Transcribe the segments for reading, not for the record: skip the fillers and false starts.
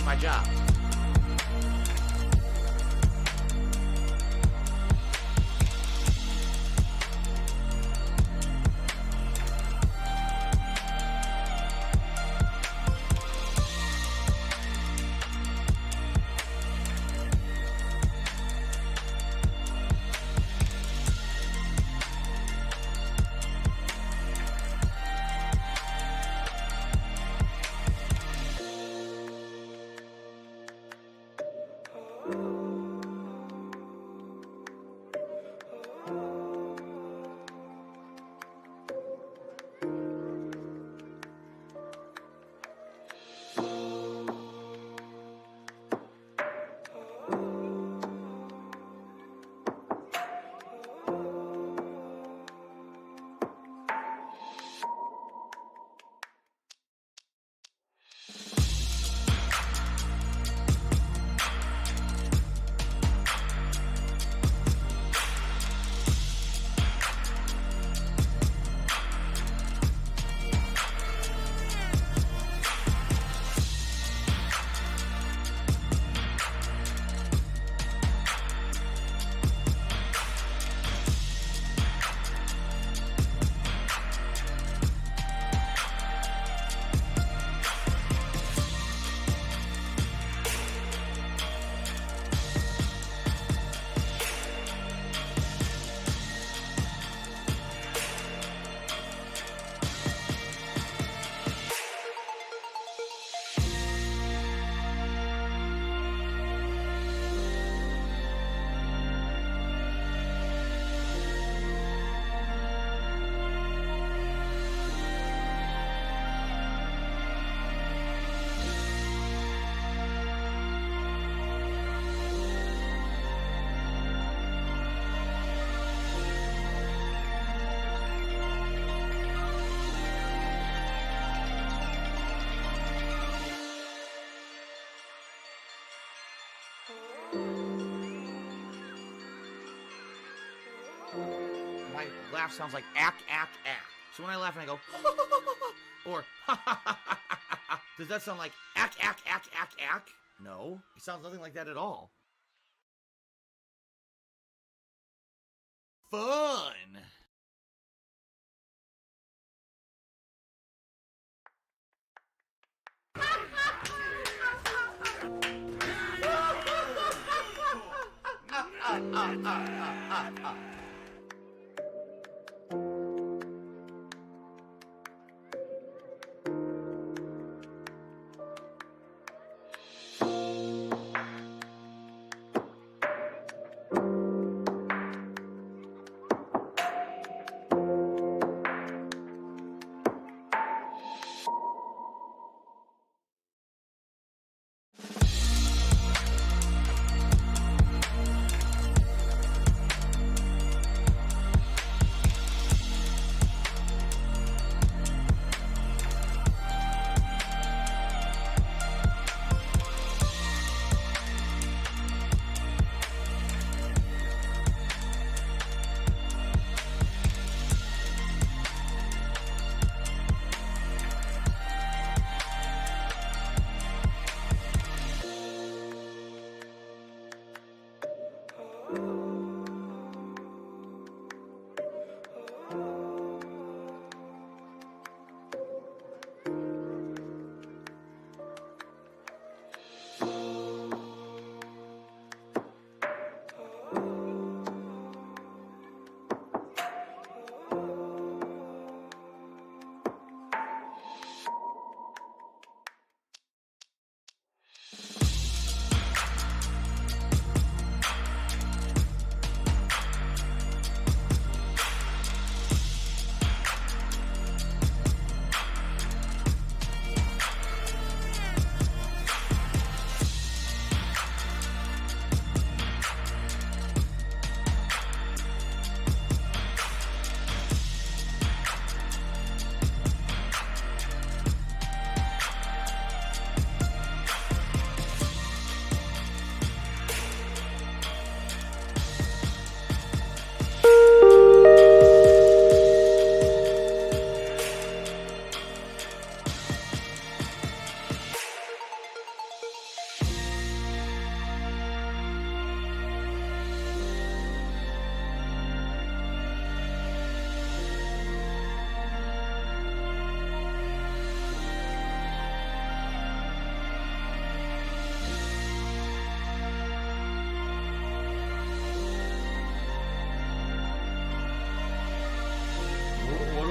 My job. My laugh sounds like ack, ack, ack. So when I laugh and I go, or does that sound like ack, ack, ack, ack, ack? No, it sounds nothing like that at all. Fun!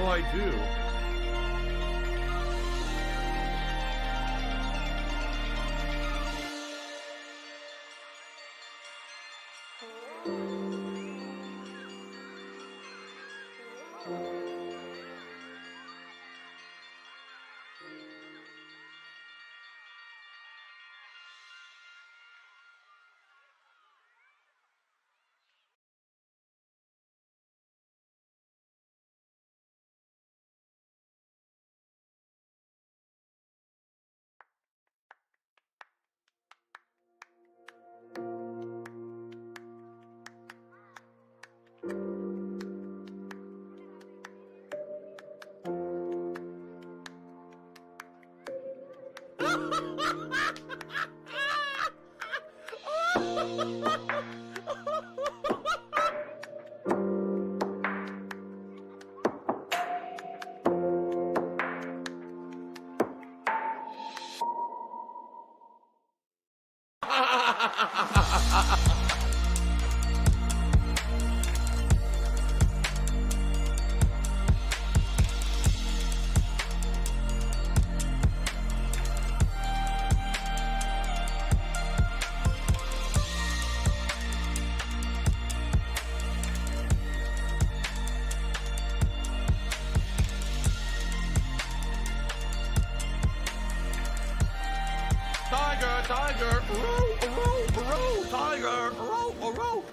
I do? Tiger, tiger, row, row, row, tiger, row, row.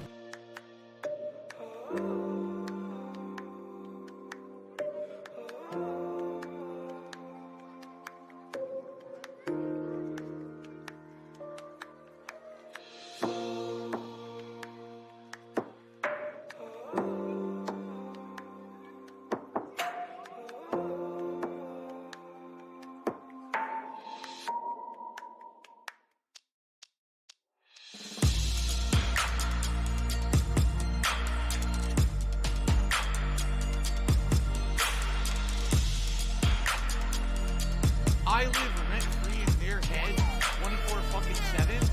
I live rent-free in their head 24 fucking 7.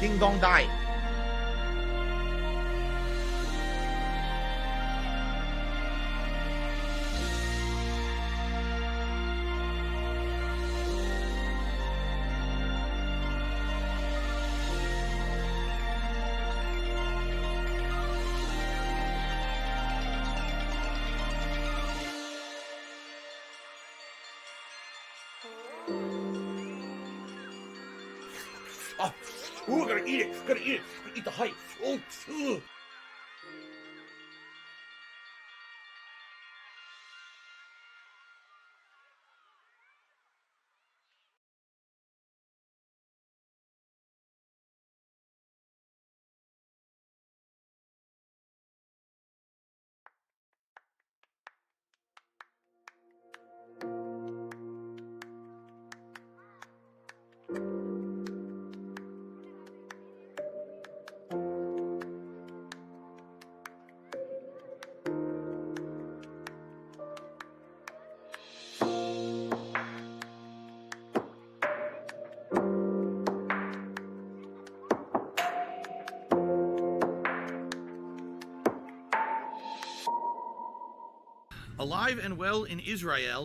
Ding dong die. Oh, ooh, I gotta eat it. Gotta eat it. Gotta eat the hype. Oh, ugh. Alive and well in Israel.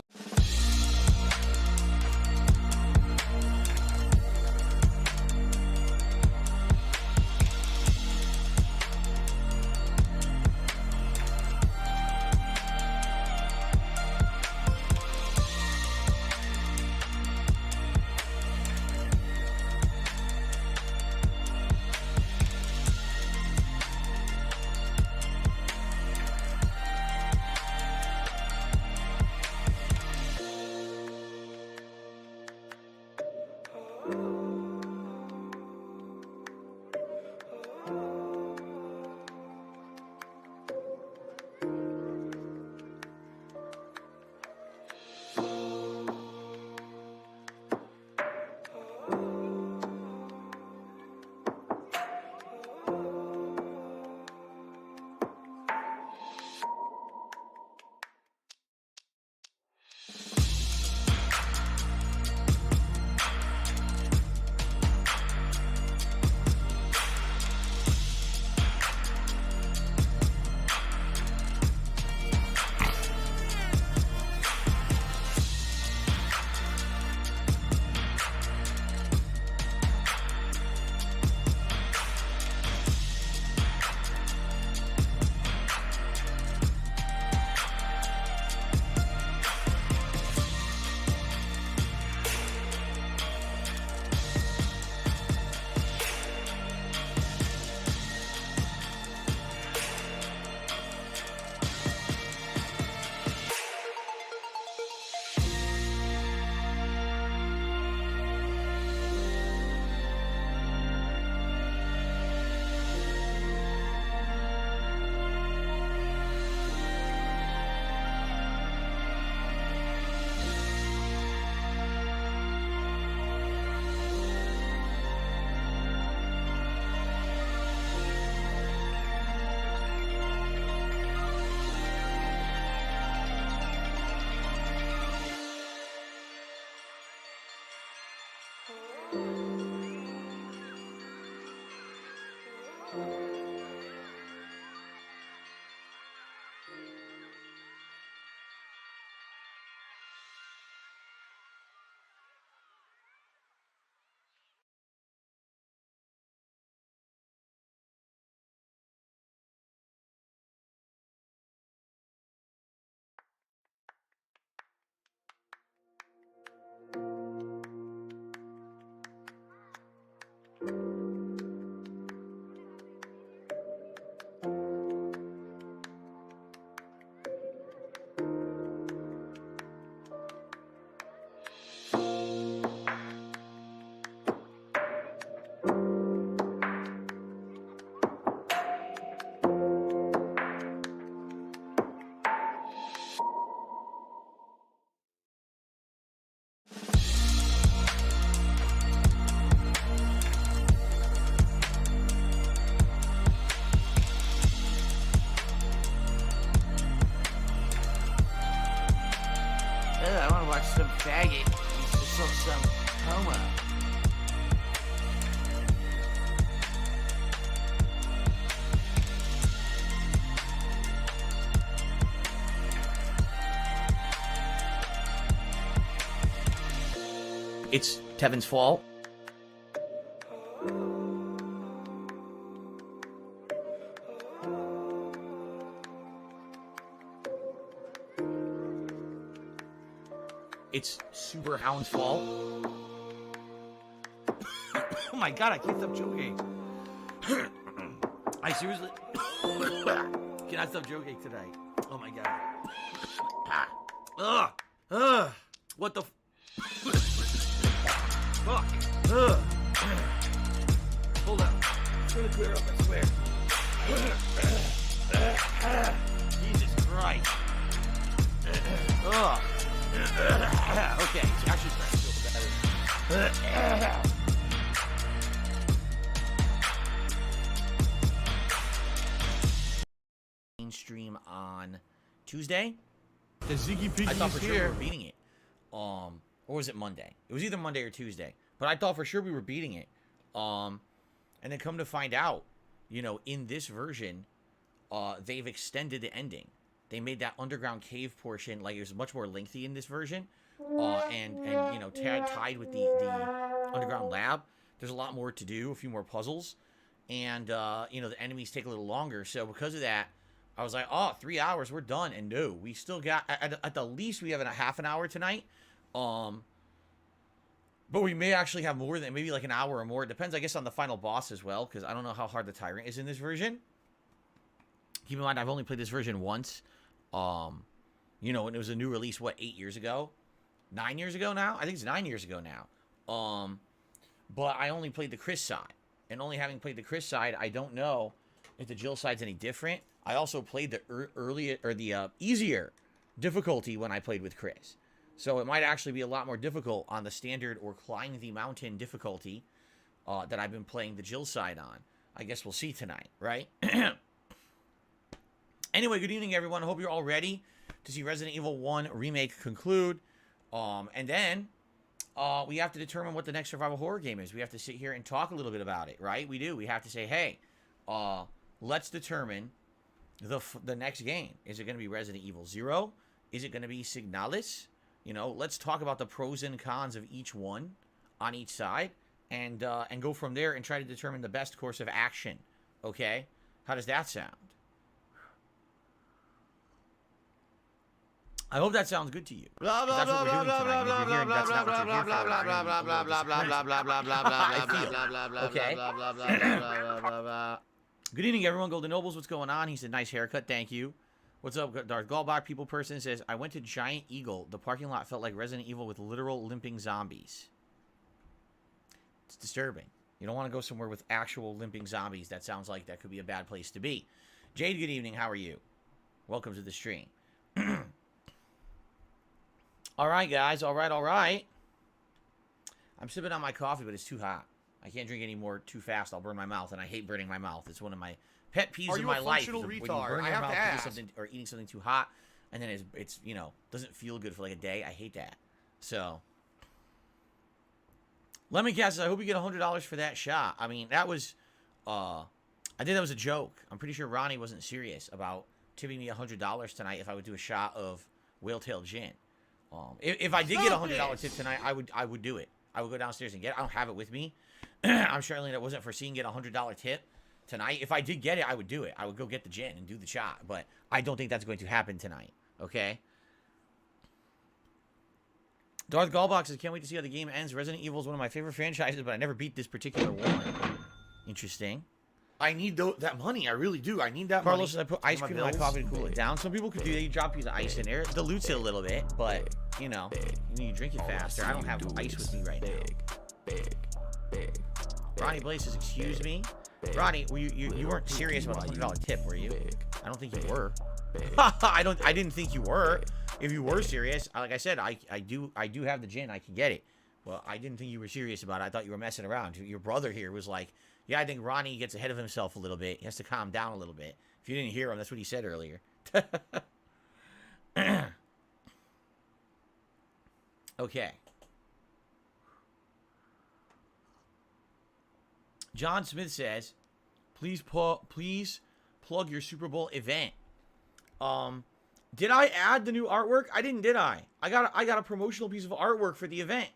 I want to watch some faggot. Some homo. It's Tevin's fault. It's Super Hound's fault. Oh my god, I can't stop joking. I seriously cannot stop joking today. Oh my god. Ugh. What the fuck? Hold on. It's gonna clear up, I swear. Jesus Christ. Ugh. Okay, it's actually starting to feel better. Stream on Tuesday. The Ziggy Piggy I thought for is sure here. we were beating it. Or was it Monday? It was either Monday or Tuesday. But I thought for sure we were beating it. And then come to find out, you know, in this version, they've extended the ending. They made that underground cave portion, like, it was much more lengthy in this version. And you know, tied with the underground lab. There's a lot more to do, a few more puzzles. And, you know, the enemies take a little longer. So because of that, I was like, oh, 3 hours, we're done. And no, we still got, at the least, we have a half an hour tonight. But we may actually have more than, maybe like an hour or more. It depends, I guess, on the final boss as well, because I don't know how hard the Tyrant is in this version. Keep in mind, I've only played this version once. You know, and it was a new release, what, 8 years ago? 9 years ago now? I think it's 9 years ago now. But I only played the Chris side. And only having played the Chris side, I don't know if the Jill side's any different. I also played the easier difficulty when I played with Chris. So it might actually be a lot more difficult on the standard or climb the mountain difficulty that I've been playing the Jill side on. I guess we'll see tonight, right? Anyway, good evening, everyone. I hope you're all ready to see Resident Evil 1 Remake conclude. And then we have to determine what the next survival horror game is. We have to sit here and talk a little bit about it, right? We do. We have to say, hey, let's determine the next game. Is it going to be Resident Evil 0? Is it going to be Signalis? You know, let's talk about the pros and cons of each one on each side and go from there and try to determine the best course of action. Okay? How does that sound? I hope that sounds good to you. That's what we're doing tonight. If you're hearing that's not what you're here for, okay? Good evening, everyone. Golden Nobles, what's going on? He said, nice haircut. Thank you. What's up, Darth Gallbach? People person says, I went to Giant Eagle. The parking lot felt like Resident Evil with literal limping zombies. It's disturbing. You don't want to go somewhere with actual limping zombies. That sounds like that could be a bad place to be. Jade, good evening. How are you? Welcome to the stream. All right, guys. All right. I'm sipping on my coffee, but it's too hot. I can't drink any more too fast. I'll burn my mouth, and I hate burning my mouth. It's one of my pet peeves in my life. Are you a functional when you retard? burn I your have mouth to ask. something, or eating something too hot, and then it's you know, doesn't feel good for like a day. I hate that. So, Lemon Cat says, I hope you get $100 for that shot. I mean, that was, I think that was a joke. I'm pretty sure Ronnie wasn't serious about tipping me $100 tonight if I would do a shot of Whale Tail Gin. If I did get a $100 tip tonight, I would do it. I would go downstairs and get it. I don't have it with me. I'm sure that wasn't foreseeing get a $100 tip tonight. If I did get it, I would do it. I would go get the gin and do the shot. But I don't think that's going to happen tonight. Okay? Darth Gallbox says, can't wait to see how the game ends. Resident Evil is one of my favorite franchises, but I never beat this particular one. Interesting. I need that money. I really do. I need that money. Carlos says, I put ice cream in my coffee to cool it down. Some people could do that. You drop a piece of ice in there. It dilutes it a little bit, but, you know, you need to drink it faster. I don't have ice with me right now. Ronnie Blaze says, excuse me. Ronnie, you weren't serious about the $100 tip, were you? I don't think you were. I didn't think you were. If you were serious, like I said, I do have the gin. I can get it. Well, I didn't think you were serious about it. I thought you were messing around. Your brother here was like, yeah, I think Ronnie gets ahead of himself a little bit. He has to calm down a little bit. If you didn't hear him, that's what he said earlier. Okay. John Smith says, please plug your Super Bowl event. Did I add the new artwork? I didn't, did I? I got a promotional piece of artwork for the event.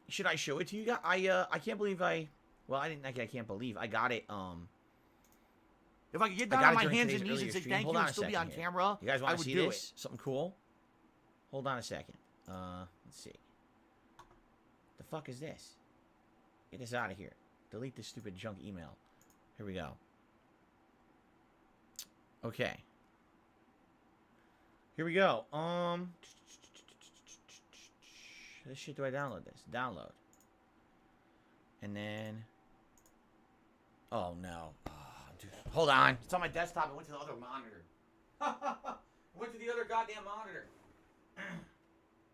Should I show it to you guys? I can't believe well, I can't believe I got it. If I could get down on my hands and knees and say thank you and still be on camera, you guys want to see this? Something cool? Hold on a second. Let's see. The fuck is this? Get this out of here. Delete this stupid junk email. Here we go. Okay. Here we go. This shit, do I download this? Download. And then... Oh, no. Oh, dude. Hold on. It's on my desktop. I went to the other monitor. I went to the other goddamn monitor.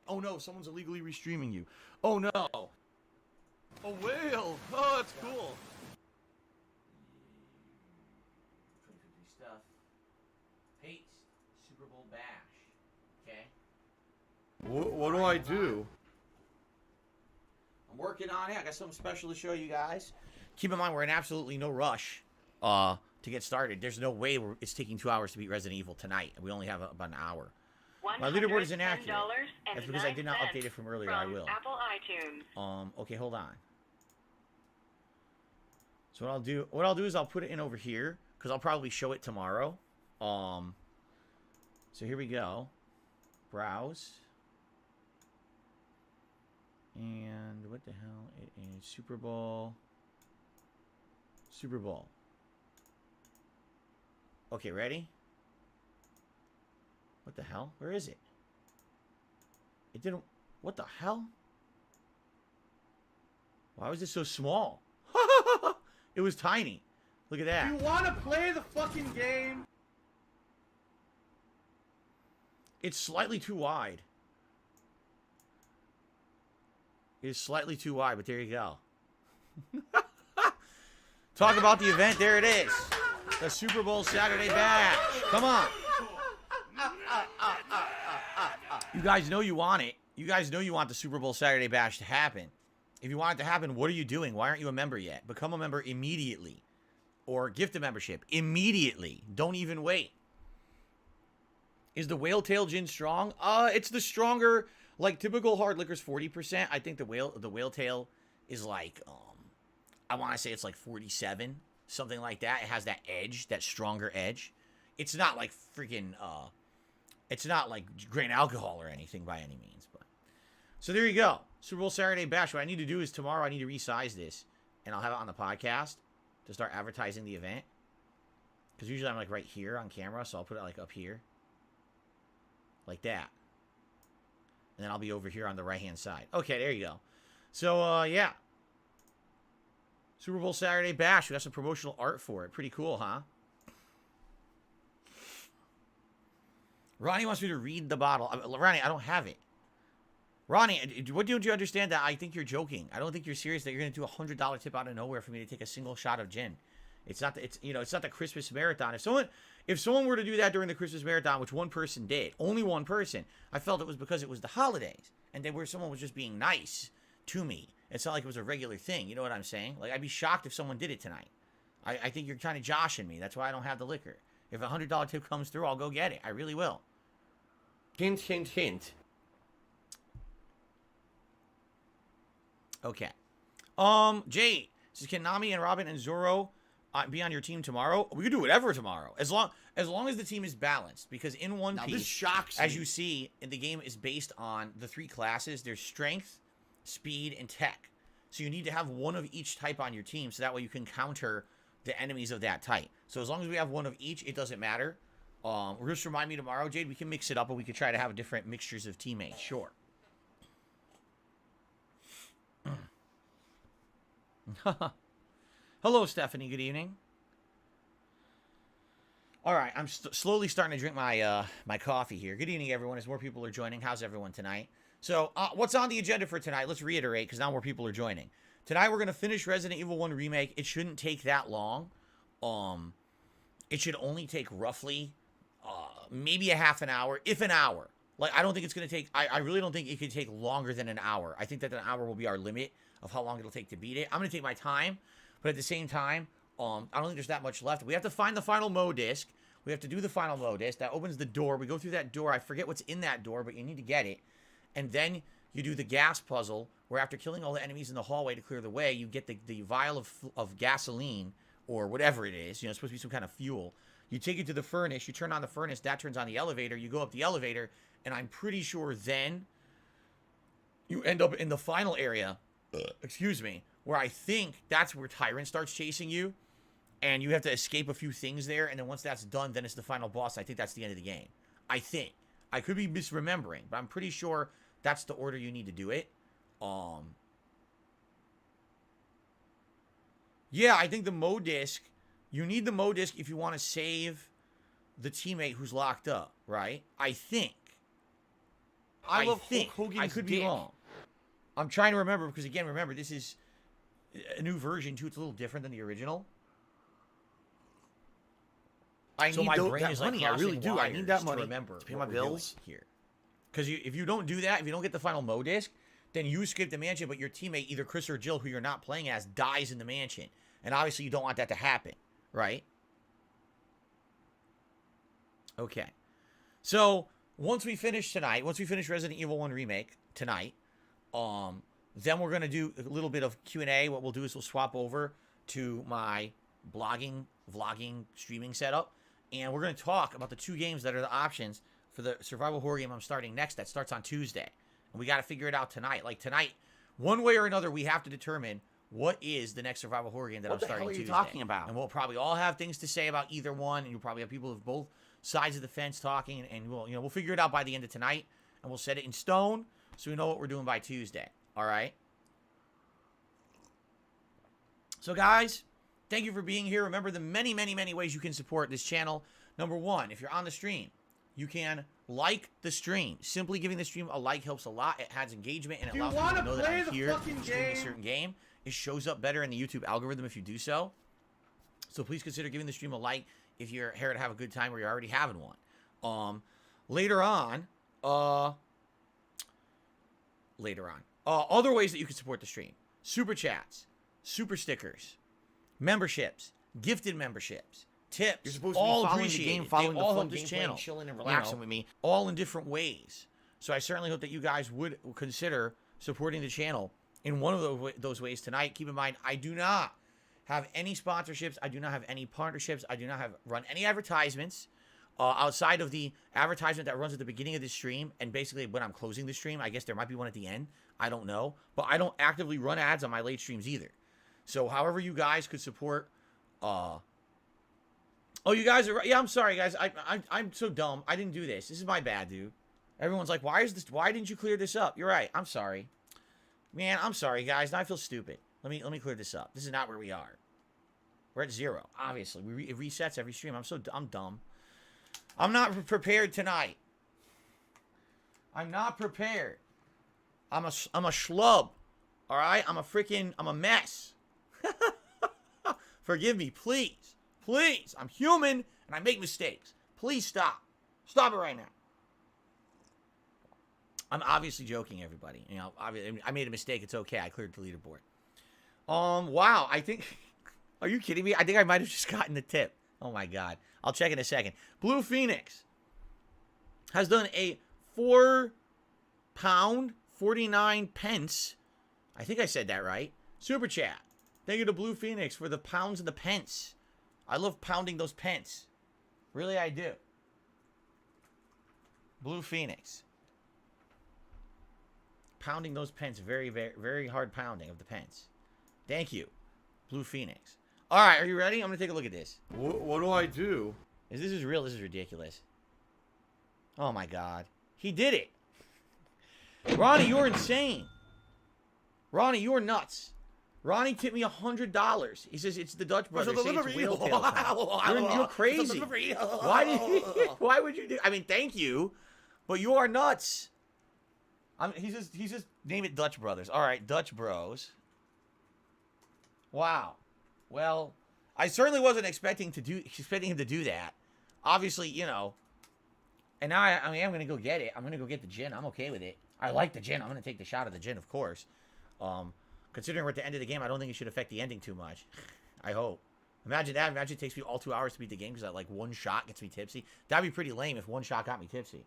Oh, no. Someone's illegally restreaming you. Oh, no. A whale. Oh, that's cool. Stuff. Paste. Super Bowl bash. Okay. What do I do? I'm working on it. I got something special to show you guys. Keep in mind, we're in absolutely no rush to get started. There's no way it's taking 2 hours to beat Resident Evil tonight. We only have about an hour. My leaderboard is inaccurate. That's because I did not update it from earlier. I will. Apple iTunes. Okay, hold on. So what I'll do is I'll put it in over here because I'll probably show it tomorrow. So here we go. Browse. And what the hell? It is Super Bowl. Super Bowl. Okay, ready? What the hell? Where is it? It didn't... What the hell? Why was it so small? It was tiny. Look at that. You want to play the fucking game? It's slightly too wide. It is slightly too wide, but there you go. Talk about the event. There it is. The Super Bowl Saturday Bash. Come on. You guys know you want it. You guys know you want the Super Bowl Saturday Bash to happen. If you want it to happen, what are you doing? Why aren't you a member yet? Become a member immediately. Or gift a membership immediately. Don't even wait. Is the Whale Tail Gin strong? It's the stronger, like typical hard liquor's 40%. I think the Whale Tail is like, I want to say it's like 47, something like that. It has that edge, that stronger edge. It's not like freaking, it's not like grain alcohol or anything by any means. But so there you go. Super Bowl Saturday Bash. What I need to do is tomorrow I need to resize this, and I'll have it on the podcast to start advertising the event. Because usually I'm like right here on camera, so I'll put it like up here. Like that. And then I'll be over here on the right-hand side. Okay, there you go. So, yeah. Super Bowl Saturday Bash. We got some promotional art for it. Pretty cool, huh? Ronnie wants me to read the bottle. Ronnie, I don't have it. Ronnie, what don't you understand that I think you're joking? I don't think you're serious that you're going to do a $100 tip out of nowhere for me to take a single shot of gin. It's not it's not the Christmas marathon. If someone were to do that during the Christmas marathon, which one person did, only one person, I felt it was because it was the holidays and someone was just being nice to me It's not like it was a regular thing. You know what I'm saying? Like, I'd be shocked if someone did it tonight. I think you're kind of joshing me. That's why I don't have the liquor. If a $100 tip comes through, I'll go get it. I really will. Hint, hint, hint. Okay. Jay, says, can Nami and Robin and Zoro be on your team tomorrow? We can do whatever tomorrow, as long as the team is balanced. Because in One Piece, This shocks as me. you see, in the game is based on the 3 classes. There's strength, speed, and tech. So you need to have one of each type on your team, so that way you can counter the enemies of that type. So as long as we have one of each, it doesn't matter. Just remind me tomorrow, Jade. We can mix it up, and we could try to have different mixtures of teammates. Sure. Hello, Stephanie. Good evening. All right, I'm slowly starting to drink my my coffee here. Good evening, everyone. As more people are joining, how's everyone tonight? So, what's on the agenda for tonight? Let's reiterate, because now more people are joining. Tonight, we're going to finish Resident Evil 1 Remake. It shouldn't take that long. It should only take roughly maybe a half an hour, if an hour. Like, I don't think it's going to take... I really don't think it could take longer than an hour. I think that an hour will be our limit of how long it'll take to beat it. I'm going to take my time, but at the same time, I don't think there's that much left. We have to find the final mode disc. We have to do the final mode disc. That opens the door. We go through that door. I forget what's in that door, but you need to get it. And then you do the gas puzzle, where after killing all the enemies in the hallway to clear the way, you get the vial of gasoline, or whatever it is. You know, it's supposed to be some kind of fuel. You take it to the furnace. You turn on the furnace. That turns on the elevator. You go up the elevator. And I'm pretty sure then you end up in the final area, excuse me, where I think that's where Tyrant starts chasing you. And you have to escape a few things there. And then once that's done, then it's the final boss. I think that's the end of the game. I think. I could be misremembering, but I'm pretty sure that's the order you need to do it. Yeah, I think the mode disc, you need the mode disc if you want to save the teammate who's locked up, right? I think. I love Hulk Hogan's I could be wrong. I'm trying to remember, because again, remember, this is a new version too. It's a little different than the original. I need my brain is like money. I really do. I need that money to remember to pay my bills here. Because if you don't do that, if you don't get the final mode disc, then you escape the mansion, but your teammate, either Chris or Jill, who you're not playing as, dies in the mansion. And obviously you don't want that to happen, right? Okay. So, once we finish tonight, once we finish Resident Evil 1 Remake tonight, then we're going to do a little bit of Q&A. What we'll do is we'll swap over to my blogging, vlogging, streaming setup. And we're going to talk about the 2 games that are the options for the survival horror game I'm starting next. That starts on Tuesday. And we got to figure it out tonight. Like tonight, one way or another, we have to determine what is the next survival horror game that I'm starting Tuesday. What the hell are you talking about? And we'll probably all have things to say about either one. And you'll probably have people of both sides of the fence talking. And we'll figure it out by the end of tonight. And we'll set it in stone so we know what we're doing by Tuesday. All right? So, guys, thank you for being here. Remember the many, many, many ways you can support this channel. Number 1, if you're on the stream, you can like the stream. Simply giving the stream a like helps a lot. It adds engagement, and it allows people to know that I'm here streaming a certain game. It shows up better in the YouTube algorithm if you do so. So please consider giving the stream a like if you're here to have a good time or you're already having one. Later on, other ways that you can support the stream: super chats, super stickers, memberships, gifted memberships, tips. You're supposed to be all following appreciated. the game, following they all the help fun this gameplay, channel, chilling and relaxing with me. all in different ways. So I certainly hope that you guys would consider supporting the channel in one of those ways tonight. Keep in mind, I do not have any sponsorships. I do not have any partnerships. I do not run any advertisements outside of the advertisement that runs at the beginning of the stream. And basically when I'm closing the stream, I guess there might be one at the end. I don't know. But I don't actively run ads on my late streams either. So however you guys could support... oh, you guys are... Yeah, I'm sorry, guys. I'm so dumb. I didn't do this. This is my bad, dude. Everyone's like, why didn't you clear this up? You're right. I'm sorry. Man, I'm sorry, guys. Now I feel stupid. Let me clear this up. This is not where we are. We're at 0, obviously. It resets every stream. I'm dumb. I'm not prepared tonight. I'm not prepared. I'm a schlub. All right? I'm a mess. Forgive me, please. Please. I'm human and I make mistakes. Please stop. Stop it right now. I'm obviously joking, everybody. You know, I made a mistake. It's okay. I cleared the leaderboard. Wow. I think. Are you kidding me? I think I might have just gotten the tip. Oh my God. I'll check in a second. Blue Phoenix has done a £4.49. I think I said that right. Super chat. Thank you to Blue Phoenix for the pounds and the pence. I love pounding those pence. Really, I do. Blue Phoenix. Pounding those pence. Very, very, very hard pounding of the pence. Thank you, Blue Phoenix. All right, are you ready? I'm going to take a look at this. What do I do? This is real. This is ridiculous. Oh, my God. He did it. Ronnie, you're insane. Ronnie, you're nuts. Ronnie tipped me $100. He says it's the Dutch brothers. It's whale tail time. You're crazy. Why would you do? I mean, thank you, but you are nuts. He's just name it Dutch brothers. All right, Dutch bros. Wow. Well, I certainly wasn't expecting him to do that. Obviously, you know. And now I'm going to go get it. I'm going to go get the gin. I'm okay with it. I like the gin. I'm going to take the shot of the gin, of course. Considering we're at the end of the game, I don't think it should affect the ending too much. I hope. Imagine that. Imagine it takes me all 2 hours to beat the game because that like one shot gets me tipsy. That'd be pretty lame if one shot got me tipsy.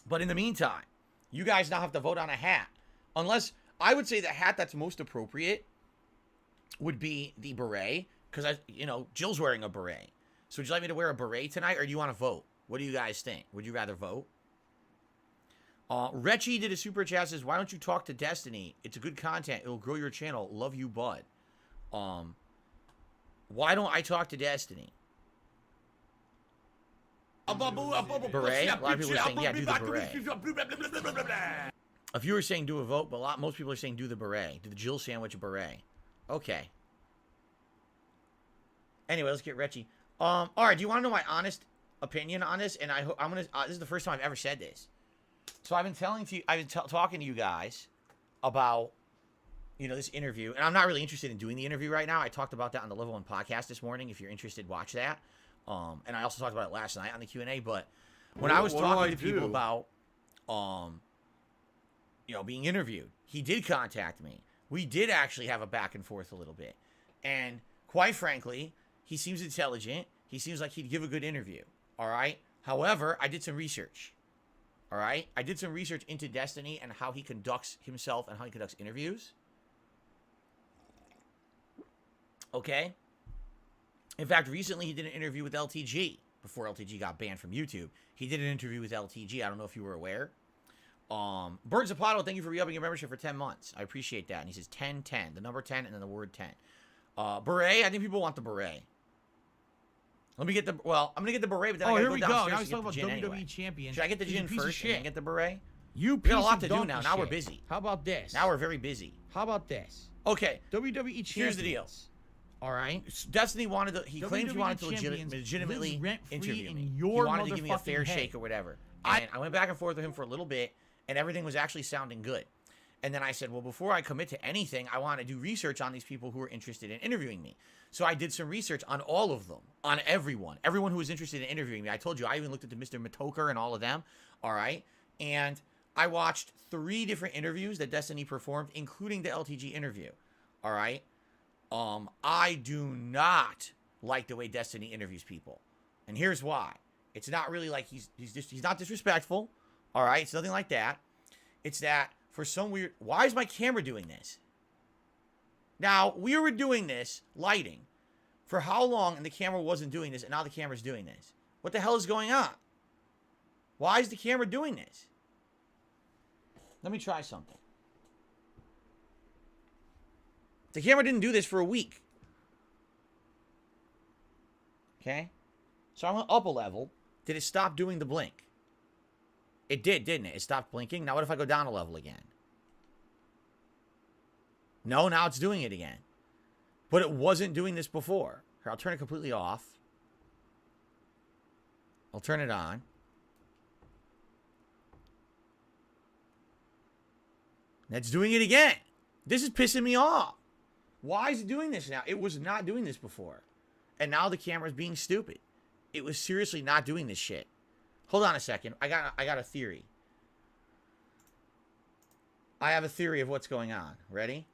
But in the meantime, you guys now have to vote on a hat. Unless, I would say the hat that's most appropriate would be the beret. Because, Jill's wearing a beret. So would you like me to wear a beret tonight or do you want to vote? What do you guys think? Would you rather vote? Retchie did a super chat, says, why don't you talk to Destiny? It's a good content. It'll grow your channel. Love you, bud. Why don't I talk to Destiny? Beret? A lot of people are saying, yeah, do the beret. A few are saying do a vote, but most people are saying do the beret. Do the Jill sandwich beret. Okay. Anyway, let's get Retchie. All right, do you want to know my honest opinion on this? And this is the first time I've ever said this. So I've been talking to you guys about, this interview, and I'm not really interested in doing the interview right now. I talked about that on the Level 1 podcast this morning. If you're interested, watch that. And I also talked about it last night on the Q&A, but when I was talking to people about, being interviewed, he did contact me. We did actually have a back and forth a little bit. And quite frankly, he seems intelligent. He seems like he'd give a good interview. All right. However, I did some research. All right. I did some research into Destiny and how he conducts himself and how he conducts interviews. Okay. In fact, recently he did an interview with LTG before LTG got banned from YouTube. He did an interview with LTG. I don't know if you were aware. Bird Zapato, thank you for re-upping your membership for 10 months. I appreciate that. And he says 10, 10. The number 10 and then the word 10. Beret, I think people want the beret. Let me get I'm going to get the beret, but then I got to go downstairs. Now he's talking about WWE anyway. champion. Should I get the gin first and then get the beret? We got a lot to do now. Now we're busy. How about this? Now we're very busy. How about this? Okay. WWE champion. Here's the deal. All right. Destiny wanted to, he claims he wanted to legitimately interview me. He wanted to give me a fair shake or whatever. And I went back and forth with him for a little bit, and everything was actually sounding good. And then I said, well, before I commit to anything, I want to do research on these people who are interested in interviewing me. So I did some research on all of them, on everyone who was interested in interviewing me. I told you, I even looked at the Mr. Matoker and all of them. All right. And I watched 3 different interviews that Destiny performed, including the LTG interview. All right. I do not like the way Destiny interviews people. And here's why. It's not really like he's not disrespectful. All right. It's nothing like that. It's that for some weird, why is my camera doing this? Now, we were doing this lighting for how long and the camera wasn't doing this and now the camera's doing this? What the hell is going on? Why is the camera doing this? Let me try something. The camera didn't do this for a week. Okay? So I went up a level. Did it stop doing the blink? It did, didn't it? It stopped blinking. Now what if I go down a level again? No, now it's doing it again. But it wasn't doing this before. Here, I'll turn it completely off. I'll turn it on. That's doing it again. This is pissing me off. Why is it doing this now? It was not doing this before. And now the camera's being stupid. It was seriously not doing this shit. Hold on a second. I got a theory. I have a theory of what's going on. Ready?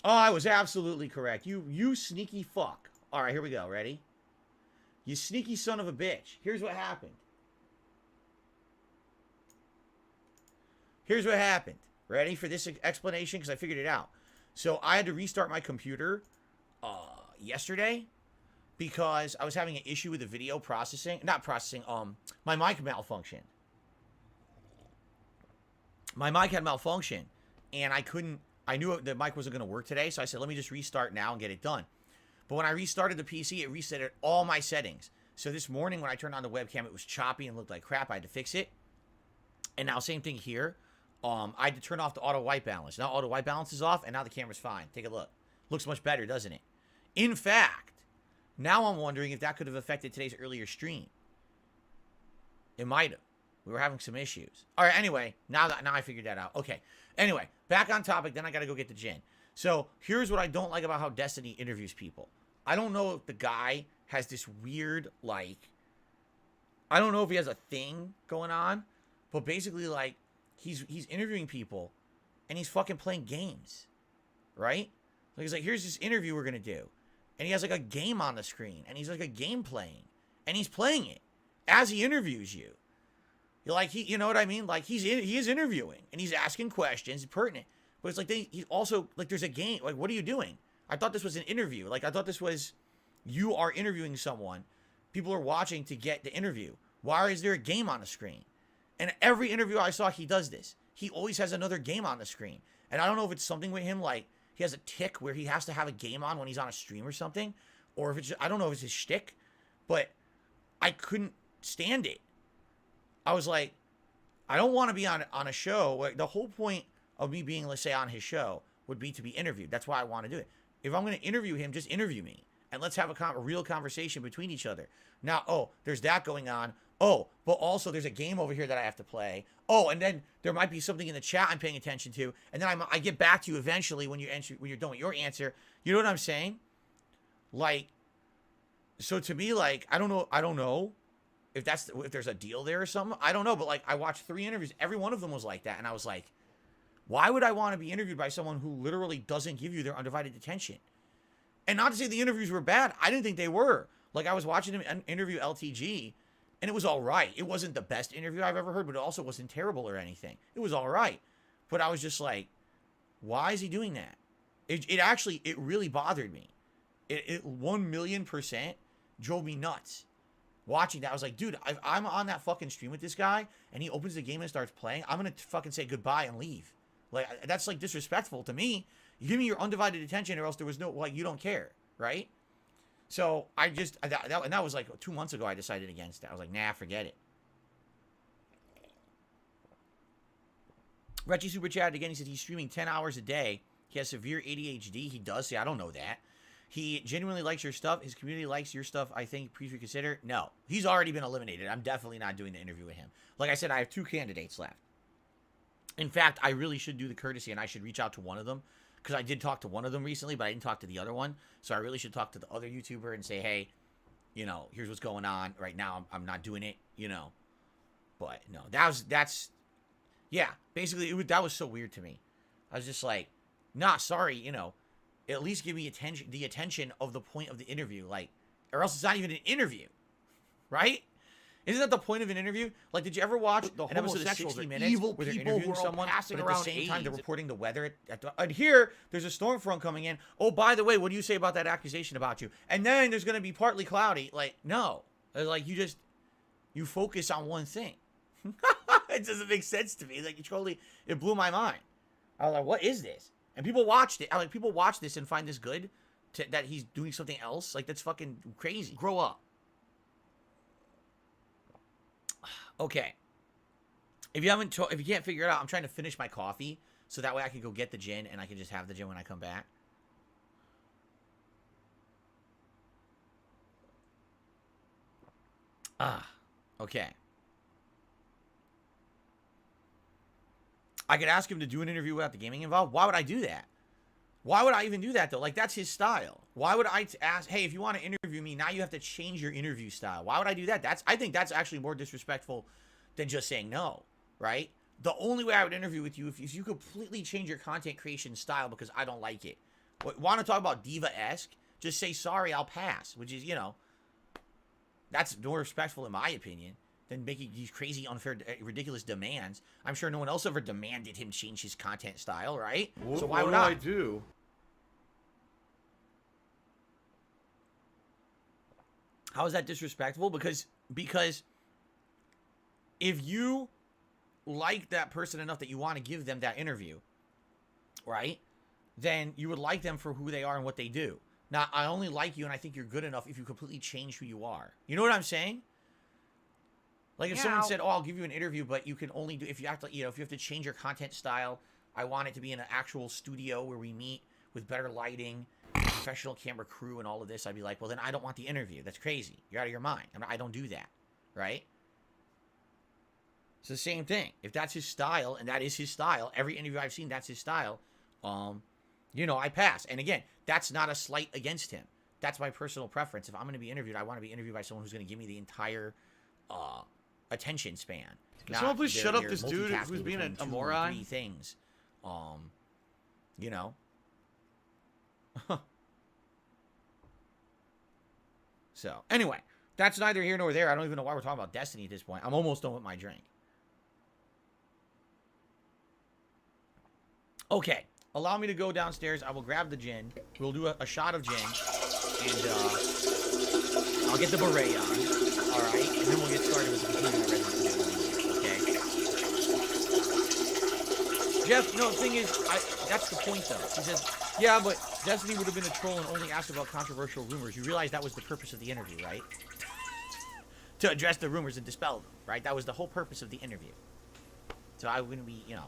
Oh, I was absolutely correct. You sneaky fuck. All right, here we go. Ready? You sneaky son of a bitch. Here's what happened. Here's what happened. Ready for this explanation? Because I figured it out. So I had to restart my computer yesterday because I was having an issue with the video processing. Not processing. My mic malfunctioned. My mic had malfunctioned, and I knew the mic wasn't going to work today, so I said, let me just restart now and get it done. But when I restarted the PC, it reset all my settings. So this morning when I turned on the webcam, it was choppy and looked like crap. I had to fix it. And now same thing here. I had to turn off the auto white balance. Now auto white balance is off, and now the camera's fine. Take a look. Looks much better, doesn't it? In fact, now I'm wondering if that could have affected today's earlier stream. It might have. We were having some issues. All right, anyway, now I figured that out. Okay. Anyway, back on topic, then I got to go get the gin. So here's what I don't like about how Destiny interviews people. I don't know if the guy has this weird, like, I don't know if he has a thing going on, but basically, like, he's interviewing people, and he's fucking playing games, right? Like, he's like, here's this interview we're going to do. And he has, like, a game on the screen, and he's, like, a game playing, and he's playing it as he interviews you. Like, you know what I mean? Like, he is interviewing, and he's asking questions, pertinent. But it's like, he's also, like, there's a game. Like, what are you doing? I thought this was an interview. Like, I thought this was, you are interviewing someone. People are watching to get the interview. Why is there a game on the screen? And every interview I saw, he does this. He always has another game on the screen. And I don't know if it's something with him, like, he has a tick where he has to have a game on when he's on a stream or something. Or if it's, I don't know if it's his shtick. But I couldn't stand it. I was like, I don't want to be on a show. Like, the whole point of me being, let's say, on his show would be to be interviewed. That's why I want to do it. If I'm going to interview him, just interview me. And let's have a real conversation between each other. Now, oh, there's that going on. Oh, but also there's a game over here that I have to play. Oh, and then there might be something in the chat I'm paying attention to. And then I get back to you eventually when you're done with your answer. You know what I'm saying? Like, so to me, like, I don't know if there's a deal there or something. I don't know. But, like, I watched 3 interviews. Every one of them was like that. And I was like, why would I want to be interviewed by someone who literally doesn't give you their undivided attention? And not to say the interviews were bad. I didn't think they were. Like, I was watching him interview LTG, and it was all right. It wasn't the best interview I've ever heard, but it also wasn't terrible or anything. It was all right. But I was just like, why is he doing that? It really bothered me. It 1,000,000% drove me nuts. Watching that, I was like, dude, if I'm on that fucking stream with this guy, and he opens the game and starts playing, I'm going to fucking say goodbye and leave. Like, that's, like, disrespectful to me. You give me your undivided attention or else there was no, like, you don't care, right? So, I just, and that was, like, 2 months ago I decided against it. I was like, nah, forget it. Reggie Super Chatted again. He said he's streaming 10 hours a day. He has severe ADHD. He does. See, I don't know that. He genuinely likes your stuff. His community likes your stuff. I think, please reconsider. No, he's already been eliminated. I'm definitely not doing the interview with him. Like I said, I have 2 candidates left. In fact, I really should do the courtesy, and I should reach out to one of them, because I did talk to one of them recently, but I didn't talk to the other one. So I really should talk to the other YouTuber and say, hey, you know, here's what's going on. Right now, I'm not doing it, you know. But, no, yeah, basically, that was so weird to me. I was just like, nah, sorry, you know, at least give me the attention of the point of the interview, like, or else it's not even an interview, right? Isn't that the point of an interview? Like, did you ever watch an episode of 60 Minutes evil where they're people interviewing who are someone, passing but at around the same time they're AIDS? reporting the weather? And here, there's a storm front coming in. Oh, by the way, what do you say about that accusation about you? And then there's going to be partly cloudy. Like, no. Like, you focus on one thing. It doesn't make sense to me. Like, it blew my mind. I was like, what is this? And people watched it. People watch this and find this good, that he's doing something else. Like, that's fucking crazy. Grow up. Okay. If you can't figure it out, I'm trying to finish my coffee so that way I can go get the gin and I can just have the gin when I come back. Okay. I could ask him to do an interview without the gaming involved. Why would I do that? Why would I even do that, though? Like, that's his style. Why would I ask, hey, if you want to interview me, now you have to change your interview style? Why would I do that? I think that's actually more disrespectful than just saying no, right? The only way I would interview with you is you completely change your content creation style because I don't like it. Want to talk about diva-esque? Just say, sorry, I'll pass, which is, you know, that's more respectful in my opinion than making these crazy, unfair, ridiculous demands. I'm sure no one else ever demanded him change his content style, right? So why would I do? How is that disrespectful? Because if you like that person enough that you want to give them that interview, right? Then you would like them for who they are and what they do. Now, I only like you and I think you're good enough if you completely change who you are. You know what I'm saying? Like if someone said, "Oh, I'll give you an interview, but you can only do if you have to, you know, if you have to change your content style. I want it to be in an actual studio where we meet with better lighting, professional camera crew, and all of this." I'd be like, "Well, then I don't want the interview. That's crazy. You're out of your mind. I don't do that, right?" It's the same thing. If that's his style, and that is his style, every interview I've seen, that's his style. You know, I pass. And again, that's not a slight against him. That's my personal preference. If I'm going to be interviewed, I want to be interviewed by someone who's going to give me the entire attention span. Can someone please shut up this dude who's being a moron? 3 things. You know. So, anyway, that's neither here nor there. I don't even know why we're talking about Destiny at this point. I'm almost done with my drink. Okay. Allow me to go downstairs. I will grab the gin. We'll do a shot of gin. And I'll get the beret on. Alright? And then we'll get started with the completing of Resident Evil. Okay? Jeff, no, the thing is, that's the point, though. He says, yeah, but Destiny would have been a troll and only asked about controversial rumors. You realize that was the purpose of the interview, right? To address the rumors and dispel them, right? That was the whole purpose of the interview. So I wouldn't be, you know.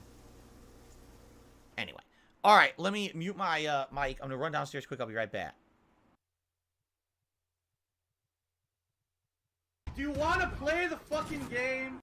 Anyway. All right, let me mute my mic. I'm going to run downstairs quick. I'll be right back. Do you want to play the fucking game?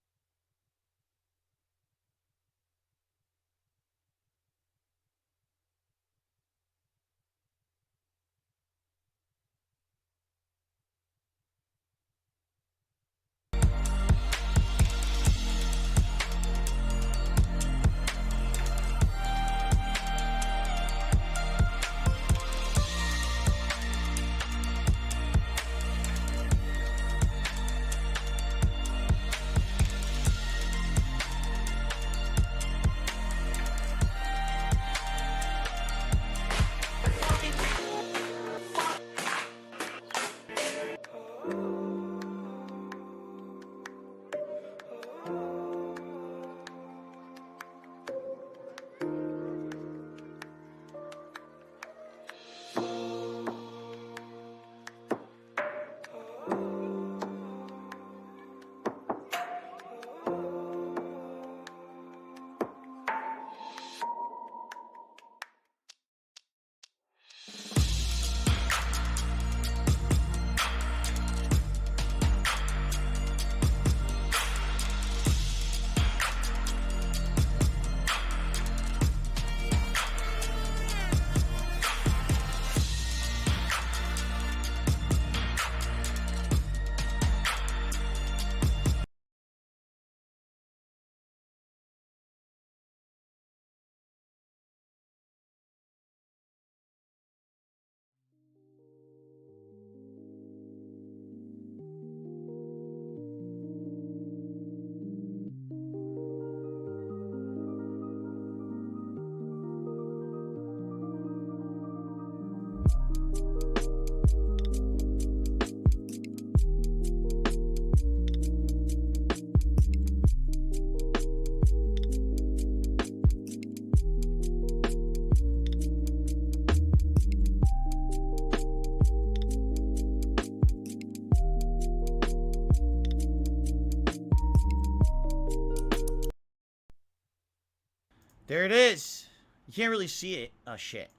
There it is. You can't really see it. Oh, shit.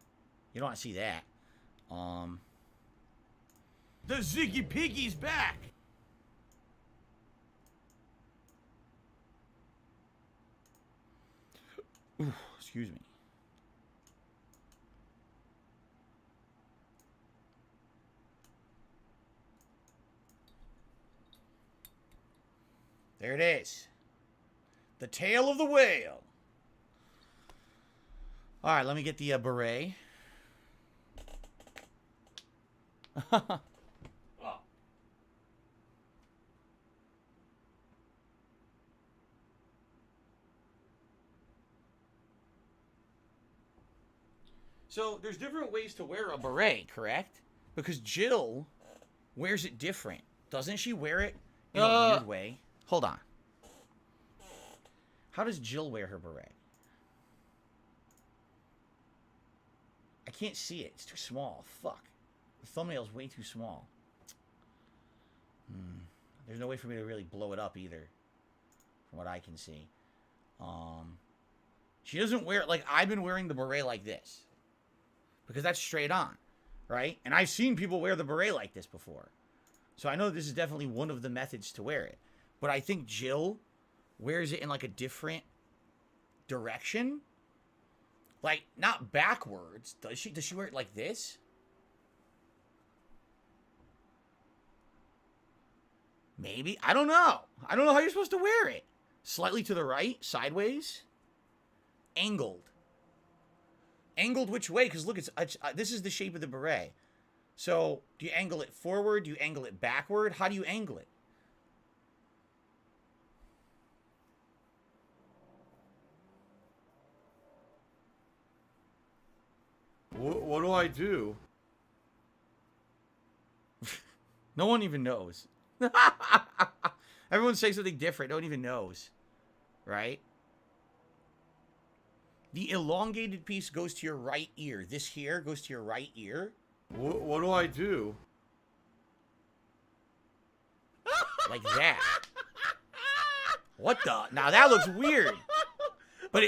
You don't want to see that. The Ziggy Piggy's back! Ooh, excuse me. There it is. The tail of the whale. All right, let me get the beret. So there's different ways to wear a beret, correct? Because Jill wears it different. Doesn't she wear it in a weird way? Hold on. How does Jill wear her beret? I can't see it. It's too small. Fuck. The thumbnail's way too small. There's no way for me to really blow it up either. From what I can see. She doesn't wear it like I've been wearing the beret like this. Because that's straight on. Right? And I've seen people wear the beret like this before. So I know this is definitely one of the methods to wear it. But I think Jill wears it in like a different direction. Like, not backwards. Does she? Does she wear it like this? Maybe. I don't know. I don't know how you're supposed to wear it. Slightly to the right? Sideways? Angled. Angled which way? Because look, this is the shape of the beret. So, do you angle it forward? Do you angle it backward? How do you angle it? What do I do? No one even knows. Everyone's saying something different. No one even knows. Right? The elongated piece goes to your right ear. This here goes to your right ear. What do I do? Like that. What the? Now that looks weird. But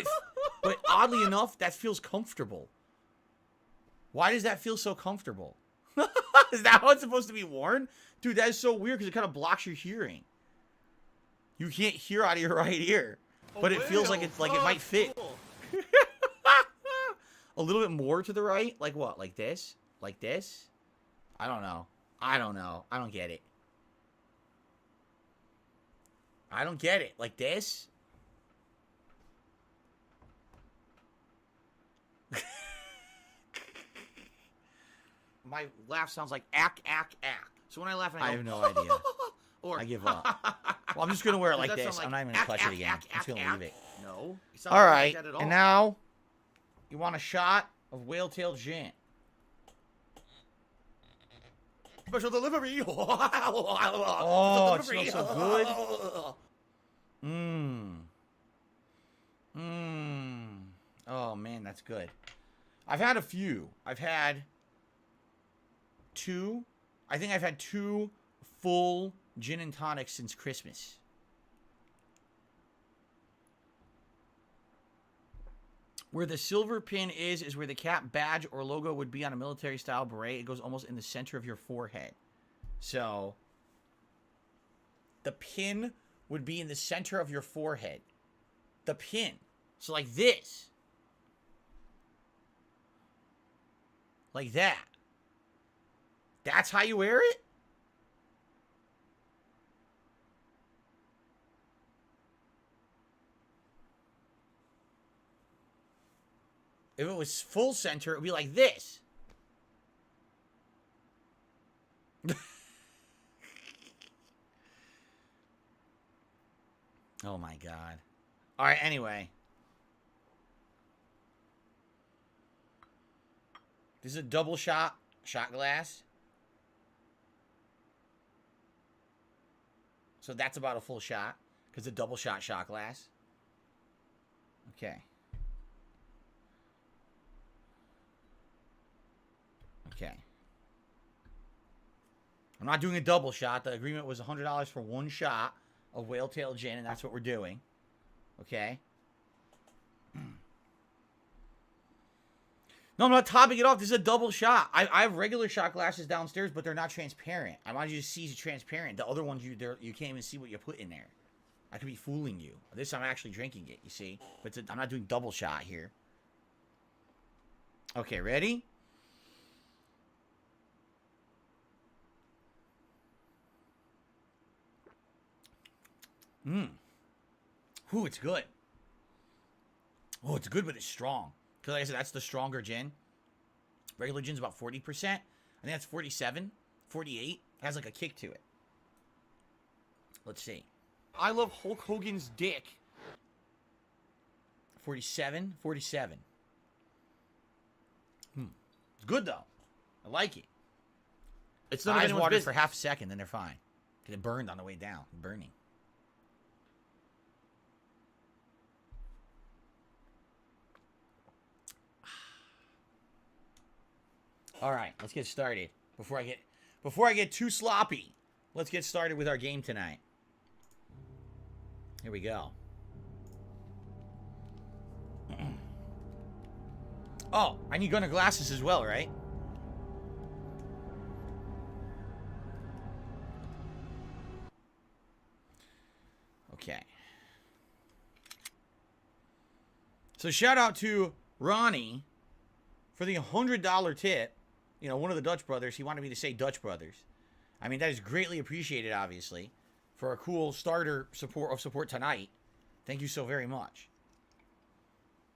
oddly enough, that feels comfortable. Why does that feel so comfortable? Is that how it's supposed to be worn? Dude, that is so weird because it kind of blocks your hearing. You can't hear out of your right ear. But it feels like it might fit. Cool. A little bit more to the right? Like what? Like this? Like this? I don't know. I don't know. I don't get it. I don't get it. Like this? My laugh sounds like ack, ack, ack. So when I laugh, I have no idea. Or I give up. Well, I'm just going to wear it like this. Like I'm not even going to clutch it again. I'm just going to leave it. No. All right. Like and now, you want a shot of whale-tailed gin. Special delivery. Oh, it smells so good. Oh, man, that's good. I've had a few. I've had two. I think I've had 2 full gin and tonics since Christmas. Where the silver pin is where the cap badge or logo would be on a military-style beret. It goes almost in the center of your forehead. So, the pin would be in the center of your forehead. The pin. So, like this. Like that. That's how you wear it? If it was full center, it would be like this. Oh my God. All right, anyway. This is a double shot glass. So that's about a full shot because a double shot glass. Okay. Okay. I'm not doing a double shot. The agreement was $100 for one shot of whale-tail gin, and that's what we're doing. Okay? No, I'm not topping it off. This is a double shot. I have regular shot glasses downstairs, but they're not transparent. I want you to see transparent. The other ones, you can't even see what you put in there. I could be fooling you. This I'm actually drinking it, you see? But I'm not doing double shot here. Okay, ready? Ooh, it's good. Oh, it's good, but it's strong. Because like I said, that's the stronger gin. Regular gin's about 40%. I think that's 47, 48. It has like a kick to it. Let's see. I love Hulk Hogan's dick. 47, 47. It's good, though. I like it. It's Not not eyes anyone's watered business. for half a second, then they're fine. Because it burned on the way down. Burning. All right, let's get started. Before I get too sloppy, let's get started with our game tonight. Here we go. Oh, I need gunner glasses as well, right? Okay. So shout out to Ronnie for the $100 tip. You know, one of the Dutch brothers. He wanted me to say Dutch brothers. I mean, that is greatly appreciated, obviously, for a cool starter support tonight. Thank you so very much.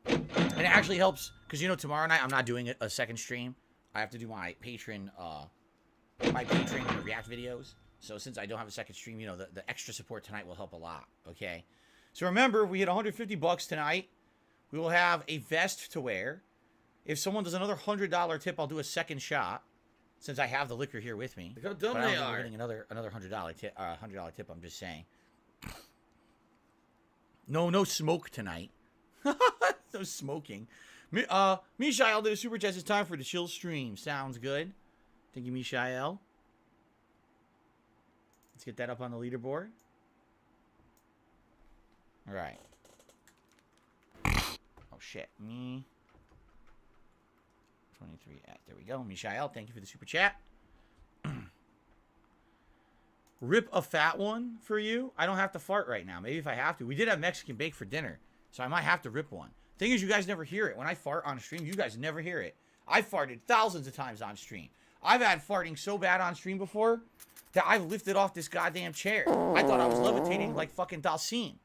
And it actually helps because, you know, tomorrow night I'm not doing a second stream. I have to do my patron react videos. So since I don't have a second stream, you know, the extra support tonight will help a lot. Okay. So remember, if we hit $150 tonight, we will have a vest to wear. If someone does another $100 tip, I'll do a second shot. Since I have the liquor here with me. Look how dumb but I don't they think are. we're getting another $100 tip. $100 tip. I'm just saying. No smoke tonight. No smoking. Mishael did a super chat. It's time for the chill stream. Sounds good. Thank you, Mishael. Let's get that up on the leaderboard. All right. Oh shit. Me. 23 at there we go. Mishael, thank you for the super chat. Rip a fat one for you. I don't have to fart right now. Maybe if I have to. We did have Mexican bake for dinner, so I might have to rip one. Thing is, you guys never hear it. When I fart on stream, you guys never hear it. I farted thousands of times on stream. I've had farting so bad on stream before that I've lifted off this goddamn chair. I thought I was levitating like fucking Dalsim.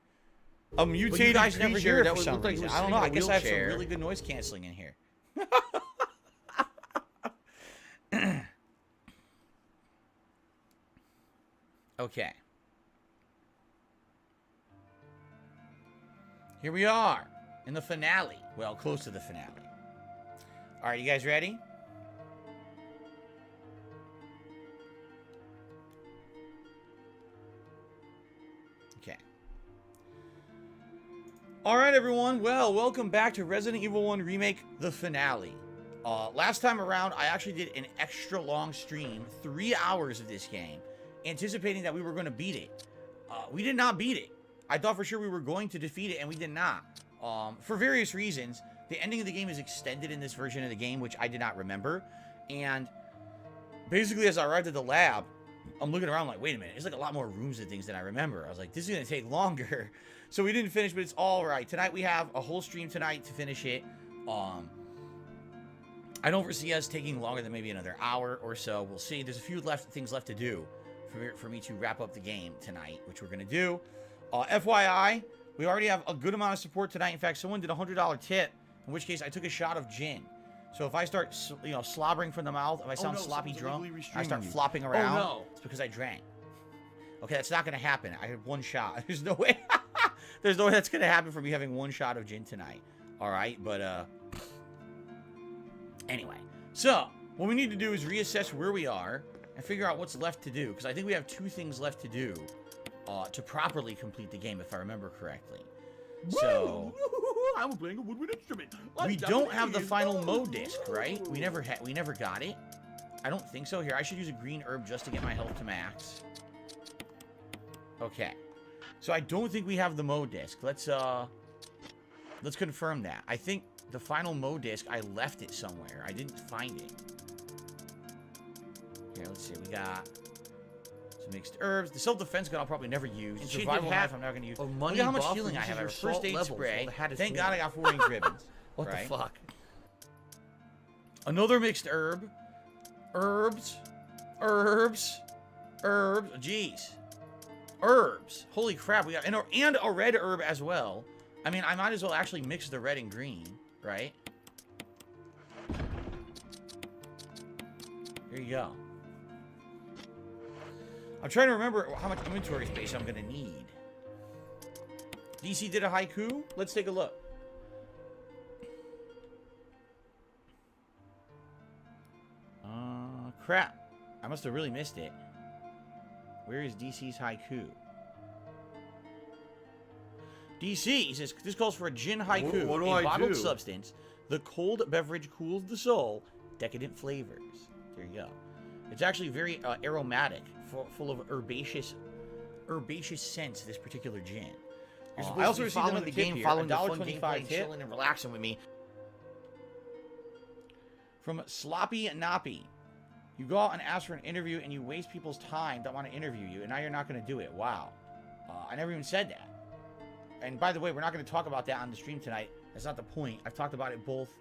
A mutated But you guys never creature hear it that for would some look like reason. he was I don't know. sitting I in a guess I have some wheelchair. really good noise canceling in here. Okay. Here we are in the finale. Well, close to the finale. All right, you guys ready? Okay. All right, everyone. Well, welcome back to Resident Evil 1 Remake, the finale. Last time around, I actually did an extra long stream, 3 hours of this game, anticipating that we were going to beat it. We did not beat it. I thought for sure we were going to defeat it, and we did not. For various reasons, the ending of the game is extended in this version of the game, which I did not remember. And basically, as I arrived at the lab, I'm looking around like, wait a minute, there's like a lot more rooms and things than I remember. I was like, this is going to take longer. So we didn't finish, but it's all right. Tonight we have a whole stream tonight to finish it. I don't foresee us taking longer than maybe another hour or so. We'll see. There's a few things left to do for me to wrap up the game tonight, which we're going to do. FYI, we already have a good amount of support tonight. In fact, someone did a $100 tip, in which case I took a shot of gin. So if I start, slobbering from the mouth, if I sound sloppy drunk, I start flopping around, it's because I drank. Okay, that's not going to happen. I had one shot. There's no way. There's no way that's going to happen for me having one shot of gin tonight. All right, but anyway. So what we need to do is reassess where we are and figure out what's left to do, because I think we have 2 things left to do to properly complete the game, if I remember correctly. So I'm playing a woodwind instrument. we don't have the final mode disc, right? We never got it. I don't think so. Here, I should use a green herb just to get my health to max. Okay. So I don't think we have the mode disc. Let's confirm that. I think the final mode disc, I left it somewhere. I didn't find it. Here, let's see. We got some mixed herbs. The self-defense gun I'll probably never use. And survival knife I'm not going to use. Look at how much healing I have. I have a first aid spray. Thank God I got 4 range ribbons. What the fuck? Another mixed herb. Herbs. Jeez. Herbs. Holy crap. We got and a red herb as well. I mean, I might as well actually mix the red and green, right? Here you go. I'm trying to remember how much inventory space I'm going to need. DC did a haiku? Let's take a look. Crap. I must have really missed it. Where is DC's haiku? DC, he says, this calls for a gin haiku. What do a I bottled do? substance. The cold beverage cools the soul. Decadent flavors. There you go. It's actually very aromatic, full of herbaceous scents, this particular gin. I also received following another the tip game, here, following the $1.25 fun gameplay, tip chilling and relaxing with me. from Sloppy Noppy. You go out and ask for an interview, and you waste people's time that want to interview you, and now you're not going to do it. Wow. I never even said that. And by the way, we're not going to talk about that on the stream tonight. That's not the point. I've talked about it both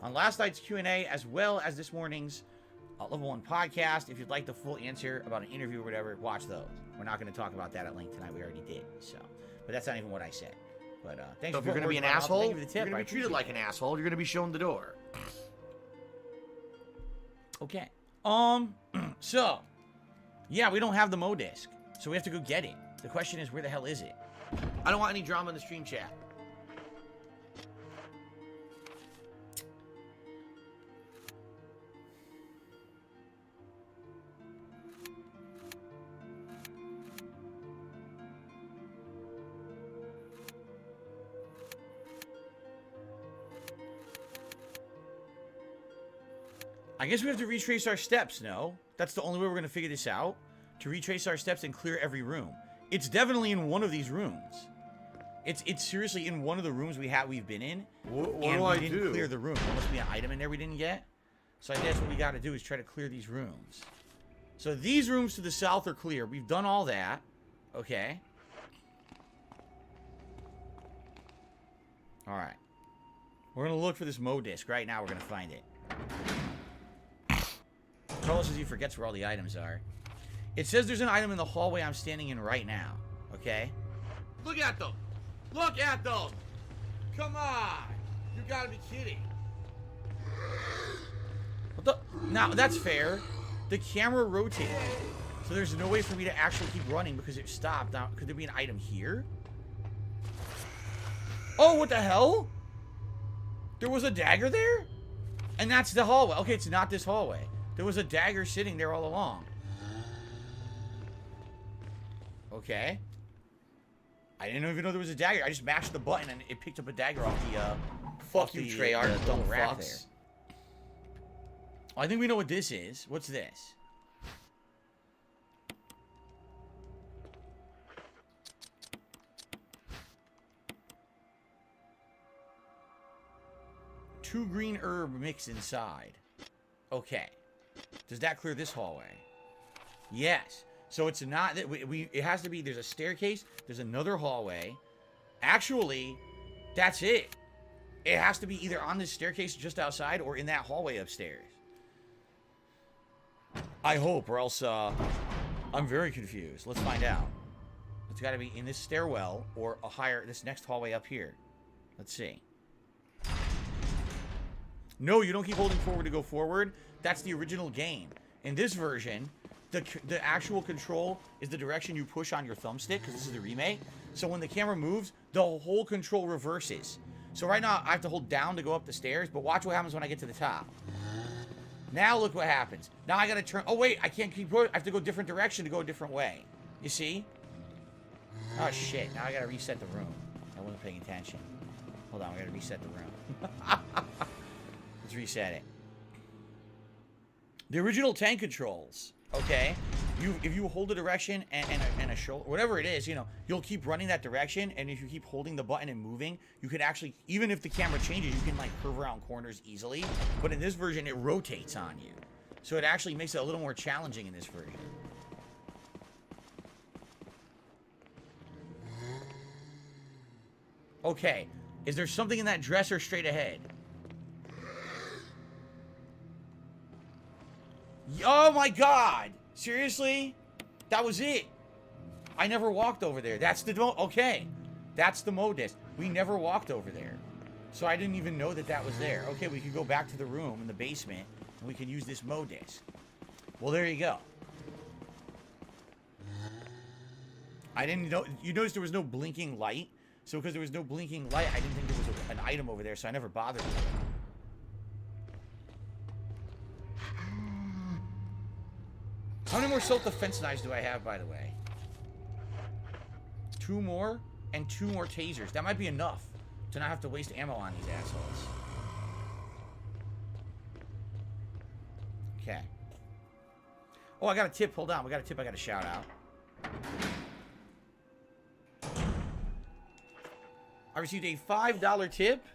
on last night's Q&A as well as this morning's Level 1 podcast. If you'd like the full answer about an interview or whatever, watch those. We're not going to talk about that at length tonight. We already did. So, but that's not even what I said. But thanks So if for you're going to be an Thank asshole, you for the tip. you're going to be treated like an asshole. You're going to be shown the door. Okay. So, yeah, we don't have the Mo disc, so we have to go get it. The question is, where the hell is it? I don't want any drama in the stream chat. I guess we have to retrace our steps, no? That's the only way we're going to figure this out. To retrace our steps and clear every room. It's definitely in one of these rooms. It's seriously in one of the rooms we've been in. What and do we I didn't do? clear the room. There must be an item in there we didn't get. So I think that's what we got to do, is try to clear these rooms. So these rooms to the south are clear. We've done all that. Okay. Alright. We're going to look for this Mo disc. Right now we're going to find it. Carlos says he forgets where all the items are. It says there's an item in the hallway I'm standing in right now. Okay? Look at them. Look at them. Come on. You gotta be kidding. What the? Now, that's fair. The camera rotated. So there's no way for me to actually keep running because it stopped. Now, could there be an item here? Oh, what the hell? There was a dagger there? And that's the hallway. Okay, it's not this hallway. There was a dagger sitting there all along. Okay. I didn't even know there was a dagger. I just mashed the button and it picked up a dagger off the, Fuck you, Treyarch, double dumb rack fucks. there. Oh, I think we know what this is. What's this? Two green herb mix inside. Okay. Does that clear this hallway? Yes. So it's not that it has to be, there's a staircase, there's another hallway. Actually, that's it. It has to be either on this staircase just outside or in that hallway upstairs. I hope, or else I'm very confused. Let's find out. It's got to be in this stairwell or this next hallway up here. Let's see. No, you don't keep holding forward to go forward. That's the original game. In this version, the actual control is the direction you push on your thumbstick, because this is the remake. So when the camera moves, the whole control reverses. So right now, I have to hold down to go up the stairs, but watch what happens when I get to the top. Now look what happens. Now I gotta turn. Oh wait, I can't keep going. I have to go a different direction to go a different way. You see? Oh shit, now I gotta reset the room. I wasn't paying attention. Hold on, I gotta reset the room. Let's reset it. The original tank controls, okay? If you hold a direction and a shoulder, whatever it is, you know, you'll keep running that direction, and if you keep holding the button and moving, you can actually, even if the camera changes, you can like curve around corners easily. But in this version, it rotates on you. So it actually makes it a little more challenging in this version. Okay, is there something in that dresser straight ahead? Oh my god! Seriously? That was it? I never walked over there. That's the okay. That's the modist. We never walked over there. So I didn't even know that that was there. Okay, we could go back to the room in the basement, and we can use this modist. Well, there you go. I didn't know. You noticed there was no blinking light? So because there was no blinking light, I didn't think there was an item over there, so I never bothered with it. How many more self-defense knives do I have, by the way? 2 more and 2 more tasers. That might be enough to not have to waste ammo on these assholes. Okay. Oh, I got a tip. Hold on. We got a tip I got to shout out. I received a $5 tip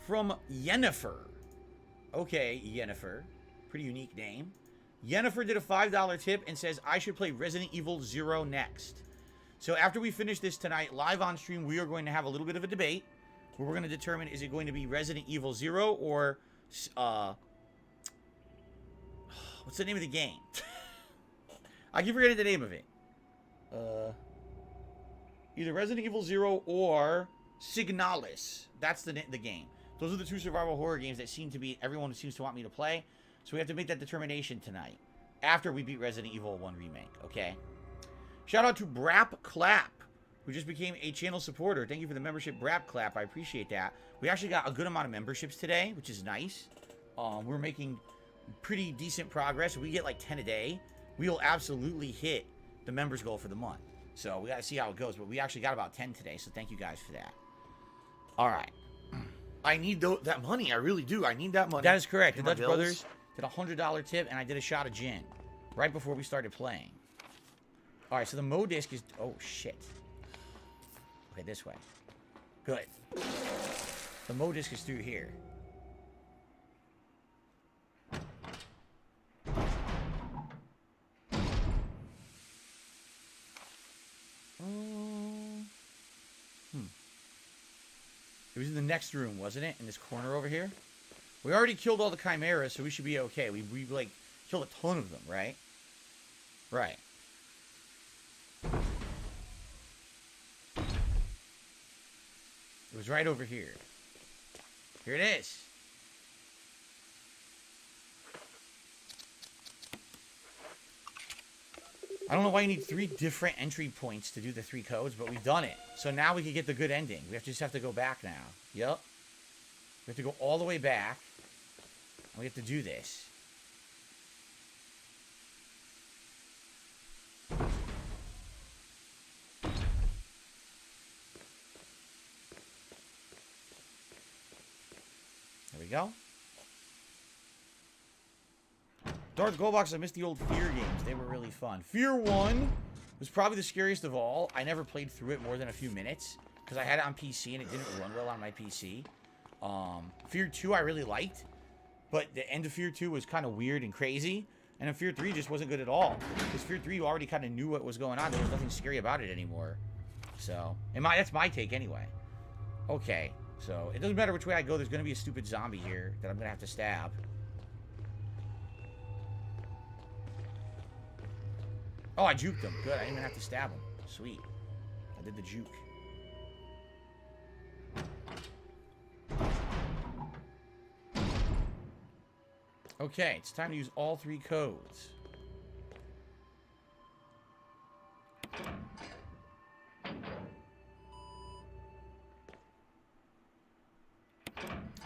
from Yennefer. Okay, Yennefer. Pretty unique name. Yennefer did a $5 tip and says I should play Resident Evil 0 next. So after we finish this tonight, live on stream, we are going to have a little bit of a debate where we're going to determine, is it going to be Resident Evil 0 or, what's the name of the game? I keep forgetting the name of it. Either Resident Evil 0 or Signalis. That's the game. Those are the 2 survival horror games that seem to be, everyone seems to want me to play. So we have to make that determination tonight. After we beat Resident Evil 1 Remake, okay? Shout out to Brap Clap, who just became a channel supporter. Thank you for the membership, Brap Clap. I appreciate that. We actually got a good amount of memberships today, which is nice. We're making pretty decent progress. We get like 10 a day. We will absolutely hit the members goal for the month. So we got to see how it goes. But we actually got about 10 today, so thank you guys for that. All right. I need that money. I really do. I need that money. That is correct. The Dutch Brothers did a $100 tip, and I did a shot of gin right before we started playing. All right, so the Mo disc is... Oh, shit. Okay, this way. Good. The Mo disc is through here. It was in the next room, wasn't it? In this corner over here? We already killed all the chimeras, so we should be okay. We like, killed a ton of them, right? Right. It was right over here. Here it is. I don't know why you need 3 different entry points to do the 3 codes, but we've done it. So now we can get the good ending. We just have to go back now. Yep. We have to go all the way back. And we have to do this. There we go. Darth Goldbox, I missed the old Fear games. They were really fun. Fear 1 was probably the scariest of all. I never played through it more than a few minutes because I had it on PC and it didn't run well on my PC. Fear 2 I really liked, but the end of Fear 2 was kind of weird and crazy. And then Fear 3 just wasn't good at all. Because Fear 3 you already kind of knew what was going on. There was nothing scary about it anymore. So, that's my take anyway. Okay, so it doesn't matter which way I go. There's going to be a stupid zombie here that I'm going to have to stab. Oh, I juked him. Good. I didn't even have to stab him. Sweet. I did the juke. Okay, it's time to use all 3 codes.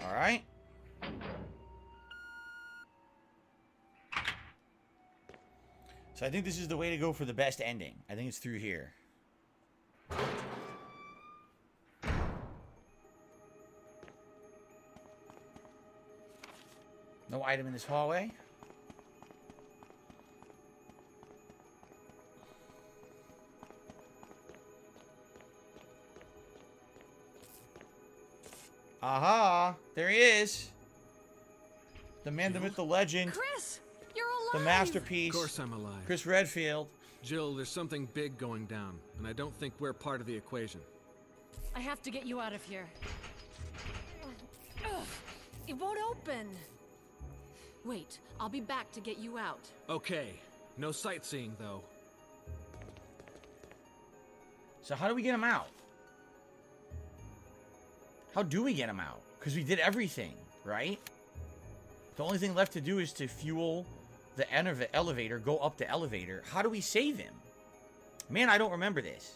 All right. So I think this is the way to go for the best ending. I think it's through here. No item in this hallway. Aha! There he is! The man, the myth, the legend. Chris! You're alive! The masterpiece. Of course I'm alive. Chris Redfield. Jill, there's something big going down, and I don't think we're part of the equation. I have to get you out of here. Ugh, it won't open. Wait, I'll be back to get you out. Okay. No sightseeing, though. So how do we get him out? How do we get him out? Because we did everything, right? The only thing left to do is to fuel the elevator, go up the elevator. How do we save him? Man, I don't remember this.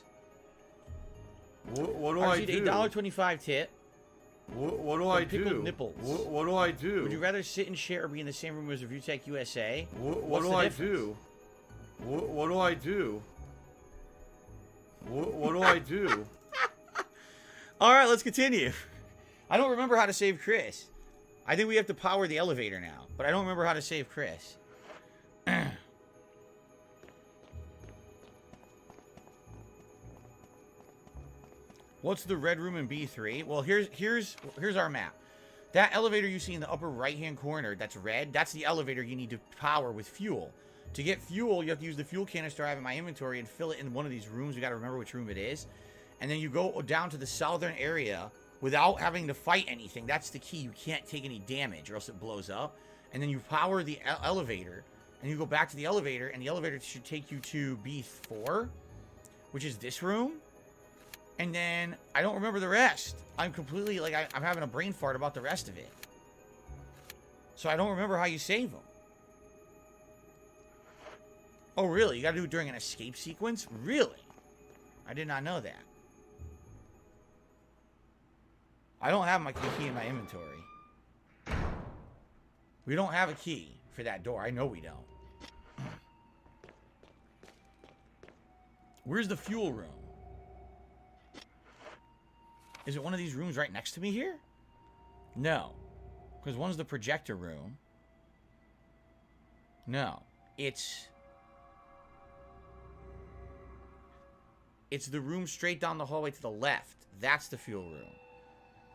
What do I do? $1.25 tip. What do I do? Pickled nipples. What do I do? Would you rather sit and share or be in the same room as ReviewTech USA? What do I do? What do I do? What do I do? All right, let's continue. I don't remember how to save Chris. I think we have to power the elevator now, but I don't remember how to save Chris. What's the red room in B3? Well, here's our map. That elevator you see in the upper right-hand corner that's red, that's the elevator you need to power with fuel. To get fuel, you have to use the fuel canister I have in my inventory and fill it in one of these rooms. We got to remember which room it is. And then you go down to the southern area without having to fight anything. That's the key. You can't take any damage or else it blows up. And then you power the elevator, and you go back to the elevator, and the elevator should take you to B4, which is this room. And then I don't remember the rest. I'm completely, like, I'm having a brain fart about the rest of it. So I don't remember how you save them. Oh, really? You gotta do it during an escape sequence? Really? I did not know that. I don't have my key in my inventory. We don't have a key for that door. I know we don't. Where's the fuel room? Is it one of these rooms right next to me here? No. Because one's the projector room. No. It's the room straight down the hallway to the left. That's the fuel room.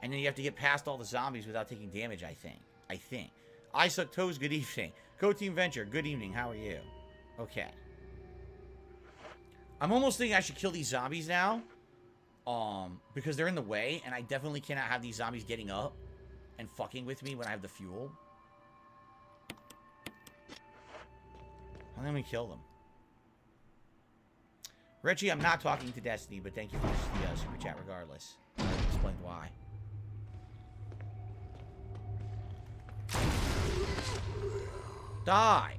And then you have to get past all the zombies without taking damage, I think. I Suck Toes, good evening. Go Team Venture, good evening. How are you? Okay. I'm almost thinking I should kill these zombies now. Because they're in the way, and I definitely cannot have these zombies getting up and fucking with me when I have the fuel. Let me kill them. Reggie, I'm not talking to Destiny, but thank you for the super chat regardless. I explained why. Die.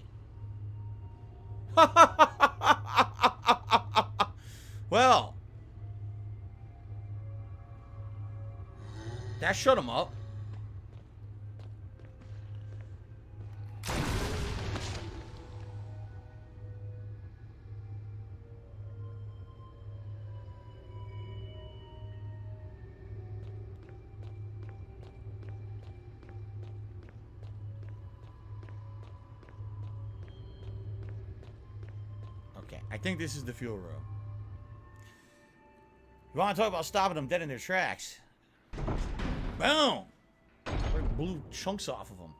Well. That shut him up. Okay, I think this is the fuel room. You want to talk about stopping them dead in their tracks? Boom! Blew chunks off of them.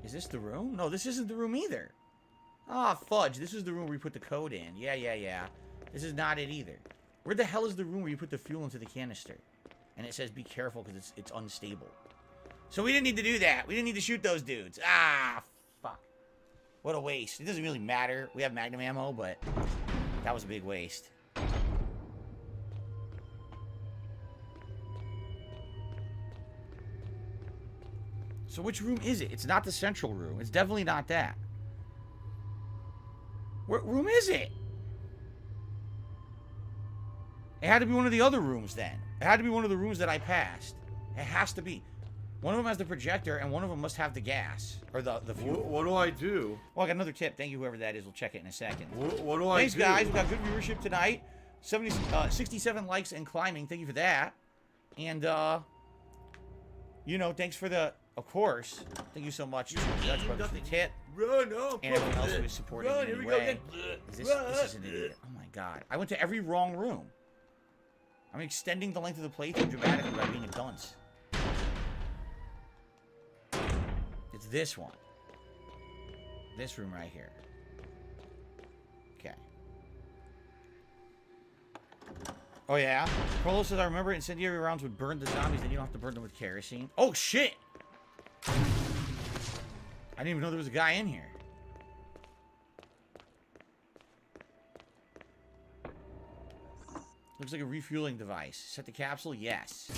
Is this the room? No, this isn't the room either. Ah, fudge. This is the room where we put the code in. Yeah. This is not it either. Where the hell is the room where you put the fuel into the canister? And it says be careful because it's unstable. So we didn't need to do that. We didn't need to shoot those dudes. Ah, fuck. What a waste. It doesn't really matter. We have magnum ammo, but that was a big waste. So which room is it? It's not the central room. It's definitely not that. What room is it? It had to be one of the other rooms then. It had to be one of the rooms that I passed. It has to be. One of them has the projector, and one of them must have the gas. Or the fuel. What do I do? Well, I got another tip. Thank you, whoever that is. We'll check it in a second. What do I do? Thanks, guys. We got good viewership tonight. 67 likes and climbing. Thank you for that. And, you know, thanks for the... Of course. Thank you so much to the Dutch Brothers for the tip. Run up. And everyone else who is supporting Run, in here any we go way. again. This is an idiot. Oh my god. I went to every wrong room. I'm extending the length of the playthrough dramatically by being a dunce. It's this one. This room right here. Okay. Oh, yeah? Carlos says, I remember incendiary rounds would burn the zombies, then you don't have to burn them with kerosene. Oh, shit! I didn't even know there was a guy in here. Looks like a refueling device. Set the capsule? Yes.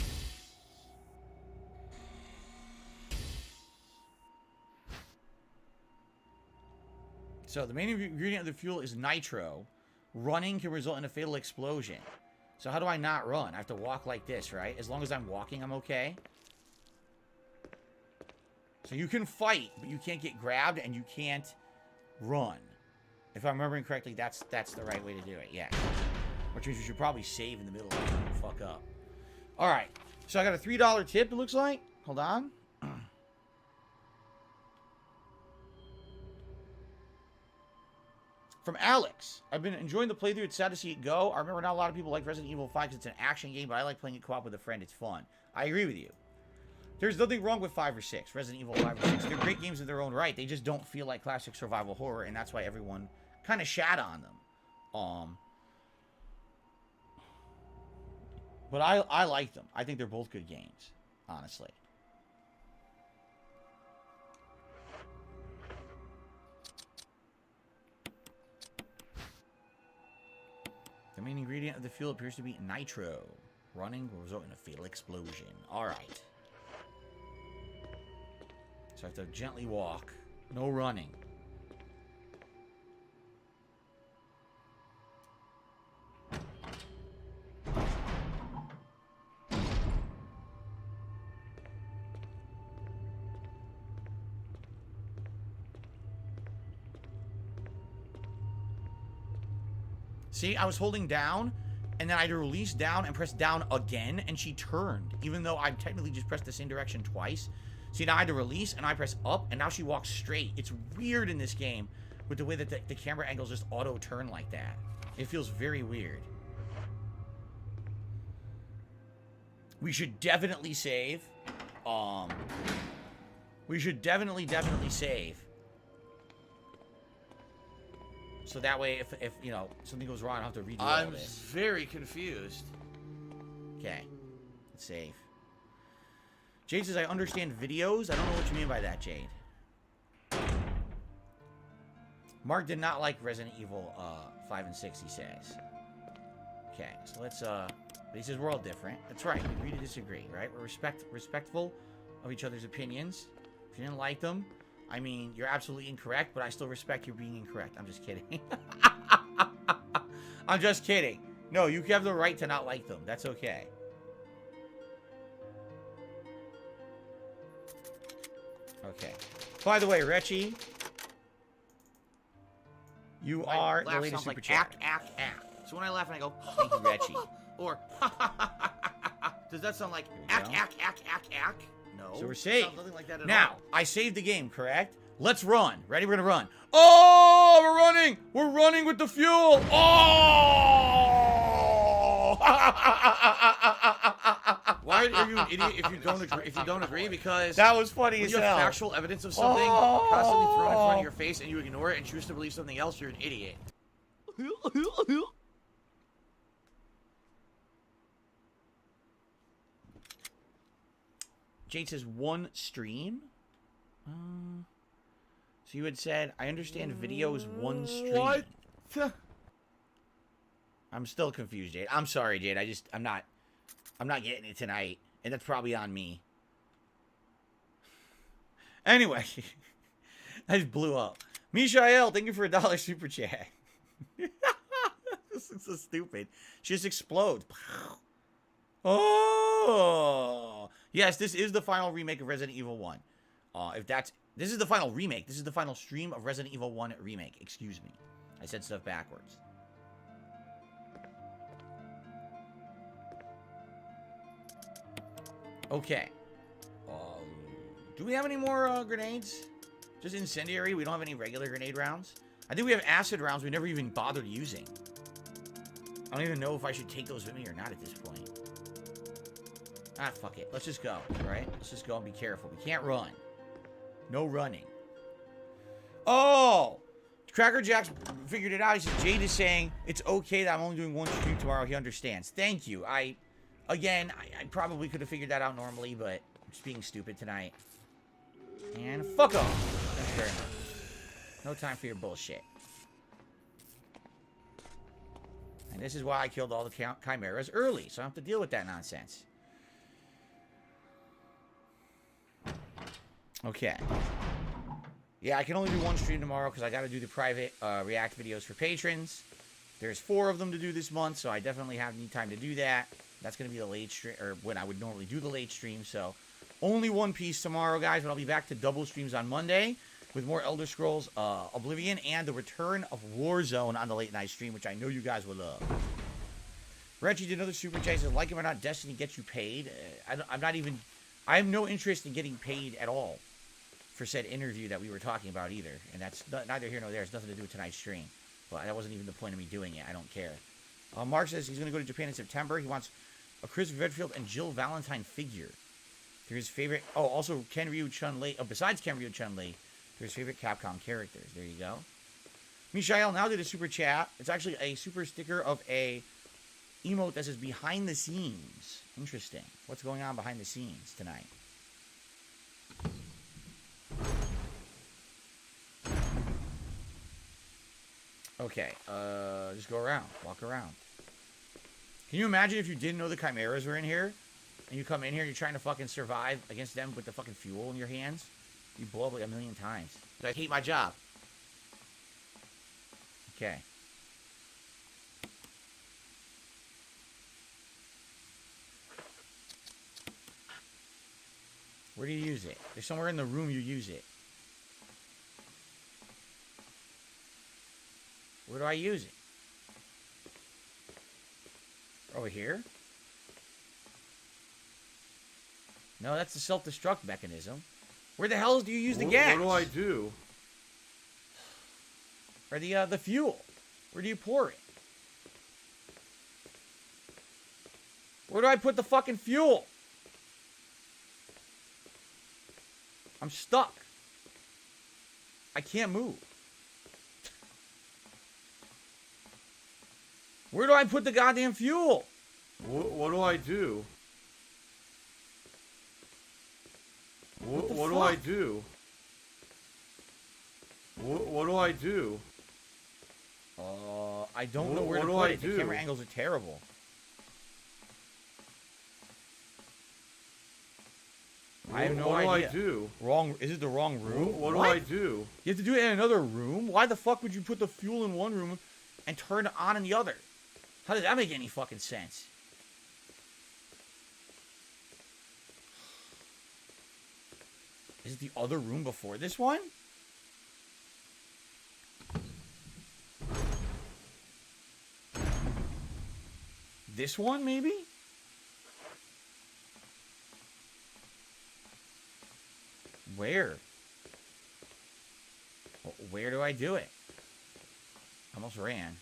So, the main ingredient of the fuel is nitro. Running can result in a fatal explosion. So how do I not run? I have to walk like this, right? As long as I'm walking, I'm okay. So you can fight, but you can't get grabbed and you can't run. If I'm remembering correctly, that's the right way to do it, yeah. Which means you should probably save in the middle of it and fuck up. Alright, so I got a $3 tip, it looks like. Hold on. From Alex, I've been enjoying the playthrough. It's sad to see it go. I remember not a lot of people like Resident Evil 5 because it's an action game, but I like playing it co-op with a friend. It's fun. I agree with you. There's nothing wrong with 5 or 6. Resident Evil 5 or 6. They're great games in their own right. They just don't feel like classic survival horror, and that's why everyone kind of shat on them. But I like them. I think they're both good games, honestly. The main ingredient of the fuel appears to be nitro. Running will result in a fatal explosion. Alright. So I have to gently walk. No running. See, I was holding down, and then I had to release down and press down again, and she turned, even though I technically just pressed the same direction twice. See, now I had to release, and I press up, and now she walks straight. It's weird in this game with the way that the camera angles just auto-turn like that. It feels very weird. We should definitely save. We should definitely save. So that way, if you know, something goes wrong, I don't have to redo all this. I'm very confused. Okay. Let's save. Jade says, I understand videos. I don't know what you mean by that, Jade. Mark did not like Resident Evil 5 and 6, he says. Okay, so let's, but he says we're all different. That's right. We agree to disagree, right? We're respectful of each other's opinions. If you didn't like them, I mean, you're absolutely incorrect, but I still respect you being incorrect. I'm just kidding. I'm just kidding. No, you have the right to not like them. That's okay. Okay. By the way, Retchie, you are the latest super chat. So when I laugh and I go, Thank you, Retchie. or does that sound like ack? No. So we're saved. Sounds nothing like that at Now, all. I saved the game, correct? Let's run. Ready? We're gonna run. Oh, we're running! We're running with the fuel! Oh! Why are you an idiot if you don't agree? If you don't agree, because That was funny when as you have hell. factual evidence of something constantly thrown in front of your face and you ignore it and choose to believe something else, you're an idiot. Jade says one stream. So you had said, I understand video is one stream. What? I'm still confused, Jade. I'm sorry, Jade. I'm not getting it tonight, and that's probably on me. Anyway, I just blew up. Mishael, thank you for $1 super chat. This is so stupid. She just explodes. Oh, yes, this is the final remake of Resident Evil 1. This is the final remake. This is the final stream of Resident Evil 1 remake. Excuse me. I said stuff backwards. Okay. Do we have any more grenades? Just incendiary? We don't have any regular grenade rounds? I think we have acid rounds we never even bothered using. I don't even know if I should take those with me or not at this point. Ah, fuck it. Let's just go, right? Let's just go and be careful. We can't run. No running. Oh! Cracker Jack's figured it out. He says, Jade is saying it's okay that I'm only doing one stream tomorrow. He understands. Thank you. I probably could have figured that out normally, but I'm just being stupid tonight. And fuck off. Thank you very much. No time for your bullshit. And this is why I killed all the chimeras early, so I don't have to deal with that nonsense. Okay. Yeah, I can only do one stream tomorrow because I got to do the private React videos for patrons. There's 4 of them to do this month, so I definitely need time to do that. That's going to be the late stream, or when I would normally do the late stream, so only one piece tomorrow, guys, but I'll be back to double streams on Monday with more Elder Scrolls Oblivion and the return of Warzone on the late night stream, which I know you guys will love. Reggie did another super chat. Says, like it or not, Destiny gets you paid. I have no interest in getting paid at all for said interview that we were talking about either. And that's neither here nor there. It's nothing to do with tonight's stream. But that wasn't even the point of me doing it. I don't care. Mark says he's going to go to Japan in September. He wants a Chris Redfield and Jill Valentine figure. They're his favorite. Oh, also Ken Ryu Chun-Li. Oh, besides Ken Ryu Chun-Li, they're his favorite Capcom characters. There you go. Mishael now did a super chat. It's actually a super sticker of a emote that says behind the scenes. Interesting. What's going on behind the scenes tonight? Okay, just go around. Walk around. Can you imagine if you didn't know the chimeras were in here? And you come in here and you're trying to fucking survive against them with the fucking fuel in your hands? You blow up like 1,000,000 times. I hate my job. Okay. Where do you use it? There's somewhere in the room you use it. Where do I use it? Over here? No, that's the self-destruct mechanism. Where the hell do you use the gas? What do I do? Or the fuel? Where do you pour it? Where do I put the fucking fuel? I'm stuck. I can't move. Where do I put the goddamn fuel? What do I do? What do fuck? I do? What do I do? I don't know where to put it. The camera angles are terrible. I have no idea. What do I do? Wrong. Is it the wrong room? What do I do? You have to do it in another room? Why the fuck would you put the fuel in one room and turn it on in the other? How does that make any fucking sense? Is it the other room before this one? This one, maybe? Where? Where do I do it? I almost ran.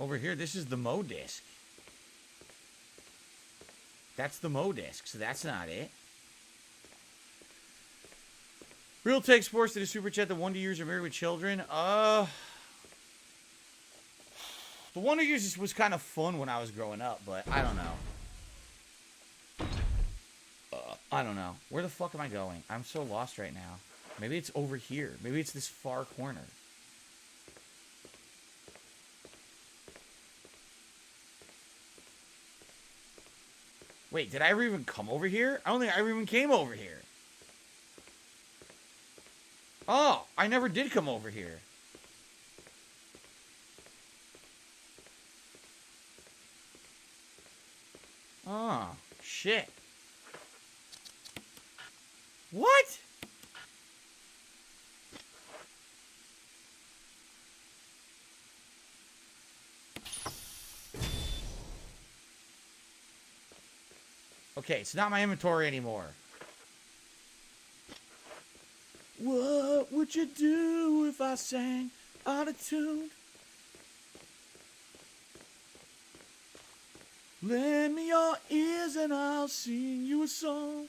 Over here, this is the Mo disc. That's the Mo disc, so that's not it. Real Take Sports did a super chat. The Wonder Years are married with children. The Wonder Years was kind of fun when I was growing up, but I don't know. I don't know. Where the fuck am I going? I'm so lost right now. Maybe it's over here. Maybe it's this far corner. Wait, did I ever even come over here? I don't think I ever even came over here. Oh, I never did come over here. Oh, shit. What? Okay, it's not my inventory anymore. What would you do if I sang out of tune? Lend me your ears and I'll sing you a song.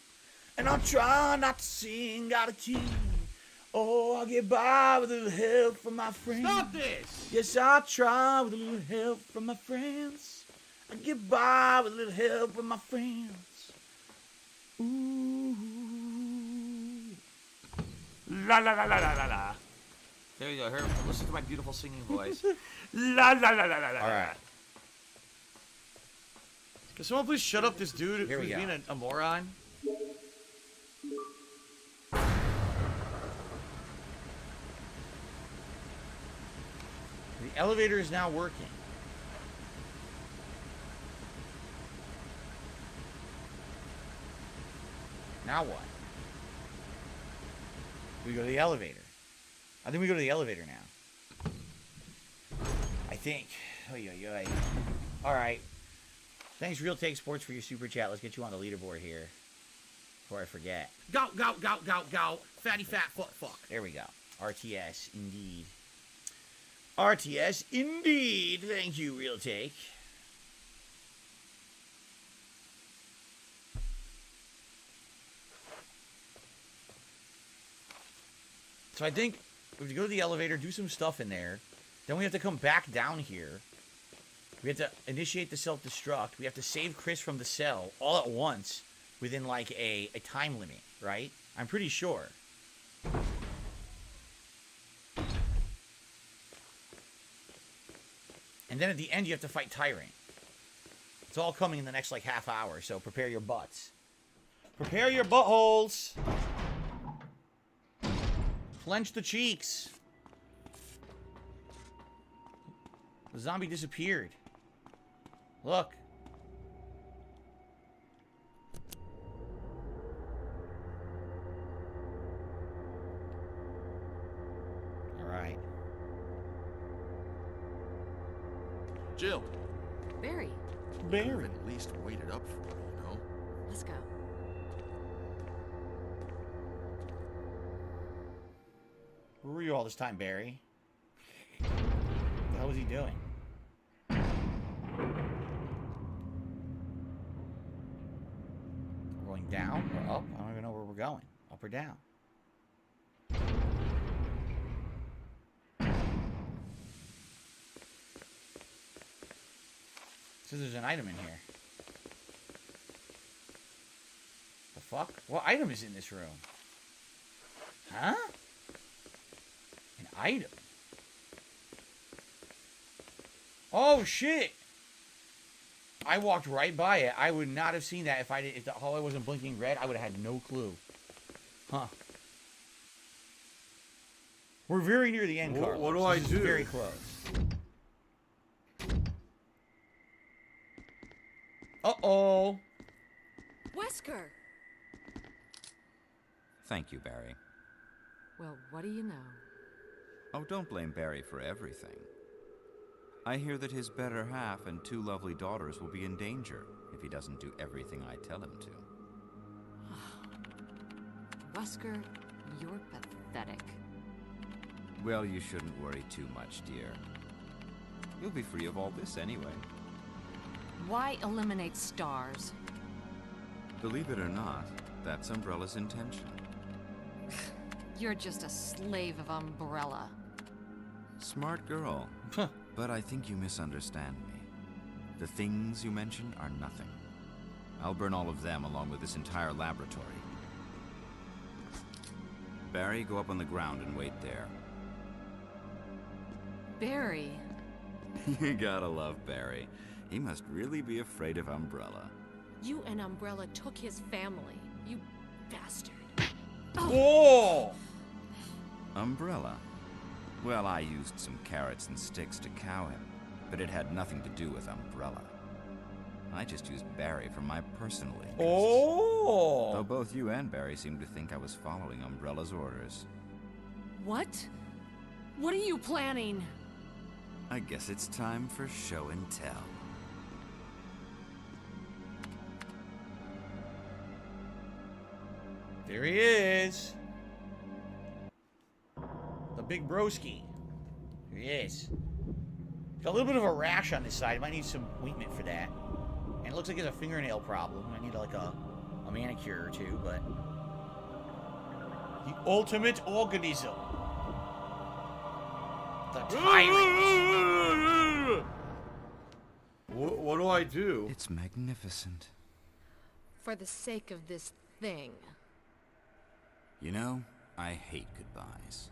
And I'll try not to sing out of key. Oh, I'll get by with a little help from my friends. Stop this! Yes, I'll try with a little help from my friends. I'll get by with a little help from my friends. Ooh. La la la la la la la. There you go. Listen to my beautiful singing voice. La la la la la la. All right. Can someone please shut up this dude Here we who's go. being a moron? The elevator is now working. Now what? We go to the elevator. I think we go to the elevator now. I think. Oy, oy, oy. All right. Thanks, Real Take Sports, for your super chat. Let's get you on the leaderboard here before I forget. Go, go, go, go, go. Fatty fat foot fuck. There we go. RTS, indeed. RTS, indeed. Thank you, Real Take. So I think we have to go to the elevator, do some stuff in there. Then we have to come back down here. We have to initiate the self-destruct. We have to save Chris from the cell all at once within, like, a time limit, right? I'm pretty sure. And then at the end, you have to fight Tyrant. It's all coming in the next, like, half hour, so prepare your butts. Prepare your buttholes! Clench the cheeks. The zombie disappeared. Look. All right. Jill. Barry, Barry. At least wait it up for me, you know? let's go. Where were you all this time, Barry? What the hell was he doing? We're going down or up? I don't even know where we're going. Up or down? Says there's an item in here. The fuck? What item is in this room? Huh? An item? Oh shit! I walked right by it. I would not have seen that if the hallway wasn't blinking red. I would have had no clue. Huh? We're very near the end, Carlos. What do I This is do? Very close. Uh-oh. Wesker! Thank you, Barry. Well, what do you know? Oh, don't blame Barry for everything. I hear that his better half and two lovely daughters will be in danger if he doesn't do everything I tell him to. Wesker, you're pathetic. Well, you shouldn't worry too much, dear. You'll be free of all this anyway. Why eliminate stars? Believe it or not, that's Umbrella's intention. You're just a slave of Umbrella. Smart girl. Huh. But I think you misunderstand me. The things you mentioned are nothing. I'll burn all of them along with this entire laboratory. Barry, go up on the ground and wait there. Barry, You gotta love Barry. He must really be afraid of Umbrella. you and Umbrella took his family. You bastard. Oh! Umbrella? Well, I used some carrots and sticks to cow him, but it had nothing to do with Umbrella. I just used Barry for my personal interests. Oh! Though both you and Barry seem to think I was following Umbrella's orders. What? What are you planning? I guess it's time for show and tell. There he is. The big broski. Here he is. Got a little bit of a rash on his side. Might need some ointment for that. And It looks like it's a fingernail problem. I need like a manicure or two, but... The ultimate organism. The tyrant. What do I do? It's magnificent. For the sake of this thing. You know, I hate goodbyes.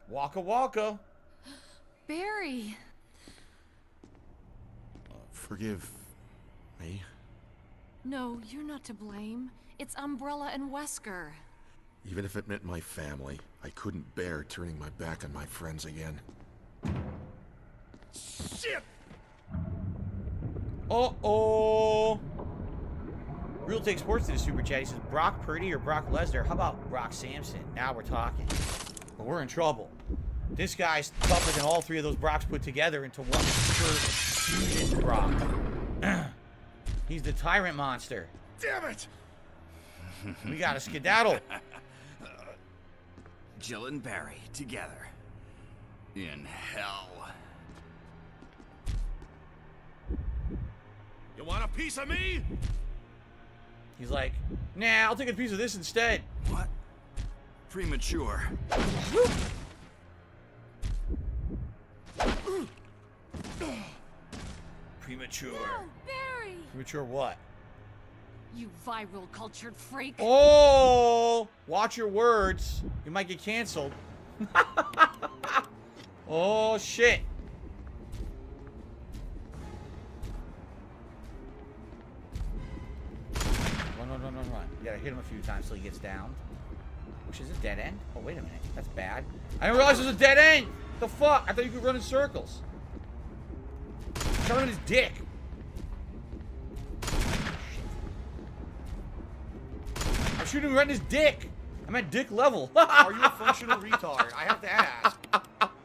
Waka waka. Barry! Forgive me. No, you're not to blame. It's Umbrella and Wesker. Even if it meant my family, I couldn't bear turning my back on my friends again. Shit! Uh-oh. Real Take Sports did a super chat. He says, Brock Purdy or Brock Lesnar? How about Brock Sampson? Now we're talking. But we're in trouble. This guy's tougher than all three of those Brocks put together into one super fusion Brock. He's the tyrant monster. Damn it! We gotta skedaddle. Jill and Barry together. In hell. You want a piece of me? He's like, nah, I'll take a piece of this instead. What? Premature. Premature. No, Barry! Premature what? You viral cultured freak. Oh! Watch your words. You might get canceled. Oh, shit. Run. You gotta hit him a few times till he gets down. Which is a dead end? Oh, wait a minute. That's bad. I didn't realize it was a dead end! The fuck? I thought you could run in circles. Tell him his dick. I'm shooting right in his dick. I'm at dick level. Are you a functional retard? I have to ask.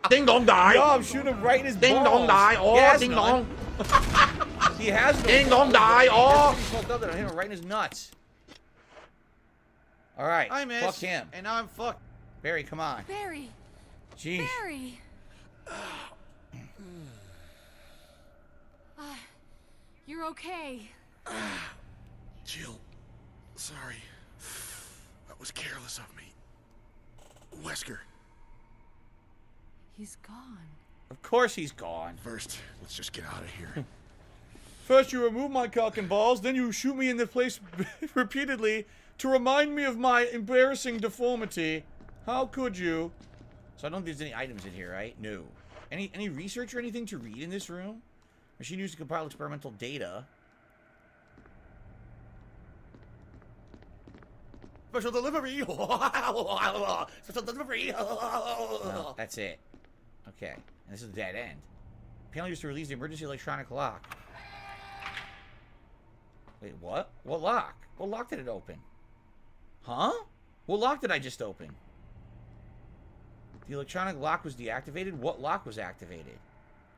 Ding dong die. Yo, I'm shooting him right in his Ding balls. dong die. He Oh, has ding none. dong. He has no Ding balls. dong die. Oh. He's fucked up that I hit him right in his nuts. All right. I missed. Fuck him. And now I'm fucked. Barry, come on. Barry! Jeez. Barry! You're okay. Jill, sorry. That was careless of me. Wesker, He's gone. Of course he's gone. first, let's just get out of here. First you remove my cock and balls, then you shoot me in the place repeatedly to remind me of my embarrassing deformity. How could you? So I don't think there's any items in here, right? No. Any research or anything to read in this room? Machine used to compile experimental data. Special delivery. Special delivery. No, that's it. Okay. And this is a dead end. Panel used to release the emergency electronic lock. Wait, what? What lock? What lock did it open? Huh? What lock did I just open? The electronic lock was deactivated? What lock was activated?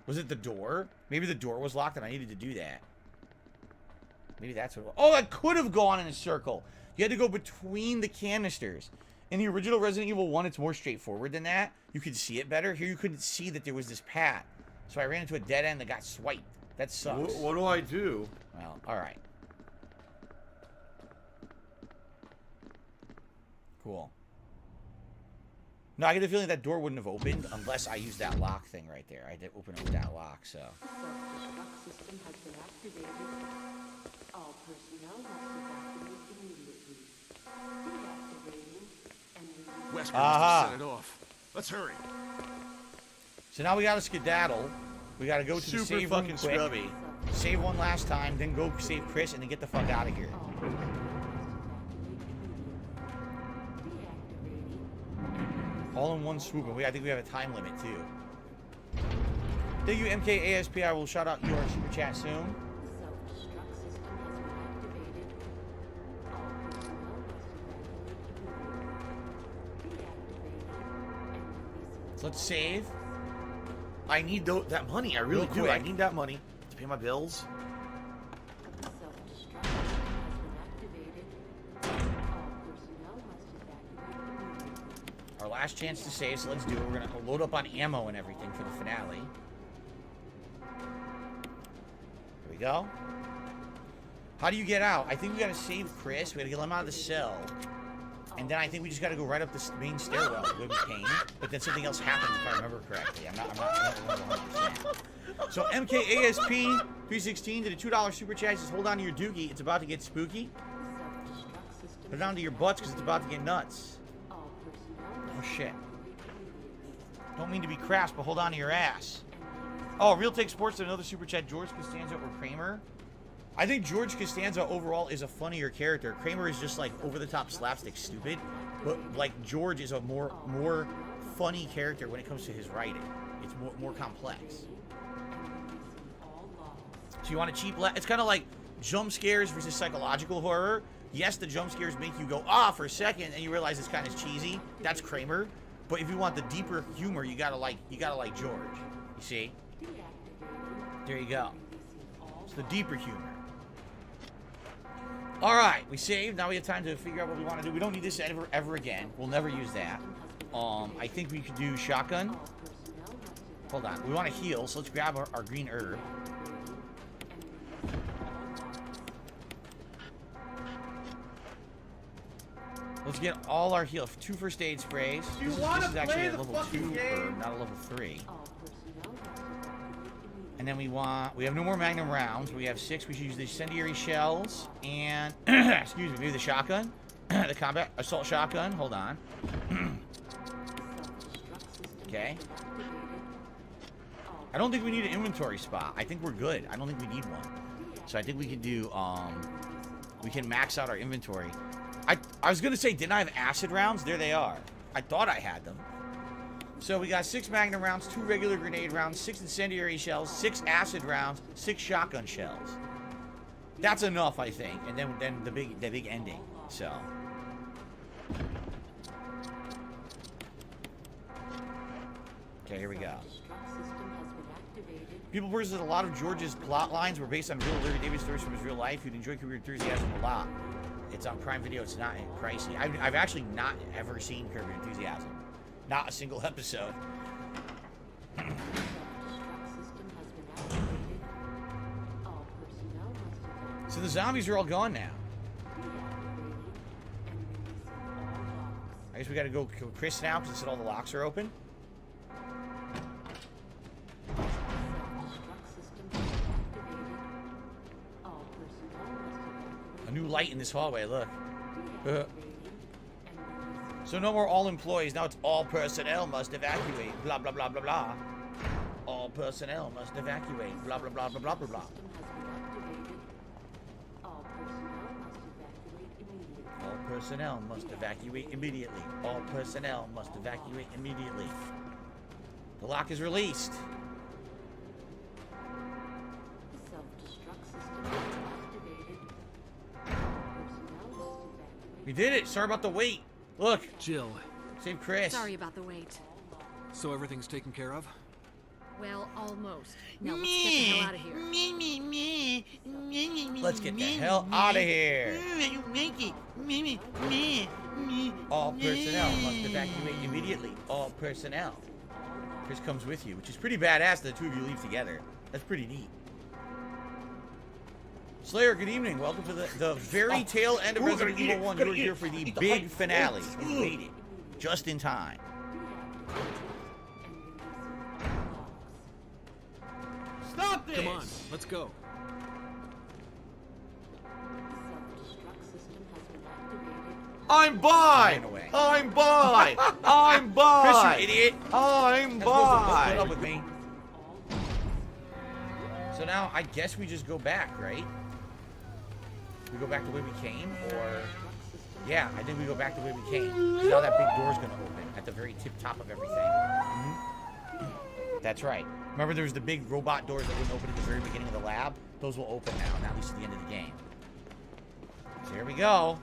Was it the door? Maybe the door was locked and I needed to do that. Maybe that's what... Oh, that could have gone in a circle. You had to go between the canisters. In the original Resident Evil 1, it's more straightforward than that. You could see it better. Here, you couldn't see that there was this path. So I ran into a dead end that got swiped. That sucks. What do I do? Well, alright. Cool. No, I get the feeling that door wouldn't have opened unless I used that lock thing right there. I did open it with that lock, so. Self-destruct system has been activated. All personnel must evacuate immediately. Deactivating and releasing. Wesker Aha. must have set it off. Let's hurry. So now we gotta skedaddle. We gotta go to the Super save room fucking quick. scrubby. Save one last time, then go save Chris, and then get the fuck out of here. All in one swoop, and I think we have a time limit too. Thank you, MKASP. I will shout out your super chat soon. Self-destruct system has been activated. All personnel must evacuate immediately. Deactivating and releasing. So let's save. I need that money. I really Real do. I quick. need that money to pay my bills. Self-destruct system has been activated. All personnel must evacuate immediately. Our last chance to save, so let's do it. We're gonna load up on ammo and everything for the finale. go. How do you get out? I think we gotta save Chris. We gotta get him out of the cell. And then I think we just gotta go right up this main stairwell where we came. But then something else happens if I remember correctly. I'm not 100%. So MKASP316 did a $2 super chat. Says, hold on to your dookie. It's about to get spooky. Put it onto your butts because it's about to get nuts. Oh shit. Don't mean to be crass, but hold on to your ass. Oh, Real Take Sports did another super chat. George Costanza or Kramer? I think George Costanza overall is a funnier character. Kramer is just like over-the-top slapstick stupid, but like George is a more funny character when it comes to his writing. It's more complex. So you want a cheap? It's kind of like jump scares versus psychological horror. Yes, the jump scares make you go for a second, and you realize it's kind of cheesy. That's Kramer. But if you want the deeper humor, you gotta like George. You see? There you go. It's the deeper humor. All right, we saved. Now we have time to figure out what we want to do. We don't need this ever again. We'll never use that. I think we could do shotgun. Hold on. We want to heal, so let's grab our green herb. Let's get all our heal. 2 first aid sprays. Do you This is actually a level 2 herb, not a level 3. And then we have no more magnum rounds. We have 6. We should use the incendiary shells and, excuse me, maybe the shotgun. The combat assault shotgun. Hold on. Okay. I don't think we need an inventory spot. I think we're good. I don't think we need one. So I think we can do, we can max out our inventory. I was going to say, didn't I have acid rounds? There they are. I thought I had them. So we got 6 magnum rounds, 2 regular grenade rounds, 6 incendiary shells, 6 acid rounds, 6 shotgun shells. That's enough, I think. And then the big ending. So. Okay, here we go. People versus a lot of George's plot lines were based on real Larry David stories from his real life. You'd enjoy Curb Your Enthusiasm a lot. It's on Prime Video. It's not pricey. I've actually not ever seen Curb Your Enthusiasm. Not a single episode. So the zombies are all gone now. I guess we gotta go kill Chris now because it said all the locks are open. A new light in this hallway, look. So no more all employees, now it's all personnel must evacuate, blah, blah, blah, blah, blah. All personnel must evacuate, blah, blah, blah, blah, blah, blah, blah. All personnel must evacuate immediately. All personnel must evacuate immediately. The lock is released. We did it. Sorry about the wait. Look. Jill. Save Chris. Sorry about the wait. So everything's taken care of? Well, almost. Now let's get the hell out of here. Let's get the hell out of here. All personnel must evacuate immediately. All personnel. Chris comes with you, which is pretty badass that the two of you leave together. That's pretty neat. Slayer, good evening. Welcome to the very tail end of Resident Evil 1. You are here for the big finale. You made it. Just in time. Stop this! Come on, let's go. I'm by! I'm by! I'm by! Chris, you idiot! I'm Put by! up with me. So now, I guess we just go back, right? We go back the way we came, or... Yeah, I think we go back the way we came. 'Cause now that big door's gonna open at the very tip top of everything. That's right. Remember there was the big robot doors that wouldn't open at the very beginning of the lab? Those will open now, at least at the end of the game. So here we go.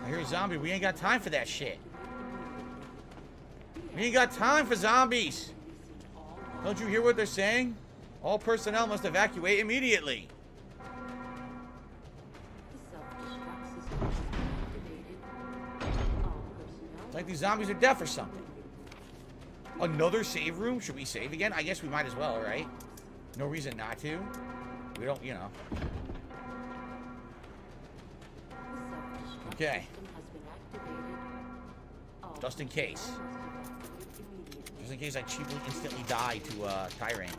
I hear a zombie. We ain't got time for that shit. We ain't got time for zombies. Don't you hear what they're saying? All personnel must evacuate immediately. It's like these zombies are deaf or something. Another save room? Should we save again? I guess we might as well, right? No reason not to. We don't, you know. Okay. Just in case. Just in case I cheaply instantly die to Tyrant.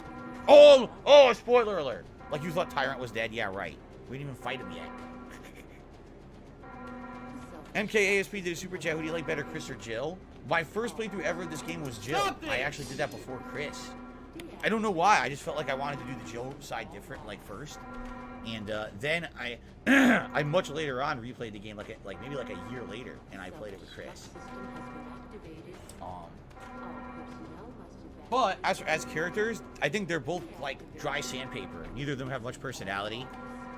Oh! Oh, spoiler alert! Like you thought Tyrant was dead? Yeah, right. We didn't even fight him yet. MKASP did a super chat. Who do you like better, Chris or Jill? My first playthrough ever of this game was Jill. I actually did that before Chris. I don't know why. I just felt like I wanted to do the Jill side different, like first. And then I, I much later on replayed the game like maybe like a year later, and I played it with Chris. But as characters, I think they're both like dry sandpaper. Neither of them have much personality.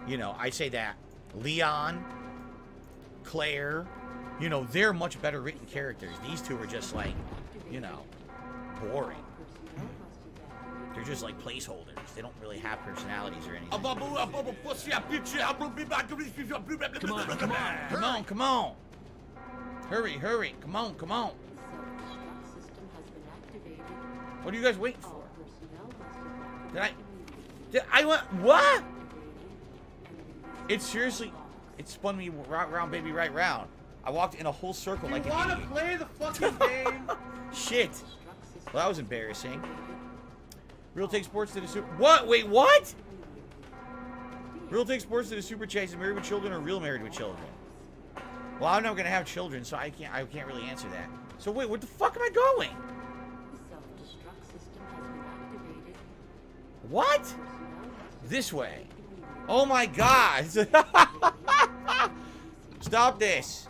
You know, I say that Leon, Claire, you know, they're much better written characters. These two are just like, you know, boring. They're just like placeholders. They don't really have personalities or anything. Come on, come on. Hurry, hurry. Come on, come on. What are you guys waiting for? Did I want, what? It seriously, it spun me round, baby, right round. I walked in a whole circle like an idiot. You wanna play the fucking game? Shit. Well, that was embarrassing. Real Take Sports did a super... What? Wait, what? Real Take Sports did a super chat. Is married with children or real married with children? Well, I'm not gonna have children, so I can't really answer that. So wait, what the fuck am I going? What? This way. Oh my god. Stop this.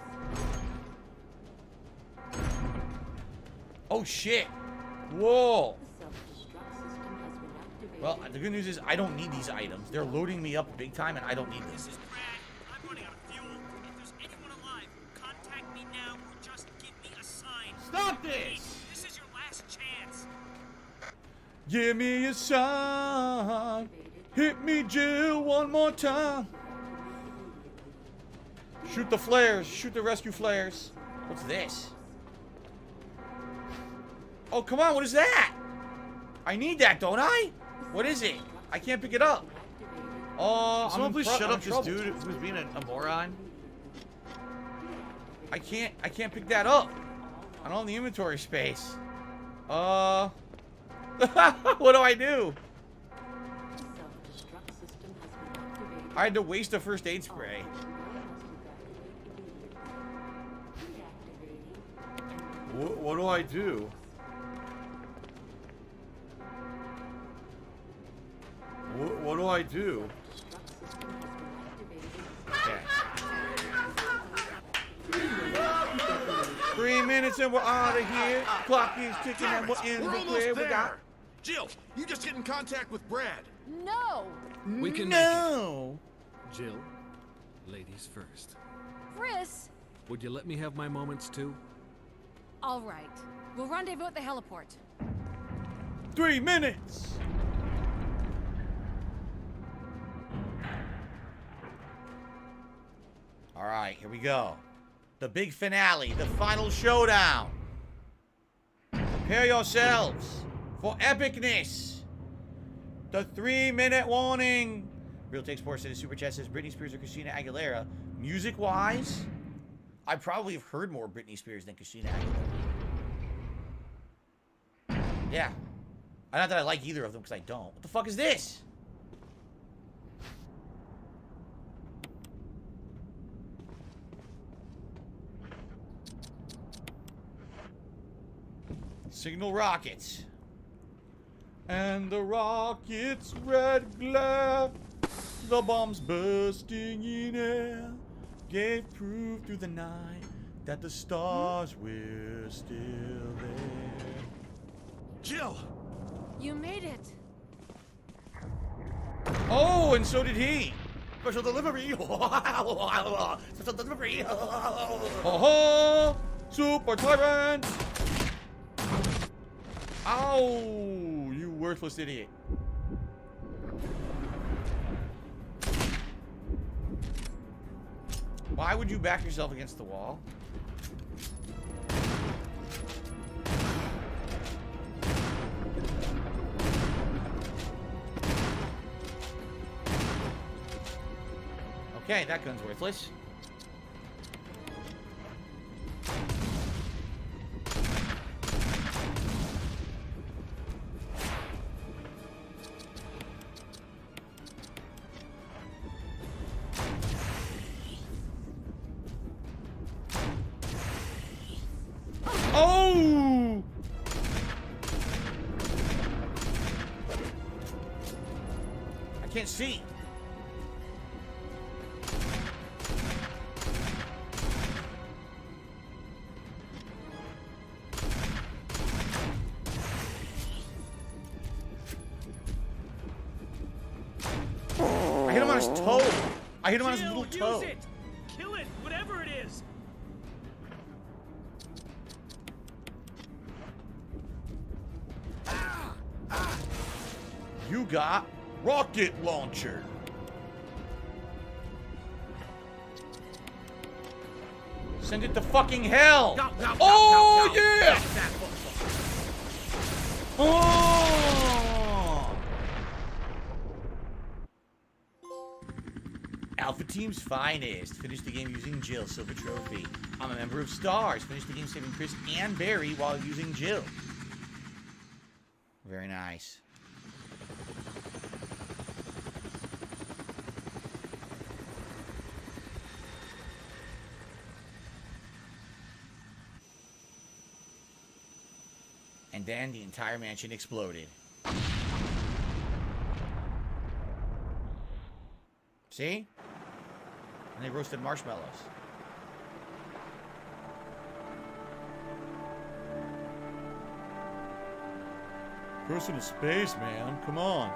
Oh shit. Whoa. Well, the good news is I don't need these items. They're loading me up big time and I don't need them. This is Brad. I'm running out of fuel. If there's anyone alive, contact me now or just give me a sign. Stop this! This is your last chance. Give me a sign. Hit me, Jill, one more time. Shoot the flares. Shoot the rescue flares. What's this? Oh, come on. What is that? I need that, don't I? What is it? I can't pick it up. Oh, someone please shut up this dude who's being a moron. I can't pick that up. I don't have the inventory space. What do I do? I had to waste a first aid spray. What do I do? What do I do? Okay. 3 minutes and we're out of here. Clock is ticking and we're in the clear. We got... Jill, you just get in contact with Brad. No! We can no. Jill, ladies first. Chris! Would you let me have my moments too? All right. We'll rendezvous at the heliport. 3 minutes. All right, here we go. The big finale, the final showdown. Prepare yourselves for epicness. The 3-minute warning. Real Take Sports said super chat says Britney Spears or Christina Aguilera. Music-wise, I probably have heard more Britney Spears than Christina Aguilera. Yeah. Not that I like either of them, because I don't. What the fuck is this? Signal rockets. And the rockets' red glare, the bombs bursting in air, gave proof through the night that the stars were still there. Jill! You made it. Oh, and so did he. Special delivery. Special delivery. Oh, Super Tyrant. Ow, you worthless idiot. Why would you back yourself against the wall? Okay, that gun's worthless. Oh! I can't see. I hit him on his toe. I hit him on his little toe. Use it! Kill it, whatever it is! You got rocket launcher. Send it to fucking hell. Go, go, go, Oh, go, go. yeah. That foot. Oh. Alpha Team's finest. Finished the game using Jill. Silver trophy. I'm a member of Stars. Finished the game saving Chris and Barry while using Jill. Very nice. And then the entire mansion exploded. See? And they roasted marshmallows. Person of space, man. Come on.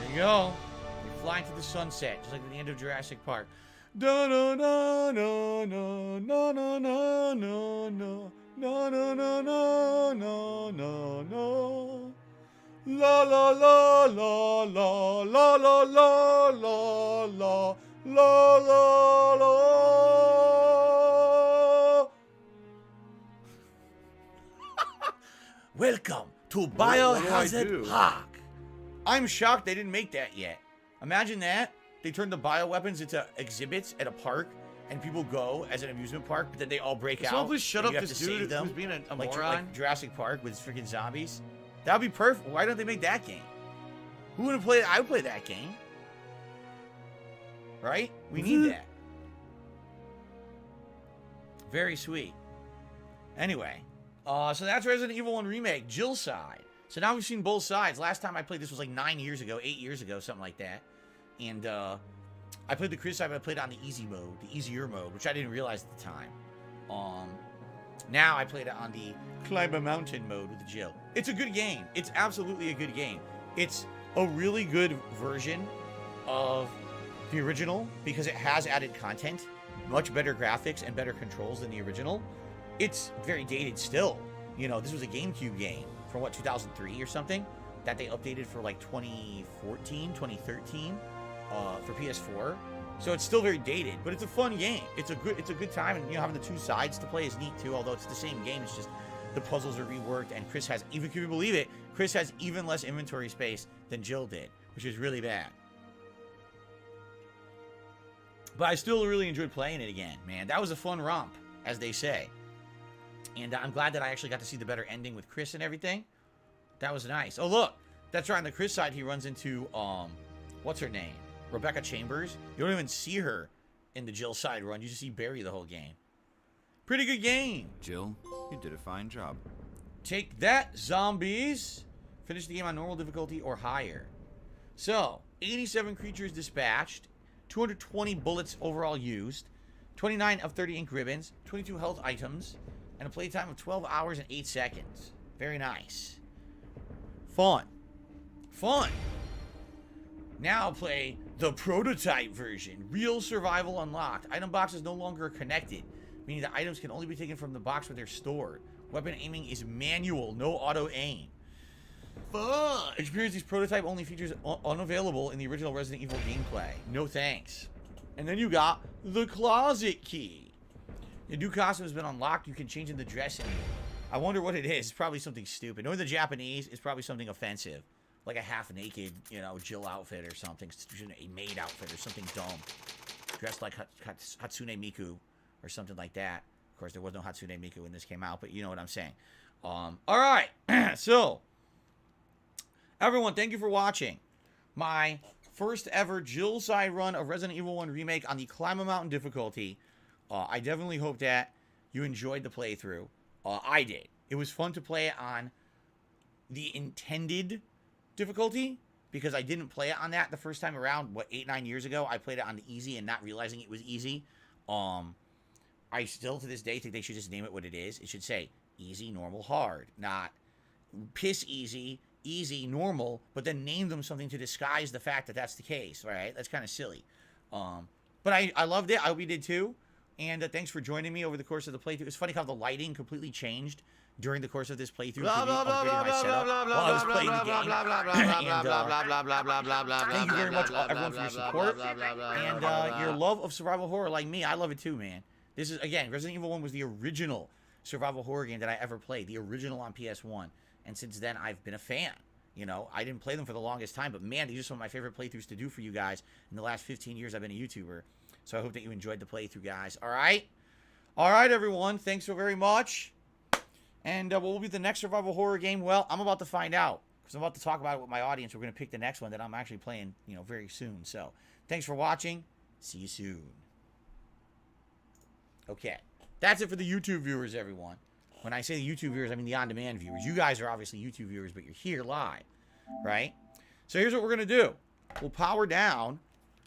There you go. You're flying to the sunset, just like at the end of Jurassic Park. Da na na na na na na na na na na na na na na na na. La la la la la la la la la la la la la. Welcome to Biohazard Park. I'm shocked they didn't make that yet. Imagine that. They turned the bioweapons into exhibits at a park, and people go as an amusement park, but then they all break out. Someone please shut and up you have this to dude save them, who's being a like moron. Jurassic Park with freaking zombies. That would be perfect. Why don't they make that game? Who would have played? I would play that game. Right? We need that. Very sweet. Anyway, so that's Resident Evil 1 Remake, Jill's side. So now we've seen both sides. Last time I played this was like 9 years ago, 8 years ago, something like that. And I played the Chris side, but I played it on the easy mode, the easier mode, which I didn't realize at the time. Now I played it on the climb a mountain mode with the Jill. It's a good game. It's absolutely a good game. It's a really good version of the original because it has added content, much better graphics and better controls than the original. It's very dated still. You know, this was a GameCube game from what, 2003 or something that they updated for like 2014, 2013 for PS4. So it's still very dated, but it's a fun game. It's a good time, and you know, having the two sides to play is neat too. Although it's the same game, it's just the puzzles are reworked, and Chris has, even can you believe it, Chris has even less inventory space than Jill did, which is really bad. But I still really enjoyed playing it again, man. That was a fun romp, as they say. And I'm glad that I actually got to see the better ending with Chris and everything. That was nice. Oh, look. That's right. On the Chris side, he runs into, what's her name? Rebecca Chambers. You don't even see her in the Jill side run. You just see Barry the whole game. Pretty good game. Jill, you did a fine job. Take that, zombies. Finish the game on normal difficulty or higher. So, 87 creatures dispatched. 220 bullets overall used. 29 of 30 ink ribbons. 22 health items. And a playtime of 12 hours and 8 seconds. Very nice. Fun. Fun. Now play the prototype version. Real survival unlocked. Item boxes no longer connected, meaning the items can only be taken from the box where they're stored. Weapon aiming is manual, no auto aim. Fun. Experience these prototype only features unavailable in the original Resident Evil gameplay. No thanks. And then you got the closet key. The new costume has been unlocked. You can change in the dressing. I wonder what it is. It's probably something stupid. Knowing the Japanese, it's probably something offensive. Like a half-naked, you know, Jill outfit or something. A maid outfit or something dumb. Dressed like Hatsune Miku or something like that. Of course, there was no Hatsune Miku when this came out, but you know what I'm saying. All right. So, everyone, thank you for watching. My first ever Jill side run of Resident Evil 1 Remake on the Climb a Mountain difficulty. I definitely hope that you enjoyed the playthrough. I did. It was fun to play it on the intended difficulty because I didn't play it on that the first time around. What, 8-9 years ago? I played it on the easy and not realizing it was easy. I still to this day think they should just name it what it is. It should say easy, normal, hard, not piss easy, easy, normal, but then name them something to disguise the fact that that's the case. Right? That's kind of silly. But I loved it. I hope you did too. And thanks for joining me over the course of the playthrough. It's funny how the lighting completely changed during the course of this playthrough. Thank you very much, everyone, for your support and your love of survival horror. Like me, I love it too, man. This is, again, Resident Evil 1 was the original survival horror game that I ever played, the original on PS1. And since then, I've been a fan. You know, I didn't play them for the longest time, but man, these are some of my favorite playthroughs to do for you guys in the last 15 years I've been a YouTuber. So I hope that you enjoyed the playthrough, guys. All right? All right, everyone. Thanks so very much. And what will be the next survival horror game? Well, I'm about to find out. Because I'm about to talk about it with my audience. We're going to pick the next one that I'm actually playing, you know, very soon. So, thanks for watching. See you soon. Okay. That's it for the YouTube viewers, everyone. When I say the YouTube viewers, I mean the on-demand viewers. You guys are obviously YouTube viewers, but you're here live. Right? So, here's what we're going to do. We'll power down.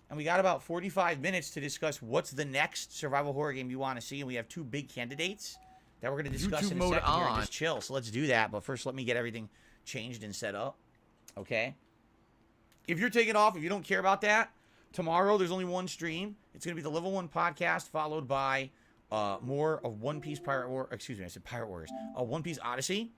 And we got about 45 minutes to discuss what's the next survival horror game you want to see. And we have two big candidates that we're going to discuss YouTube in a mode second here and on. just chill. So let's do that. But first, let me get everything changed and set up. Okay? If you're taking off, if you don't care about that, tomorrow there's only one stream. It's going to be the Level 1 podcast followed by more of One Piece Pirate War. Excuse me, I said Pirate Warriors. One Piece Odyssey.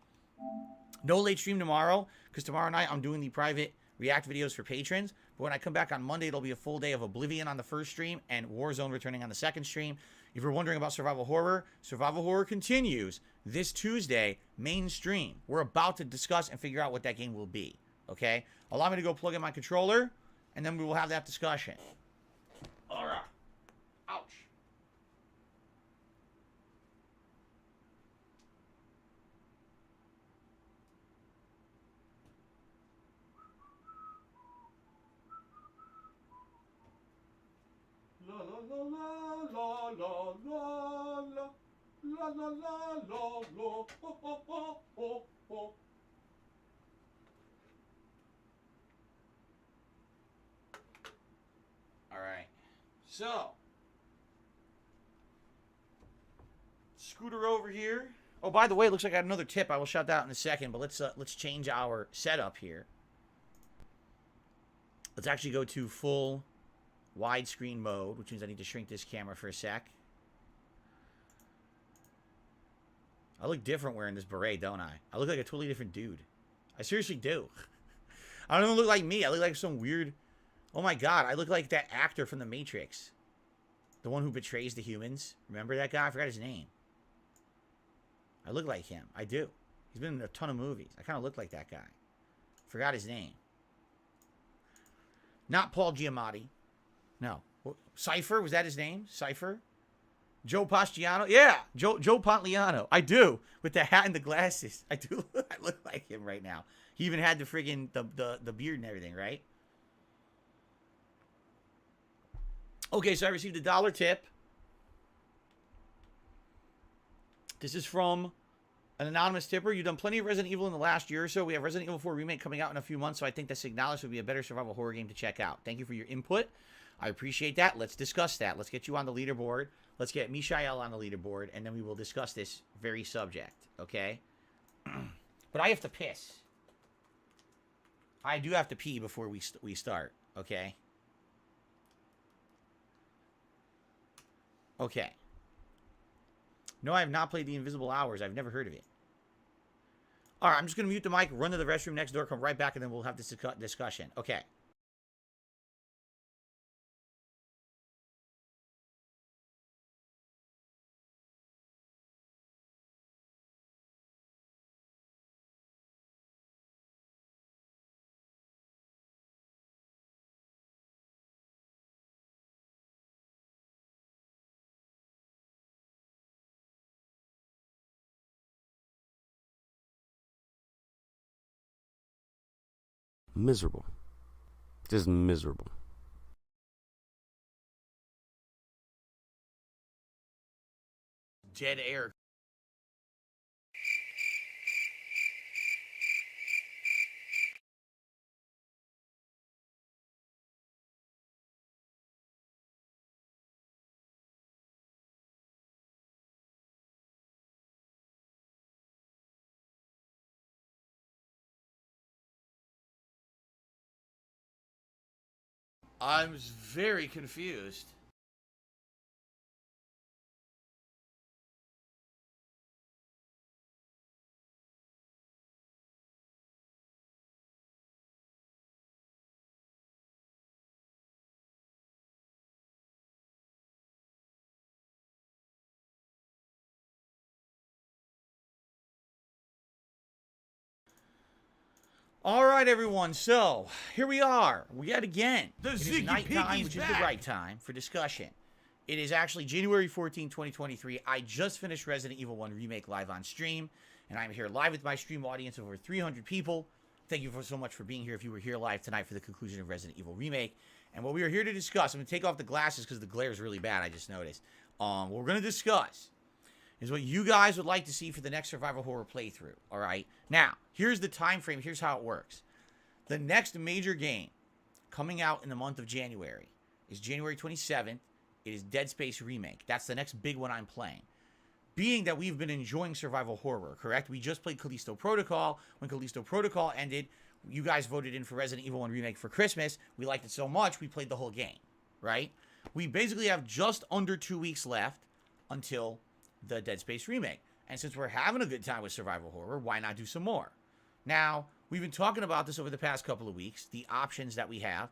No late stream tomorrow because tomorrow night I'm doing the private react videos for patrons. But when I come back on Monday, it'll be a full day of Oblivion on the first stream and Warzone returning on the second stream. If you're wondering about Survival Horror continues this Tuesday, mainstream. We're about to discuss and figure out what that game will be. Okay? Allow me to go plug in my controller, and then we will have that discussion. All right. Ouch. La la la la la la la la la la la la ho ho ho ho ho. All right. So, scooter over here. Oh, by the way, it looks like I got another tip. I will shout that out in a second, but let's change our setup here. Let's actually go to full widescreen mode, which means I need to shrink this camera for a sec. I look different wearing this beret, don't I? I look like a totally different dude. I seriously do. I don't even look like me. I look like some weird... Oh my god, I look like that actor from The Matrix. The one who betrays the humans. Remember that guy? I forgot his name. I look like him. I do. He's been in a ton of movies. I kind of look like that guy. Forgot his name. Not Paul Giamatti. No. Cypher, was that his name? Cypher? Joe Pastiano? Yeah, Joe Pontliano. I do. With the hat and the glasses. I do. I look like him right now. He even had the friggin' the beard and everything, right? Okay, so I received a $1 tip. This is from an anonymous tipper. You've done plenty of Resident Evil in the last year or so. We have Resident Evil 4 Remake coming out in a few months, so I think that Signalis would be a better survival horror game to check out. Thank you for your input. I appreciate that. Let's discuss that. Let's get you on the leaderboard. Let's get Mishael on the leaderboard, and then we will discuss this very subject, okay? But I have to piss. I do have to pee before we start, okay? Okay. No, I have not played The Invisible Hours. I've never heard of it. All right, I'm just going to mute the mic, run to the restroom next door, come right back, and then we'll have this discussion. Okay. Miserable. Just miserable. Dead air. I'm very confused. All right, everyone. So here we are. Yet again. The It is Ziggy nighttime, Piggy's which is back. the right time for discussion. It is actually January 14, 2023. I just finished Resident Evil 1 Remake live on stream, and I'm here live with my stream audience of over 300 people. Thank you so much for being here if you were here live tonight for the conclusion of Resident Evil Remake. And what we are here to discuss, I'm going to take off the glasses because the glare is really bad, I just noticed. What we're going to discuss is what you guys would like to see for the next survival horror playthrough, all right? Now, here's the time frame. Here's how it works. The next major game coming out in the month of January is January 27th. It is Dead Space Remake. That's the next big one I'm playing. Being that we've been enjoying survival horror, correct? We just played Callisto Protocol. When Callisto Protocol ended, you guys voted in for Resident Evil 1 Remake for Christmas. We liked it so much, we played the whole game, right? We basically have just under 2 weeks left until the Dead Space Remake. And since we're having a good time with survival horror, why not do some more? Now, we've been talking about this over the past couple of weeks, the options that we have.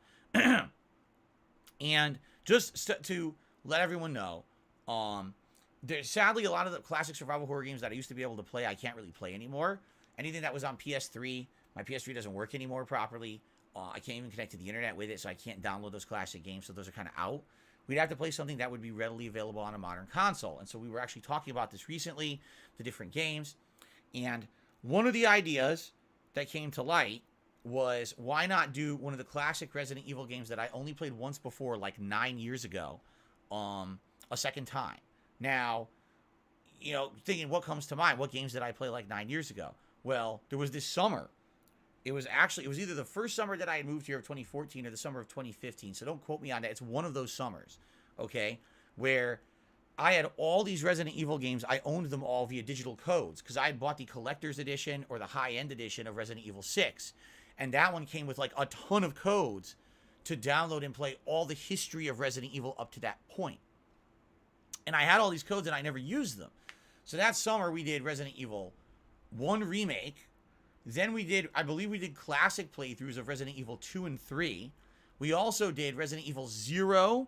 And just to let everyone know, there's sadly a lot of the classic survival horror games that I used to be able to play, I can't really play anymore. Anything that was on PS3, my PS3 doesn't work anymore properly. I can't even connect to the internet with it, so I can't download those classic games, so those are kind of out. We'd have to play something that would be readily available on a modern console. And so we were actually talking about this recently, the different games. And one of the ideas that came to light was, why not do one of the classic Resident Evil games that I only played once before, like 9 years ago, a second time. Now, you know, thinking what comes to mind, what games did I play like 9 years ago? Well, there was this summer. It was either the first summer that I had moved here of 2014 or the summer of 2015. So don't quote me on that. It's one of those summers, okay, where I had all these Resident Evil games. I owned them all via digital codes because I had bought the collector's edition or the high-end edition of Resident Evil 6. And that one came with like a ton of codes to download and play all the history of Resident Evil up to that point. And I had all these codes and I never used them. So that summer we did Resident Evil 1 Remake. Then we did, I believe we did classic playthroughs of Resident Evil 2 and 3. We also did Resident Evil 0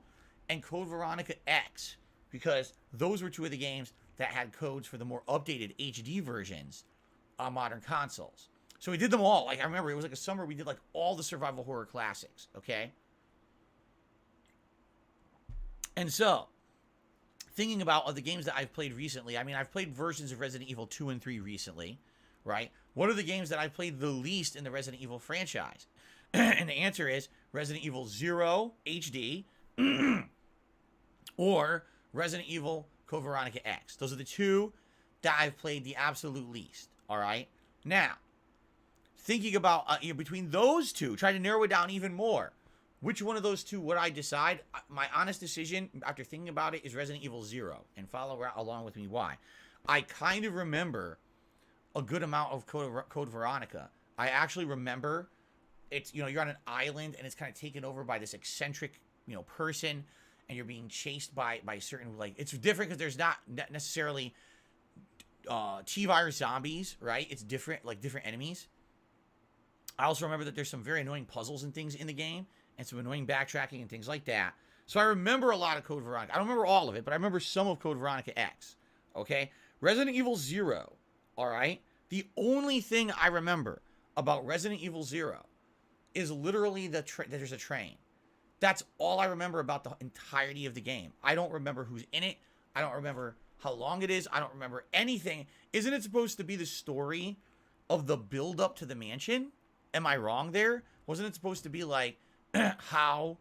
and Code Veronica X, because those were two of the games that had codes for the more updated HD versions on modern consoles. So we did them all. Like, I remember it was like a summer we did like all the survival horror classics, okay? And so, thinking about the games that I've played recently, I mean, I've played versions of Resident Evil 2 and 3 recently, right? What are the games that I've played the least in the Resident Evil franchise? And the answer is Resident Evil 0 HD or Resident Evil Code Veronica X. Those are the two that I've played the absolute least, all right? Now, thinking about, between those two, trying to narrow it down even more, which one of those two would I decide? My honest decision, after thinking about it, is Resident Evil 0. And follow along with me why. I kind of remember a good amount of Code Veronica. I actually remember it's, you're on an island and it's kind of taken over by this eccentric, person, and you're being chased by certain, like, it's different because there's not necessarily T-virus zombies, right? It's different, like different enemies. I also remember that there's some very annoying puzzles and things in the game and some annoying backtracking and things like that. So I remember a lot of Code Veronica. I don't remember all of it, but I remember some of Code Veronica X, okay? Resident Evil 0, all right? The only thing I remember about Resident Evil 0 is literally that there's a train. That's all I remember about the entirety of the game. I don't remember who's in it. I don't remember how long it is. I don't remember anything. Isn't it supposed to be the story of the build-up to the mansion? am I wrong there? Wasn't it supposed to be like how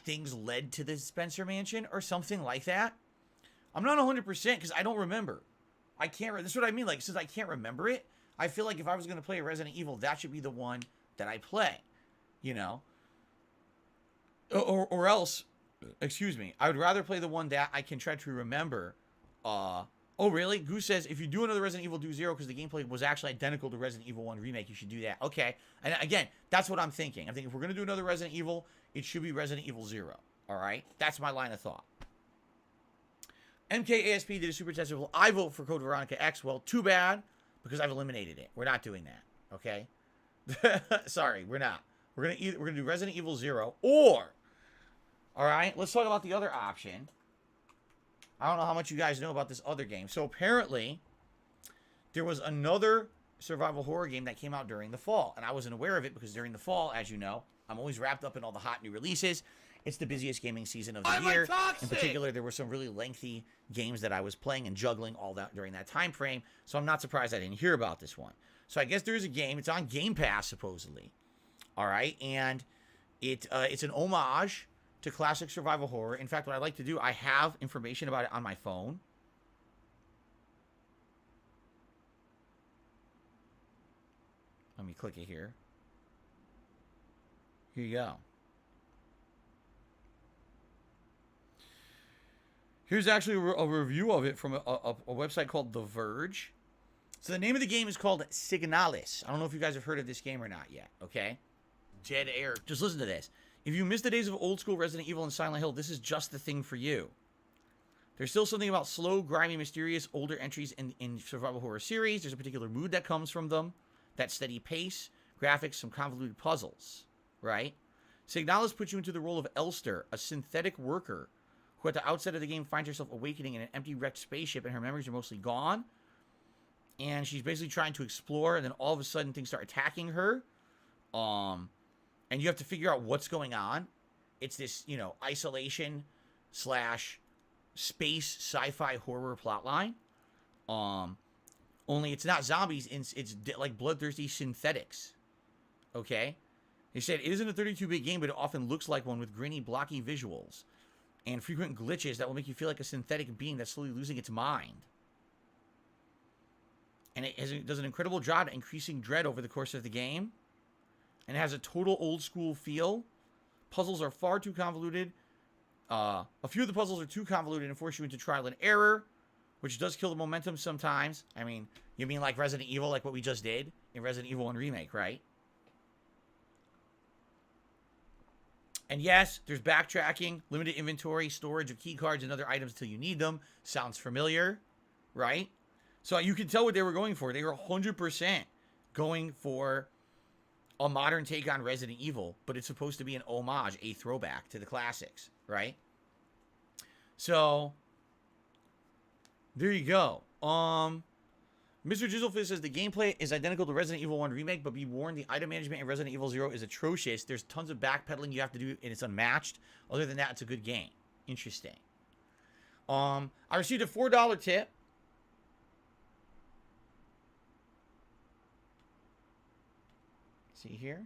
things led to the Spencer Mansion or something like that? I'm not 100% because I don't remember. I can't. This is what I mean. Like, since I can't remember it, I feel like if I was going to play a Resident Evil, that should be the one that I play. You know? Or else, excuse me, I would rather play the one that I can try to remember. Oh, really? Goose says, if you do another Resident Evil, do 0 because the gameplay was actually identical to Resident Evil 1 Remake. You should do that. Okay. And again, that's what I'm thinking. I think if we're going to do another Resident Evil, it should be Resident Evil 0. All right? That's my line of thought. MKASP did a super test. Well, I vote for Code Veronica X. Well, too bad, because I've eliminated it. We're not doing that. Okay? Sorry, we're not. We're gonna do Resident Evil 0 or, all right, let's talk about the other option. I don't know how much you guys know about this other game. So apparently, there was another survival horror game that came out during the fall, and I wasn't aware of it because during the fall, as you know, I'm always wrapped up in all the hot new releases. It's the busiest gaming season of the year. In particular, there were some really lengthy games that I was playing and juggling all that during that time frame. So I'm not surprised I didn't hear about this one. So I guess there's a game. It's on Game Pass, supposedly. All right. And it's an homage to classic survival horror. In fact, what I'd like to do, I have information about it on my phone. Let me click it here. Here you go. Here's actually a review of it from a website called The Verge. So the name of the game is called Signalis. I don't know if you guys have heard of this game or not yet, okay? Dead air. Just listen to this. If you miss the days of old school Resident Evil and Silent Hill, this is just the thing for you. There's still something about slow, grimy, mysterious, older entries in survival horror series. There's a particular mood that comes from them. That steady pace, graphics, some convoluted puzzles, right? Signalis puts you into the role of Elster, a synthetic worker who at the outset of the game finds herself awakening in an empty wrecked spaceship and her memories are mostly gone. And she's basically trying to explore, and then all of a sudden things start attacking her. And you have to figure out what's going on. It's this, you know, isolation / space sci-fi horror plotline. Only it's not zombies, it's like bloodthirsty synthetics. Okay? They said it isn't a 32-bit game, but it often looks like one with grainy, blocky visuals and frequent glitches that will make you feel like a synthetic being that's slowly losing its mind. And it does an incredible job at increasing dread over the course of the game. And it has a total old school feel. Puzzles are far too convoluted. A few of the puzzles are too convoluted and force you into trial and error, which does kill the momentum sometimes. I mean, you mean like Resident Evil, like what we just did in Resident Evil 1 Remake, right? And yes, there's backtracking, limited inventory, storage of key cards and other items until you need them. Sounds familiar, right? So you can tell what they were going for. They were 100% going for a modern take on Resident Evil, but it's supposed to be an homage, a throwback to the classics, right? So there you go. Mr. Jizzlefist says the gameplay is identical to Resident Evil 1 Remake, but be warned, the item management in Resident Evil 0 is atrocious. There's tons of backpedaling you have to do, and it's unmatched. Other than that, it's a good game. Interesting. I received a $4 tip. See here?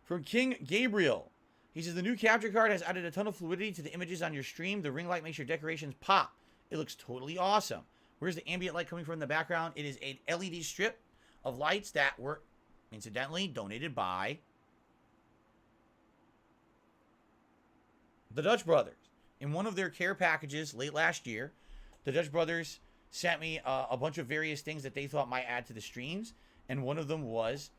From King Gabriel. He says the new capture card has added a ton of fluidity to the images on your stream. The ring light makes your decorations pop. It looks totally awesome. Where's the ambient light coming from in the background? It is an LED strip of lights that were, incidentally, donated by the Dutch Brothers. In one of their care packages late last year, the Dutch Brothers sent me a bunch of various things that they thought might add to the streams, and one of them was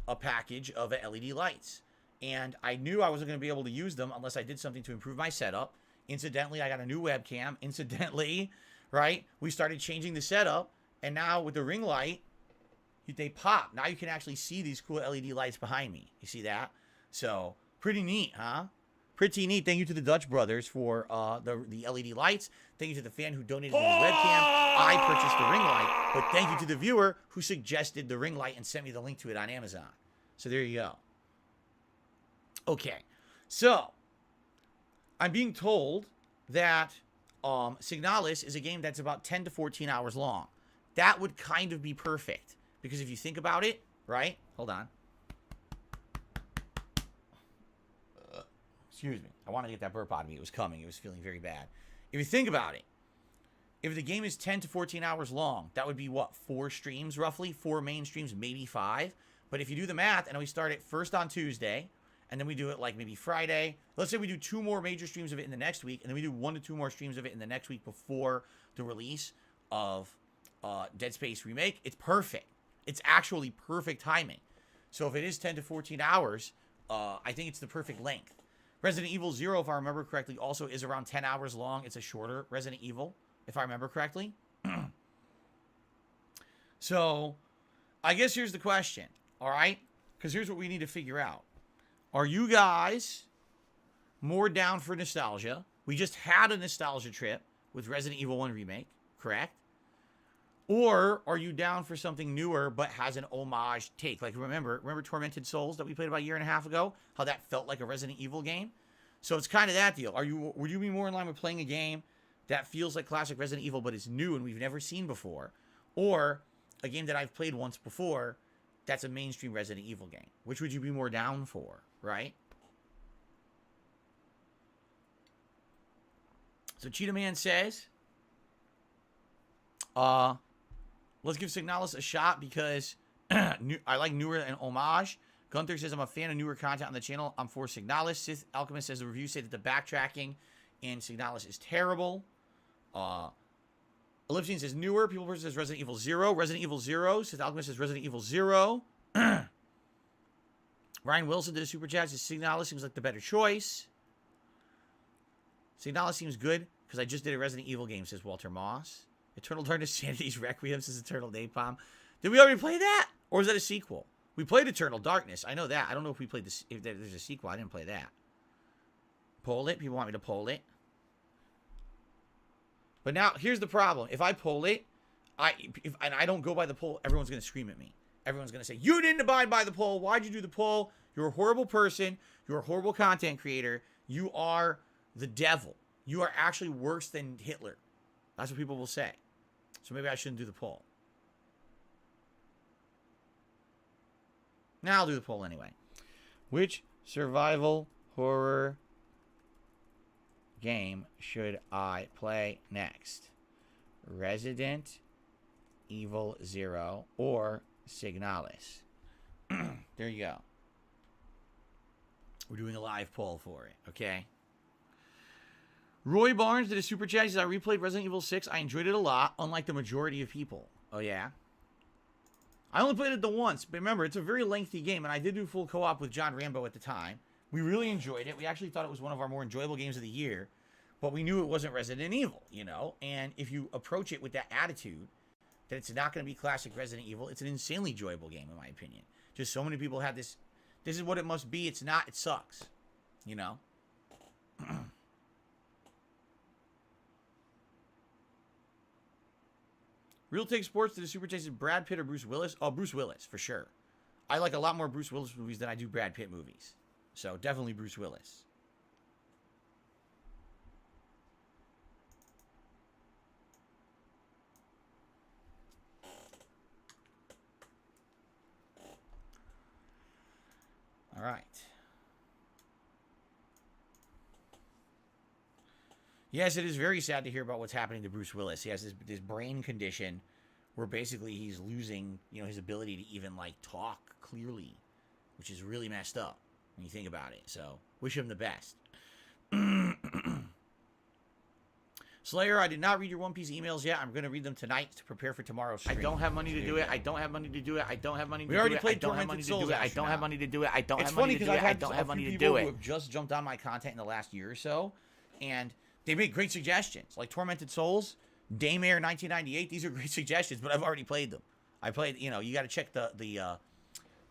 a package of LED lights. And I knew I wasn't going to be able to use them unless I did something to improve my setup. Incidentally, I got a new webcam. Incidentally, right, we started changing the setup, and now with the ring light, they pop. Now you can actually see these cool LED lights behind me. You see that? So, pretty neat, huh? Pretty neat. Thank you to the Dutch Brothers for the LED lights. Thank you to the fan who donated me the webcam. I purchased the ring light, but thank you to the viewer who suggested the ring light and sent me the link to it on Amazon. So there you go. Okay, so I'm being told that Signalis is a game that's about 10 to 14 hours long. that would kind of be perfect. Because if you think about it, right? Hold on. Excuse me. I wanted to get that burp out of me. It was coming. It was feeling very bad. If you think about it, if the game is 10 to 14 hours long, that would be what? 4 streams roughly? 4 main streams, maybe 5. But if you do the math, and we start it first on Tuesday, and then we do it like maybe Friday. Let's say we do 2 more major streams of it in the next week, and then we do 1 to 2 more streams of it in the next week before the release of Dead Space Remake. It's perfect. It's actually perfect timing. So if it is 10 to 14 hours, I think it's the perfect length. Resident Evil 0, if I remember correctly, also is around 10 hours long. It's a shorter Resident Evil, if I remember correctly. So, I guess here's the question, all right? Because here's what we need to figure out. Are you guys more down for nostalgia? We just had a nostalgia trip with Resident Evil 1 Remake, correct? Or are you down for something newer but has an homage take? Like, remember Tormented Souls that we played about a year and a half ago? How that felt like a Resident Evil game? So it's kind of that deal. Would you be more in line with playing a game that feels like classic Resident Evil but is new and we've never seen before? Or a game that I've played once before that's a mainstream Resident Evil game? Which would you be more down for, right? So Cheetah Man says, let's give Signalis a shot because I like newer and homage. Gunther says, I'm a fan of newer content on the channel. I'm for Signalis. Sith Alchemist says the reviews say that the backtracking in Signalis is terrible. Ellipsian says newer. People person says Resident Evil 0. Resident Evil 0. Sith Alchemist says Resident Evil 0. Ryan Wilson did a super chat. Says Signalis seems like the better choice. Signalis seems good because I just did a Resident Evil game, says Walter Moss. Eternal Darkness Sanity's Requiem says Eternal Napalm. Did we already play that? Or is that a sequel? We played Eternal Darkness. I know that. I don't know if we played this. If there's a sequel, I didn't play that. Poll it. People want me to poll it. But now, here's the problem. If I poll it, and I don't go by the poll, everyone's going to scream at me. Everyone's going to say, you didn't abide by the poll. Why'd you do the poll? You're a horrible person. You're a horrible content creator. You are the devil. You are actually worse than Hitler. That's what people will say. So maybe I shouldn't do the poll. Now I'll do the poll anyway. Which survival horror game should I play next? Resident Evil 0 or Signalis? There you go. We're doing a live poll for it, okay? Roy Barnes did a super chat. He says, I replayed Resident Evil 6. I enjoyed it a lot, unlike the majority of people. Oh, yeah? I only played it the once, but remember, it's a very lengthy game, and I did do full co-op with John Rambo at the time. We really enjoyed it. We actually thought it was one of our more enjoyable games of the year, but we knew it wasn't Resident Evil, you know? And if you approach it with that attitude, that it's not going to be classic Resident Evil, it's an insanely enjoyable game, in my opinion. Just so many people have this is what it must be. It's not. It sucks, you know? Real Take Sports did a super chat. Brad Pitt or Bruce Willis? Oh, Bruce Willis, for sure. I like a lot more Bruce Willis movies than I do Brad Pitt movies. So, definitely Bruce Willis. All right. Yes, it is very sad to hear about what's happening to Bruce Willis. He has this brain condition where basically he's losing, you know, his ability to even, like, talk clearly, which is really messed up when you think about it. So, wish him the best. Slayer, I did not read your One Piece emails yet. I'm going to read them tonight to prepare for tomorrow's stream. I don't have money to do it. I don't have money to do it. I don't have money to do it. We already played Tormented Souls. I don't have money to do it. I don't have money to do it. I don't have money to do it. Who have just jumped on my content in the last year or so, and they made great suggestions. Like Tormented Souls, Daymare 1998. These are great suggestions, but I've already played them. I played, you know, you got to check the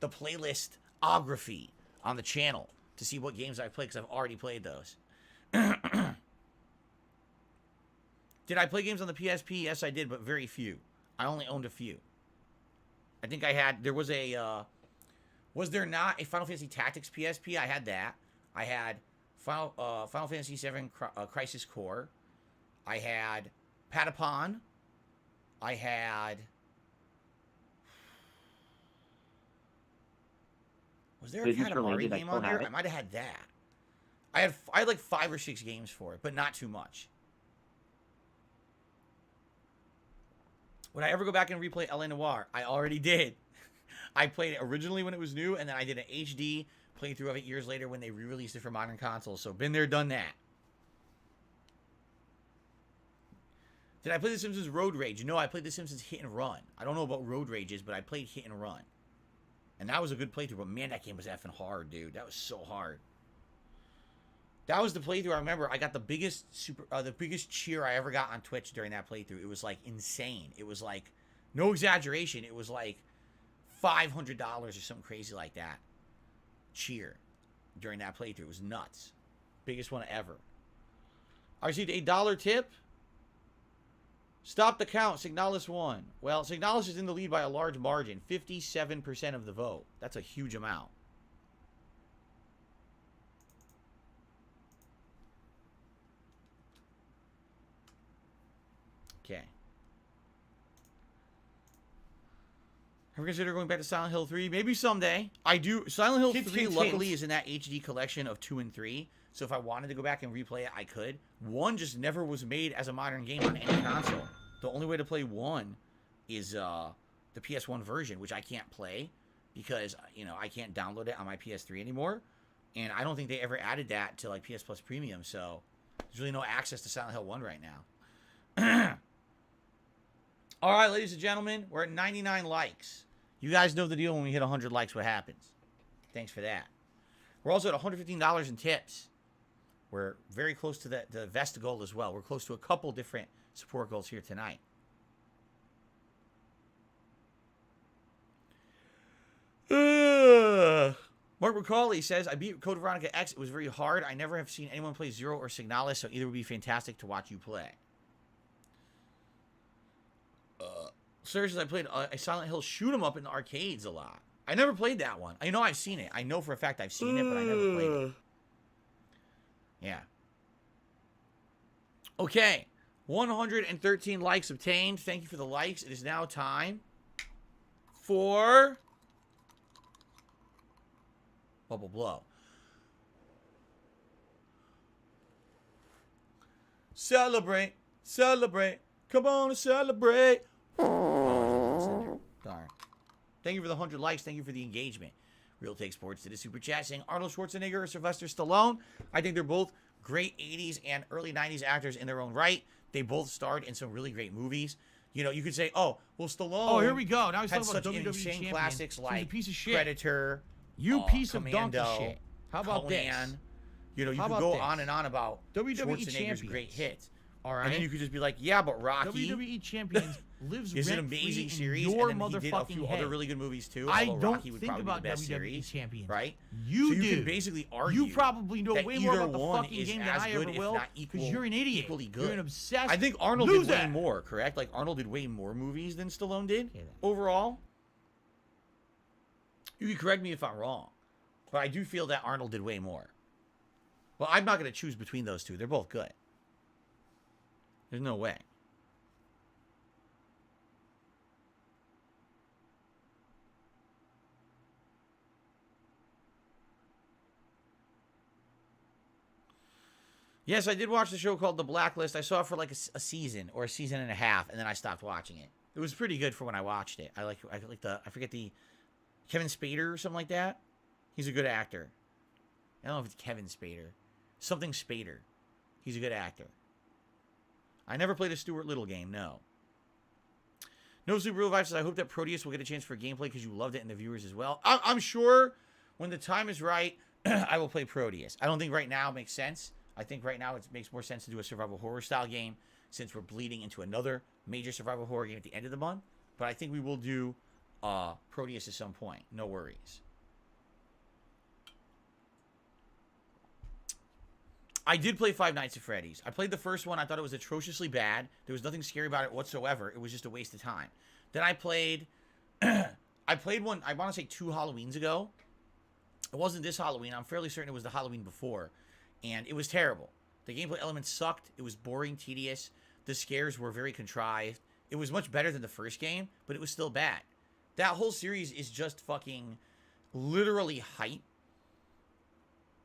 playlistography on the channel to see what games I've played because I've already played those. Did I play games on the PSP? Yes, I did, but very few. I only owned a few. I think I had, there was a, was there not a Final Fantasy Tactics PSP? I had that. I had Final Fantasy VII Crisis Core. I had Patapon. I had Was there a Did you Katamari relate it? I game still on there? have I it. might have had that. I had like 5 or 6 games for it, but not too much. Would I ever go back and replay LA Noire? I already did. I played it originally when it was new, and then I did an HD playthrough of it years later when they re-released it for modern consoles. So been there, done that. Did I play The Simpsons Road Rage? No, I played The Simpsons Hit and Run. I don't know about Road Rages, but I played Hit and Run. And that was a good playthrough, but man, that game was effing hard, dude. That was so hard. That was the playthrough I remember. I got the biggest cheer I ever got on Twitch during that playthrough. It was like insane. It was like, no exaggeration, it was like $500 or something crazy like that. Cheer during that playthrough. It was nuts. Biggest one ever. I received a $1 tip. Stop the count. Signalis won. Well, Signalis is in the lead by a large margin. 57% of the vote. That's a huge amount. Okay. Ever consider going back to Silent Hill 3? Maybe someday. I do. Silent Hill 3, luckily, is in that HD collection of 2 and 3. So if I wanted to go back and replay it, I could. 1 just never was made as a modern game on any console. The only way to play 1 is the PS1 version, which I can't play because, you know, I can't download it on my PS3 anymore. And I don't think they ever added that to, like, PS Plus Premium. So there's really no access to Silent Hill 1 right now. All right, ladies and gentlemen, we're at 99 likes. You guys know the deal. When we hit 100 likes, what happens? Thanks for that. We're also at $115 in tips. We're very close to the Vesta goal as well. We're close to a couple different support goals here tonight. Mark McCauley says, I beat Code Veronica X. It was very hard. I never have seen anyone play Zero or Signalis, so either would be fantastic to watch you play. Seriously, I played a Silent Hill shoot 'em up in the arcades a lot. I never played that one. I know I've seen it. I know for a fact I've seen it, but I never played it. Yeah. Okay. 113 likes obtained. Thank you for the likes. It is now time for Bubble Blow. Celebrate. Celebrate. Come on and celebrate. Oh, darn. Thank you for the 100 likes. Thank you for the engagement. Real Take Sports did a super chat saying Arnold Schwarzenegger or Sylvester Stallone. I think they're both great 80s and early 90s actors in their own right. They both starred in some really great movies. You know, you could say, oh, well, Stallone. Oh, here we go. Now he's had talking about such WWE insane champion. classics So like he's a piece of shit. Predator. You piece of Commando, donkey shit. How about Conan. this? You know, you How could about go this? on and on about WWE Schwarzenegger's champions. great hits. All right. And then you could just be like, yeah, but Rocky. WWE Champions lives is an rent-free amazing in series. your And then he did a motherfucking few head. other really good movies too. I although don't Rocky would think probably about be the best WWE series, Champions. right? You so do. You can basically argue. You probably know that way more either about the one fucking is game than as I good, ever if will. not Because you're an idiot. Equally good. You're an obsessed. I think Arnold did way loser. more. Correct? Like Arnold did way more movies than Stallone did Okay, then. overall. You can correct me if I'm wrong, but I do feel that Arnold did way more. Well, I'm not going to choose between those two. They're both good. There's no way. Yes, I did watch the show called The Blacklist. I saw it for like a season or a season and a half, and then I stopped watching it. It was pretty good for when I watched it. I forget the Kevin Spader or something like that. He's a good actor. I don't know if it's Kevin Spader. Something Spader. He's a good actor. I never played a Stuart Little game, no. No Super Real Vibe says, I hope that Proteus will get a chance for gameplay because you loved it and the viewers as well. I'm sure when the time is right, I will play Proteus. I don't think right now it makes sense. I think right now it makes more sense to do a survival horror style game since we're bleeding into another major survival horror game at the end of the month. But I think we will do Proteus at some point. No worries. I did play Five Nights at Freddy's. I played the first one. I thought it was atrociously bad. There was nothing scary about it whatsoever. It was just a waste of time. Then I played... I played one, I want to say 2 Halloweens ago. It wasn't this Halloween. I'm fairly certain it was the Halloween before. And it was terrible. The gameplay elements sucked. It was boring, tedious. The scares were very contrived. It was much better than the first game, but it was still bad. That whole series is just fucking literally hype,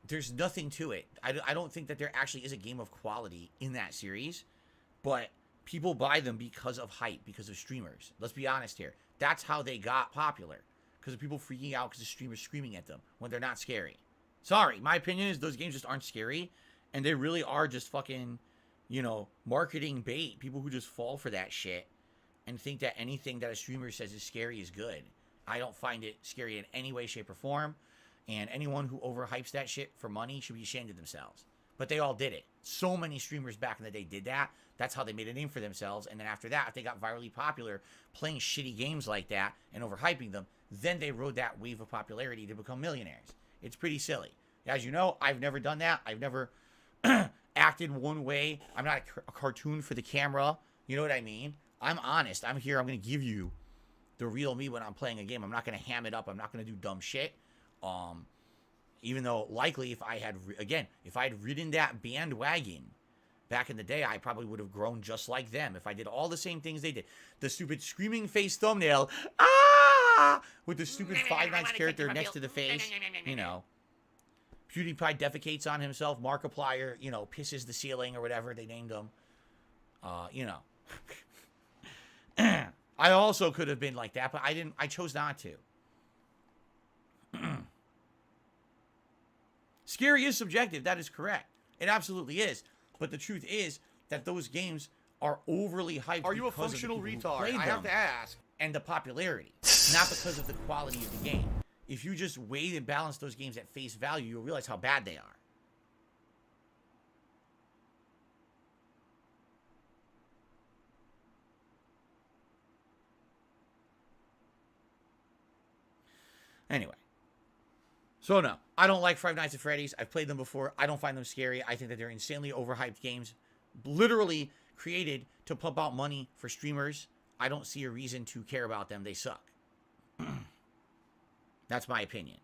there's nothing to it. I don't think that there actually is a game of quality in that series, but people buy them because of hype, because of streamers. Let's be honest here. That's how they got popular, because of people freaking out because the streamers screaming at them when they're not scary. Sorry, my opinion is those games just aren't scary, and they really are just fucking, you know, marketing bait. People who just fall for that shit and think that anything that a streamer says is scary is good. I don't find it scary in any way, shape, or form. And anyone who overhypes that shit for money should be ashamed of themselves. But they all did it. So many streamers back in the day did that. That's how they made a name for themselves. And then after that, if they got virally popular playing shitty games like that and overhyping them, then they rode that wave of popularity to become millionaires. It's pretty silly. As you know, I've never done that. I've never acted one way. I'm not a cartoon for the camera. You know what I mean? I'm honest. I'm here. I'm going to give you the real me when I'm playing a game. I'm not going to ham it up. I'm not going to do dumb shit. Even though likely if I had, if I had ridden that bandwagon back in the day, I probably would have grown just like them. If I did all the same things they did. The stupid screaming face thumbnail, with the stupid Five Nights character next to the face, you know. PewDiePie defecates on himself. Markiplier, you know, pisses the ceiling or whatever they named him. You know. I also could have been like that, but I didn't. I chose not to. Scary is subjective. That is correct. It absolutely is. But the truth is that those games are overly hyped. Are you a functional retard? I have to ask. And the popularity, not because of the quality of the game. If you just weigh and balance those games at face value, you'll realize how bad they are. Anyway. So no, I don't like Five Nights at Freddy's. I've played them before. I don't find them scary. I think that they're insanely overhyped games, literally created to pump out money for streamers. I don't see a reason to care about them. They suck. That's my opinion.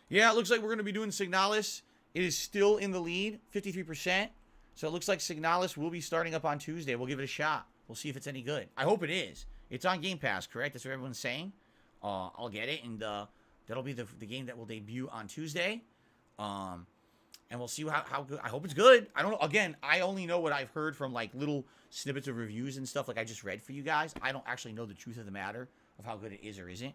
Yeah, it looks like we're going to be doing Signalis. It is still in the lead, 53%. So it looks like Signalis will be starting up on Tuesday. We'll give it a shot. We'll see if it's any good. I hope it is. It's on Game Pass, correct? That's what everyone's saying. I'll get it, and that'll be the game that will debut on Tuesday. And we'll see how good. I hope it's good. I don't know. Again, I only know what I've heard from like little snippets of reviews and stuff like I just read for you guys. I don't actually know the truth of the matter of how good it is or isn't.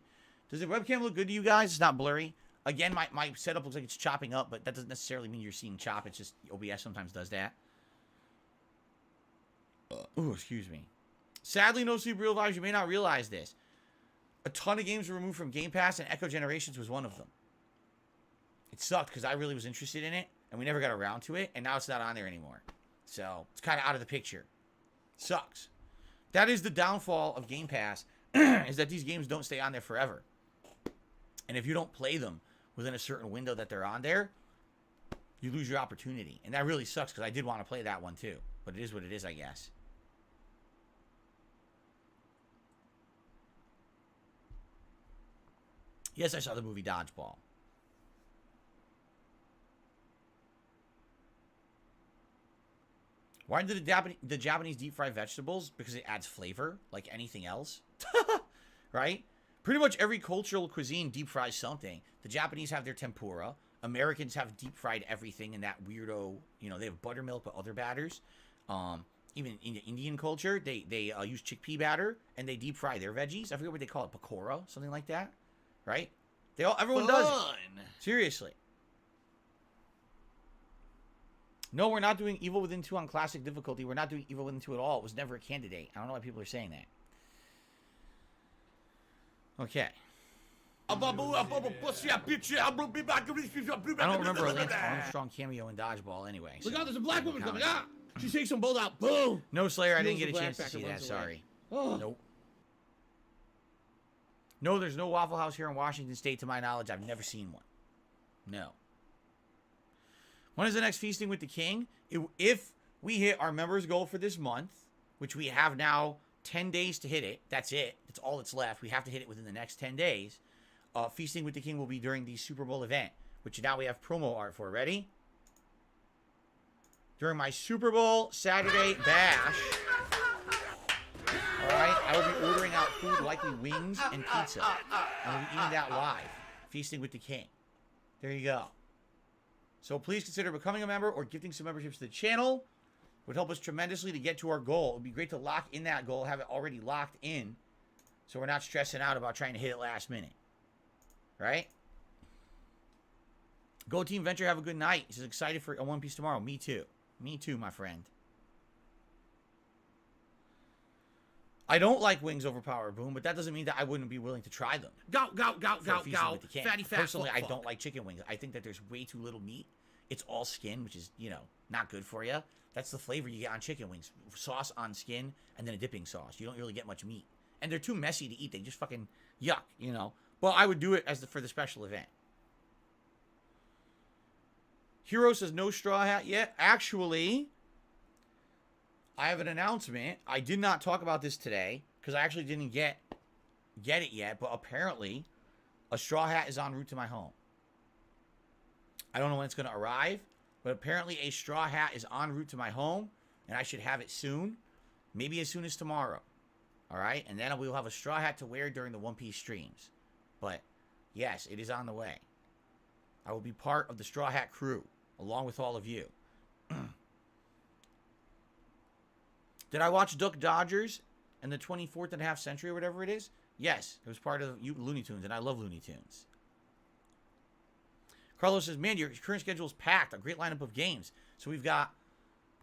Does the webcam look good to you guys? It's not blurry. Again, my setup looks like it's chopping up, but that doesn't necessarily mean you're seeing chop. It's just OBS sometimes does that. Oh, excuse me. Sadly, no Super Real Vibes. You may not realize this. A ton of games were removed from Game Pass, and Echo Generations was one of them. It sucked because I really was interested in it, and we never got around to it, and now it's not on there anymore. So, it's kind of out of the picture. Sucks. That is the downfall of Game Pass, is that these games don't stay on there forever. And if you don't play them within a certain window that they're on there, you lose your opportunity. And that really sucks because I did want to play that one too. But it is what it is, I guess. Yes, I saw the movie Dodgeball. Why did the Japanese deep fry vegetables? Because it adds flavor, like anything else. Right? Pretty much every cultural cuisine deep fries something. The Japanese have their tempura. Americans have deep fried everything in that weirdo, you know, they have buttermilk but other batters. Even in the Indian culture, they use chickpea batter and they deep fry their veggies. I forget what they call it, pakora, something like that. Right? Everyone does it. Seriously. No, we're not doing Evil Within 2 on classic difficulty. We're not doing Evil Within 2 at all. It was never a candidate. I don't know why people are saying that. Okay. I don't remember a Lance Armstrong cameo in Dodgeball anyway. Look out, there's a black woman coming. Ah! She takes them both out. Boom! No, Slayer, I didn't get a chance to see that. Sorry. Oh. Nope. No, there's no Waffle House here in Washington State, to my knowledge. I've never seen one. No. When is the next Feasting with the King? If we hit our members goal for this month, which we have now 10 days to hit it. That's it. That's all that's left. We have to hit it within the next 10 days. Feasting with the King will be during the Super Bowl event, which now we have promo art for. Ready? During my Super Bowl Saturday bash, Alright? I will be ordering out food, likely wings and pizza. And we'll be eating that live. Feasting with the king. There you go. So please consider becoming a member or gifting some memberships to the channel. It would help us tremendously to get to our goal. It would be great to lock in that goal, have it already locked in, so we're not stressing out about trying to hit it last minute. Right? Go Team Venture, have a good night. He's excited for a One Piece tomorrow. Me too. Me too, my friend. I don't like wings over Power Boom, but that doesn't mean that I wouldn't be willing to try them. Go, go, go, go, Feasting go. with the king. Fatty fat Personally, fuck, I fuck. don't like chicken wings. I think that there's way too little meat. It's all skin, which is, you know, not good for you. That's the flavor you get on chicken wings. Sauce on skin and then a dipping sauce. You don't really get much meat. And they're too messy to eat. They just fucking yuck, you know. Well, I would do it as for the special event. Hero says no straw hat yet. Actually, I have an announcement. I did not talk about this today because I actually didn't get it yet. But apparently, a straw hat is en route to my home. I don't know when it's going to arrive, but apparently a straw hat is en route to my home, and I should have it soon. Maybe as soon as tomorrow. All right? And then we will have a straw hat to wear during the One Piece streams. But, yes, it is on the way. I will be part of the Straw Hat crew, along with all of you. Did I watch Duck Dodgers in the 24th and a half century or whatever it is? Yes, it was part of Looney Tunes, and I love Looney Tunes. Carlos says, man, your current schedule is packed. A great lineup of games. So we've got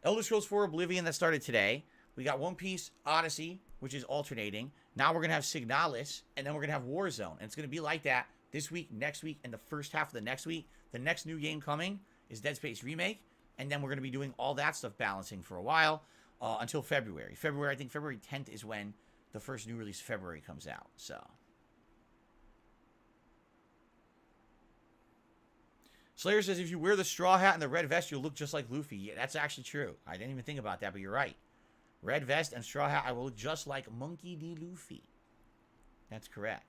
Elder Scrolls 4 Oblivion that started today. We got One Piece Odyssey, which is alternating. Now we're going to have Signalis, and then we're going to have Warzone. And it's going to be like that this week, next week, and the first half of the next week. The next new game coming is Dead Space Remake. And then we're going to be doing all that stuff balancing for a while until February. I think February 10th is when the first new release of February comes out. So Slayer says, if you wear the straw hat and the red vest, you'll look just like Luffy. Yeah, that's actually true. I didn't even think about that, but you're right. Red vest and straw hat, I will look just like Monkey D. Luffy. That's correct.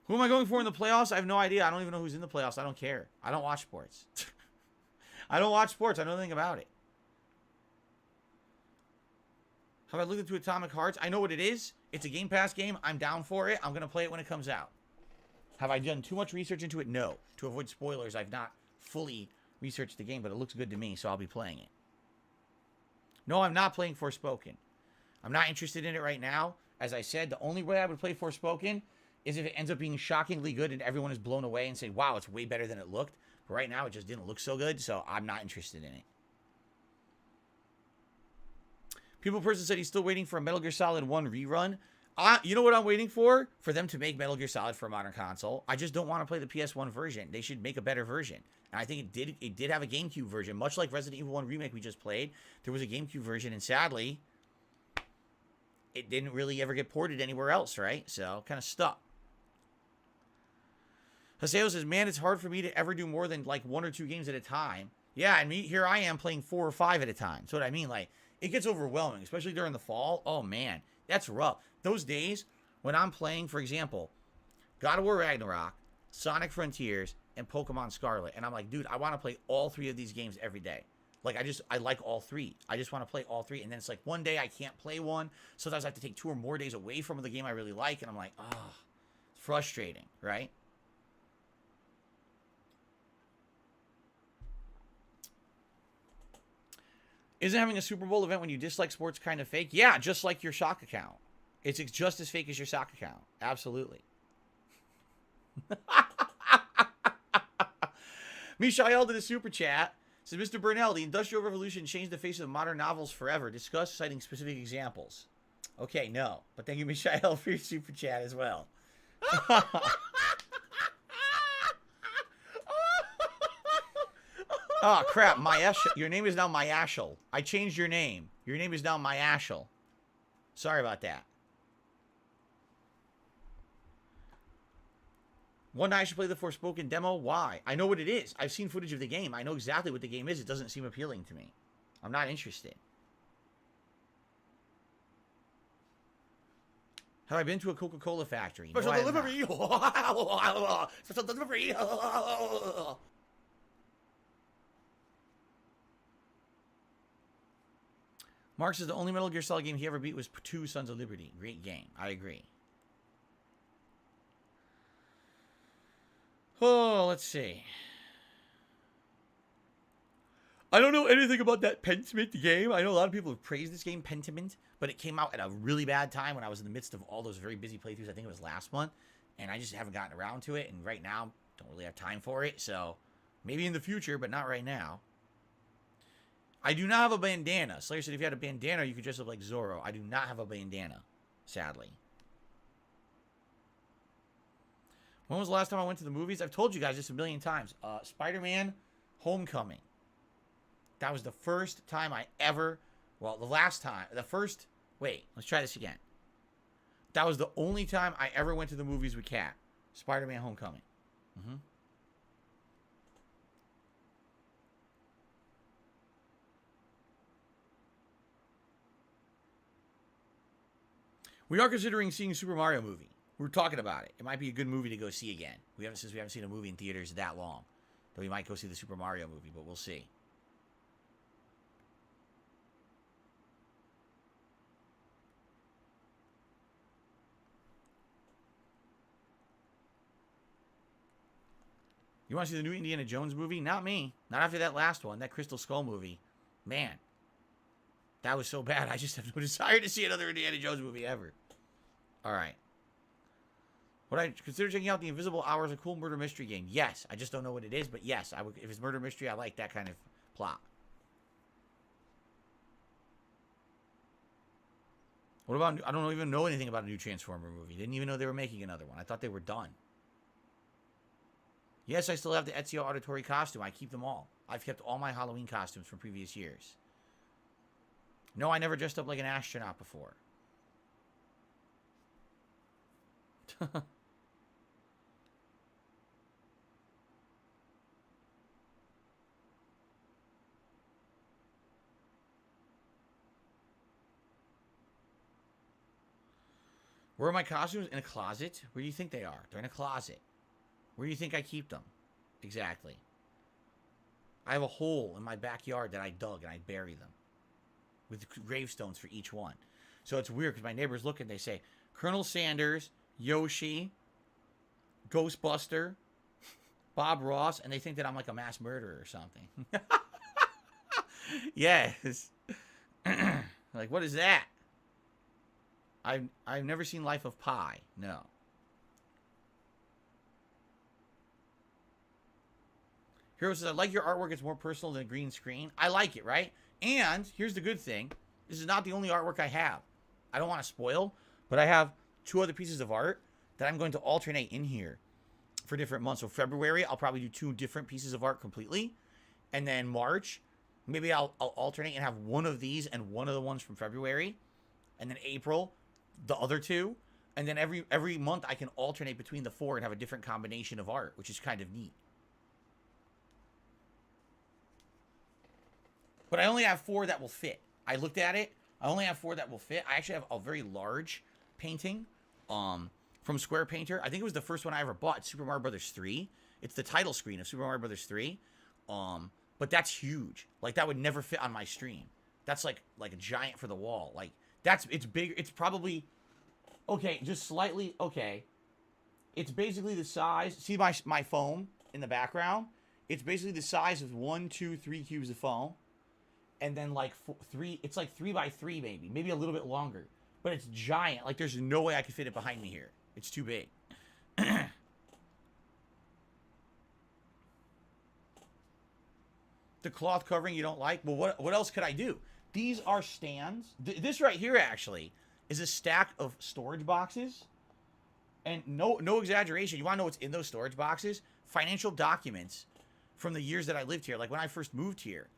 Who am I going for in the playoffs? I have no idea. I don't even know who's in the playoffs. I don't care. I don't watch sports. I don't watch sports. I know nothing about it. Have I looked into Atomic Hearts? I know what it is. It's a Game Pass game. I'm down for it. I'm going to play it when it comes out. Have I done too much research into it? No. To avoid spoilers, I've not fully researched the game, but it looks good to me, so I'll be playing it. No, I'm not playing Forspoken. I'm not interested in it right now. As I said, the only way I would play Forspoken is if it ends up being shockingly good and everyone is blown away and say, wow, it's way better than it looked. But right now, it just didn't look so good, so I'm not interested in it. People person said he's still waiting for a Metal Gear Solid 1 rerun. You know what I'm waiting for? For them to make Metal Gear Solid for a modern console. I just don't want to play the PS1 version. They should make a better version. And I think it did have a GameCube version. Much like Resident Evil 1 Remake we just played, there was a GameCube version, and sadly, it didn't really ever get ported anywhere else, right? So, kind of stuck. Haseo says, man, it's hard for me to ever do more than like 1 or 2 games at a time. Yeah, and here I am playing 4 or 5 at a time. That's what I mean. Like, it gets overwhelming, especially during the fall. Oh, man, that's rough. Those days when I'm playing, for example, God of War Ragnarok, Sonic Frontiers, and Pokemon Scarlet, and I'm like, dude, I want to play all 3 of these games every day. Like, I like all 3. I just want to play all 3, and then it's like one day I can't play one. Sometimes I have to take 2 or more days away from the game I really like, and I'm like, oh, it's frustrating, right? Isn't having a Super Bowl event when you dislike sports kind of fake? Yeah, just like your sock account. It's just as fake as your sock account. Absolutely. Mishael did a super chat. Says, Mr. Burnell, the Industrial Revolution changed the face of modern novels forever. Discuss citing specific examples. Okay, no. But thank you, Mishael, for your super chat as well. Oh, crap. Your name is now Myashel. I changed your name. Your name is now Myashel. Sorry about that. One night I should play the Forspoken demo. Why? I know what it is. I've seen footage of the game. I know exactly what the game is. It doesn't seem appealing to me. I'm not interested. Have I been to a Coca-Cola factory? Special No, delivery. Special delivery. Mark says the only Metal Gear Solid game he ever beat was 2 Sons of Liberty. Great game. I agree. Oh, let's see. I don't know anything about that Pentiment game. I know a lot of people have praised this game, Pentiment, but it came out at a really bad time when I was in the midst of all those very busy playthroughs. I think it was last month, and I just haven't gotten around to it, and right now, don't really have time for it, so maybe in the future, but not right now. I do not have a bandana. Slayer said if you had a bandana, you could dress up like Zorro. I do not have a bandana, sadly. When was the last time I went to the movies? I've told you guys this a million times. Spider-Man Homecoming. That was the first time I ever... Well, the last time. The first... Wait, let's try this again. That was the only time I ever went to the movies with Kat. Spider-Man Homecoming. Mm-hmm. We are considering seeing Super Mario movie. We're talking about it. It might be a good movie to go see again. Since we haven't seen a movie in theaters that long. Though we might go see the Super Mario movie, but we'll see. You want to see the new Indiana Jones movie? Not me. Not after that last one, that Crystal Skull movie. Man, that was so bad. I just have no desire to see another Indiana Jones movie ever. All right. Would I consider checking out The Invisible Hours, a cool murder mystery game? Yes. I just don't know what it is, but yes. I would. If it's murder mystery, I like that kind of plot. What about... I don't even know anything about a new Transformer movie. Didn't even know they were making another one. I thought they were done. Yes, I still have the Ezio Auditore costume. I keep them all. I've kept all my Halloween costumes from previous years. No, I never dressed up like an astronaut before. Where are my costumes? In a closet? Where do you think they are? They're in a closet. Where do you think I keep them? Exactly. I have a hole in my backyard that I dug and I bury them. With gravestones for each one. So it's weird because my neighbors look and they say, Colonel Sanders, Yoshi, Ghostbuster, Bob Ross, and they think that I'm like a mass murderer or something. Yes. Like, what is that? I've never seen Life of Pi. No. Hero says, I like your artwork. It's more personal than a green screen. I like it, right? And here's the good thing. This is not the only artwork I have. I don't want to spoil, but I have 2 other pieces of art that I'm going to alternate in here for different months. So February, I'll probably do 2 different pieces of art completely. And then March, maybe I'll alternate and have one of these and one of the ones from February. And then April, the other 2. And then every month I can alternate between the 4 and have a different combination of art, which is kind of neat. But I only have 4 that will fit. I looked at it. I only have 4 that will fit. I actually have a very large painting from Square Painter. I think it was the first one I ever bought. Super Mario Brothers 3. It's the title screen of Super Mario Brothers 3. But that's huge. Like, that would never fit on my stream. That's like a giant for the wall. Like, it's big. It's probably... Okay, just slightly... Okay. It's basically the size... See my foam in the background? It's basically the size of 1, 2, 3 cubes of foam. And then like 3, it's like 3 by 3 maybe a little bit longer, but it's giant. Like there's no way I could fit it behind me here. It's too big. The cloth covering you don't like? Well, what else could I do? These are stands. This right here actually is a stack of storage boxes. And no exaggeration. You want to know what's in those storage boxes? Financial documents from the years that I lived here. Like when I first moved here.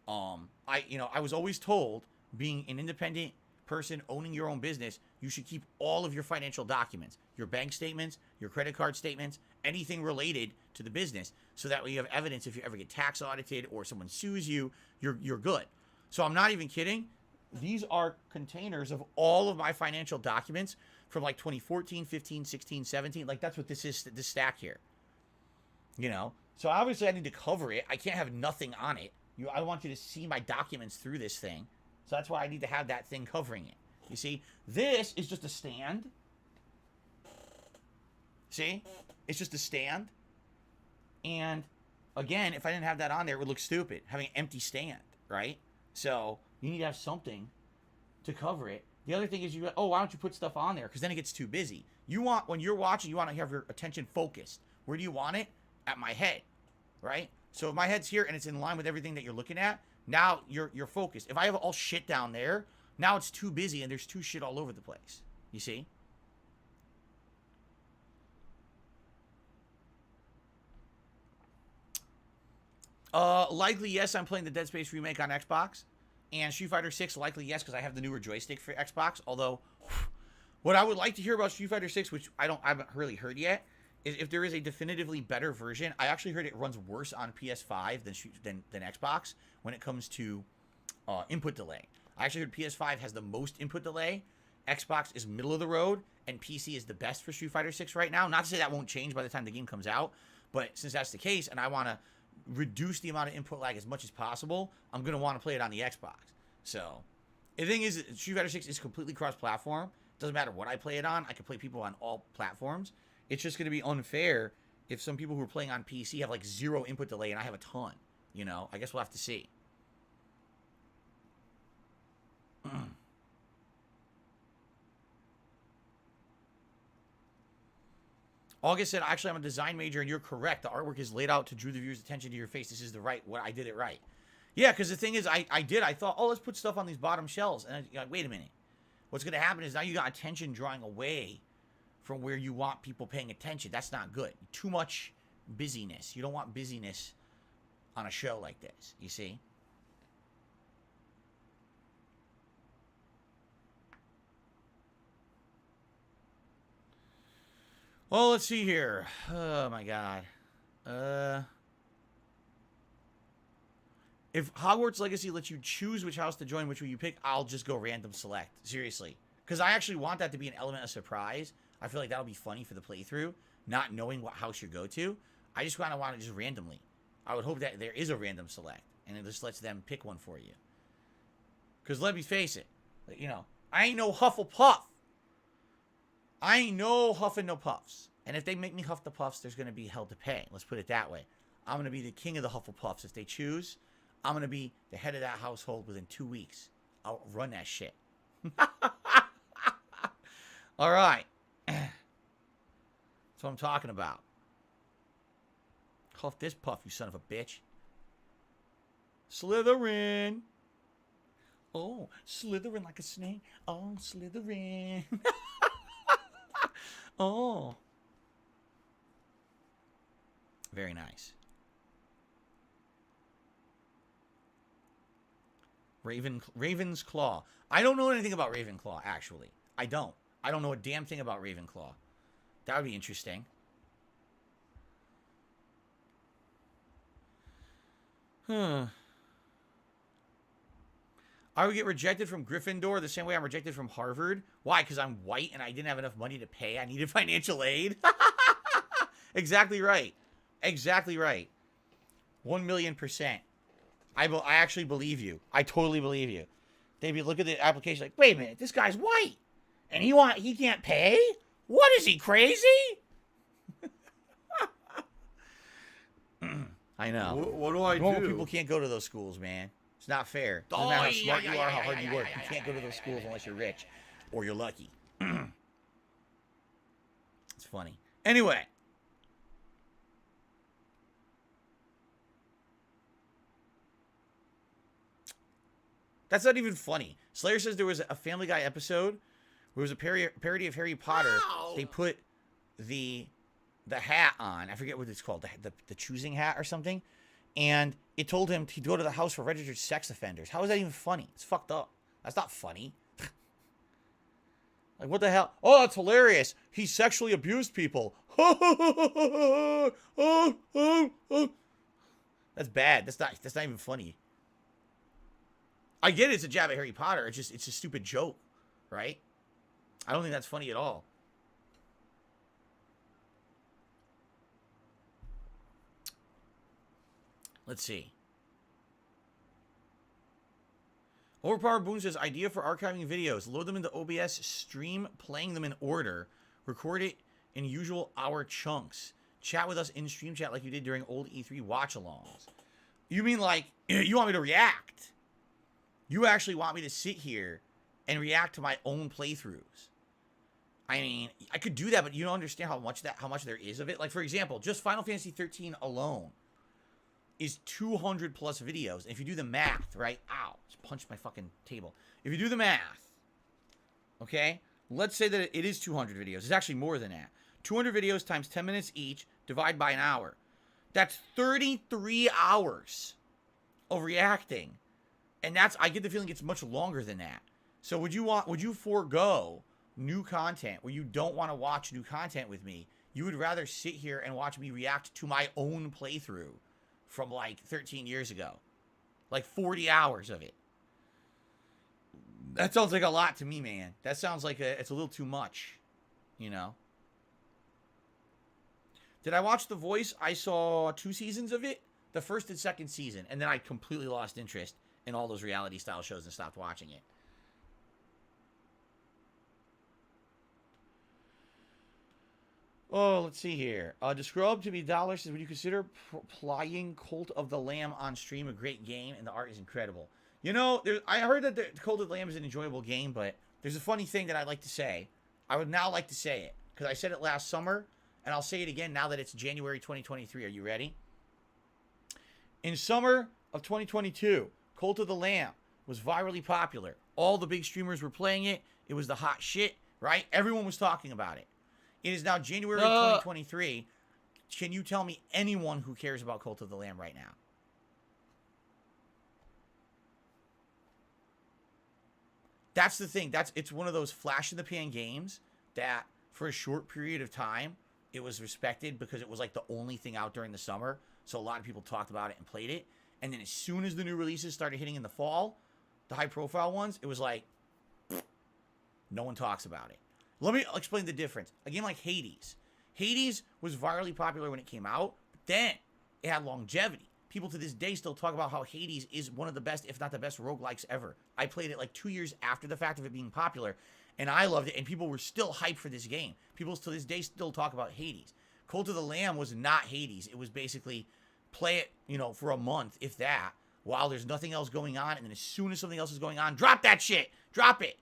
I was always told, being an independent person owning your own business, you should keep all of your financial documents, your bank statements, your credit card statements, anything related to the business, so that way you have evidence if you ever get tax audited or someone sues you, you're good. So I'm not even kidding. These are containers of all of my financial documents from like 2014, 15, 16, 17. Like that's what this is, this stack here. You know? So obviously I need to cover it. I can't have nothing on it. I want you to see my documents through this thing. So that's why I need to have that thing covering it. You see? This is just a stand. See? It's just a stand. And again, if I didn't have that on there, it would look stupid. Having an empty stand, right? So you need to have something to cover it. The other thing is why don't you put stuff on there? Because then it gets too busy. When you're watching, you want to have your attention focused. Where do you want it? At my head, right? So if my head's here and it's in line with everything that you're looking at, now you're focused. If I have all shit down there, now it's too busy and there's too shit all over the place. You see? Likely yes, I'm playing the Dead Space remake on Xbox. And Street Fighter 6, likely yes, because I have the newer joystick for Xbox. Although, what I would like to hear about Street Fighter 6, which I haven't really heard yet, is if there is a definitively better version. I actually heard it runs worse on PS5 than Xbox when it comes to input delay. I actually heard PS5 has the most input delay. Xbox is middle of the road, and PC is the best for Street Fighter 6 right now. Not to say that won't change by the time the game comes out, but since that's the case, and I want to reduce the amount of input lag as much as possible, I'm going to want to play it on the Xbox. So, the thing is, Street Fighter 6 is completely cross-platform. Doesn't matter what I play it on. I can play people on all platforms. It's just going to be unfair if some people who are playing on PC have like 0 input delay and I have a ton. You know, I guess we'll have to see. August said, actually, I'm a design major and you're correct. The artwork is laid out to draw the viewer's attention to your face. This is the right, I did it right. Yeah, because the thing is, I thought, let's put stuff on these bottom shelves. And I, wait a minute. What's going to happen is now you got attention drawing away from where you want people paying attention. That's not good. Too much busyness. You don't want busyness on a show like this, you see? Well, let's see here. Oh, my God. If Hogwarts Legacy lets you choose which house to join, which will you pick, I'll just go random select. Seriously. Because I actually want that to be an element of surprise. I feel like that'll be funny for the playthrough, not knowing what house you go to. I just kind of want it just randomly. I would hope that there is a random select, and it just lets them pick one for you. Because let me face it, you know, I ain't no Hufflepuff. I ain't no huffing no puffs. And if they make me huff the puffs, there's going to be hell to pay. Let's put it that way. I'm going to be the king of the Hufflepuffs. If they choose, I'm going to be the head of that household within 2 weeks. I'll run that shit. All right. That's what I'm talking about. Huff this puff, you son of a bitch. Slytherin. Oh, Slytherin like a snake. Oh, Slytherin. Oh. Very nice. Raven's Claw. I don't know anything about Ravenclaw, actually. I don't know a damn thing about Ravenclaw. That would be interesting. I would get rejected from Gryffindor the same way I'm rejected from Harvard. Why? Because I'm white and I didn't have enough money to pay. I needed financial aid. Exactly right. Exactly right. 1,000,000%. I actually believe you. I totally believe you. They'd be looking at the application like, wait a minute, this guy's white. And he can't pay? What is he, crazy? I know. What do I Normal do? people can't go to those schools, man. It's not fair. Doesn't matter how smart you are, how hard you work. You can't go to those schools unless you're rich or you're lucky. It's funny. Anyway. That's not even funny. Slayer says there was a Family Guy episode where it was a parody of Harry Potter. Wow. They put the hat on. I forget what it's called. The choosing hat or something. And it told him to go to the house for registered sex offenders. How is that even funny? It's fucked up. That's not funny. Like, what the hell? Oh, that's hilarious. He sexually abused people. That's bad. That's not even funny. I get it. It's a jab at Harry Potter. It's a stupid joke, right? I don't think that's funny at all. Let's see. Overpowered Boone says, idea for archiving videos. Load them into OBS, stream playing them in order, record it in usual hour chunks. Chat with us in stream chat like you did during old E3 watch-alongs. You mean like, you want me to react? You actually want me to sit here and react to my own playthroughs. I mean, I could do that, but you don't understand how much there is of it. Like, for example, just Final Fantasy 13 alone is 200 plus videos. And if you do the math, right? Ow, just punched my fucking table. If you do the math, okay, let's say that it is 200 videos. It's actually more than that. 200 videos times 10 minutes each, divide by an hour. That's 33 hours of reacting. And I get the feeling it's much longer than that. So would you forego new content where you don't want to watch new content with me? You would rather sit here and watch me react to my own playthrough from like 13 years ago. Like 40 hours of it. That sounds like a lot to me, man. That sounds like it's a little too much, you know? Did I watch The Voice? I saw 2 seasons of it, the first and second season, and then I completely lost interest in all those reality style shows and stopped watching it. Oh, let's see here. Describe to me $, says, would you consider playing Cult of the Lamb on stream? A great game, and the art is incredible. You know, I heard that the Cult of the Lamb is an enjoyable game, but there's a funny thing that I'd like to say. I would now like to say it, because I said it last summer, and I'll say it again now that it's January 2023. Are you ready? In summer of 2022, Cult of the Lamb was virally popular. All the big streamers were playing it. It was the hot shit, right? Everyone was talking about it. It is now January 2023. Can you tell me anyone who cares about Cult of the Lamb right now? That's the thing. It's one of those flash in the pan games that for a short period of time, it was respected because it was like the only thing out during the summer. So a lot of people talked about it and played it. And then as soon as the new releases started hitting in the fall, the high profile ones, it was like, no one talks about it. Let me explain the difference. A game like Hades. Hades was virally popular when it came out, but then it had longevity. People to this day still talk about how Hades is one of the best, if not the best, roguelikes ever. I played it like 2 years after the fact of it being popular, and I loved it, and people were still hyped for this game. People to this day still talk about Hades. Cult of the Lamb was not Hades. It was basically play it, you know, for a month, if that, while there's nothing else going on, and then as soon as something else is going on, drop that shit! Drop it!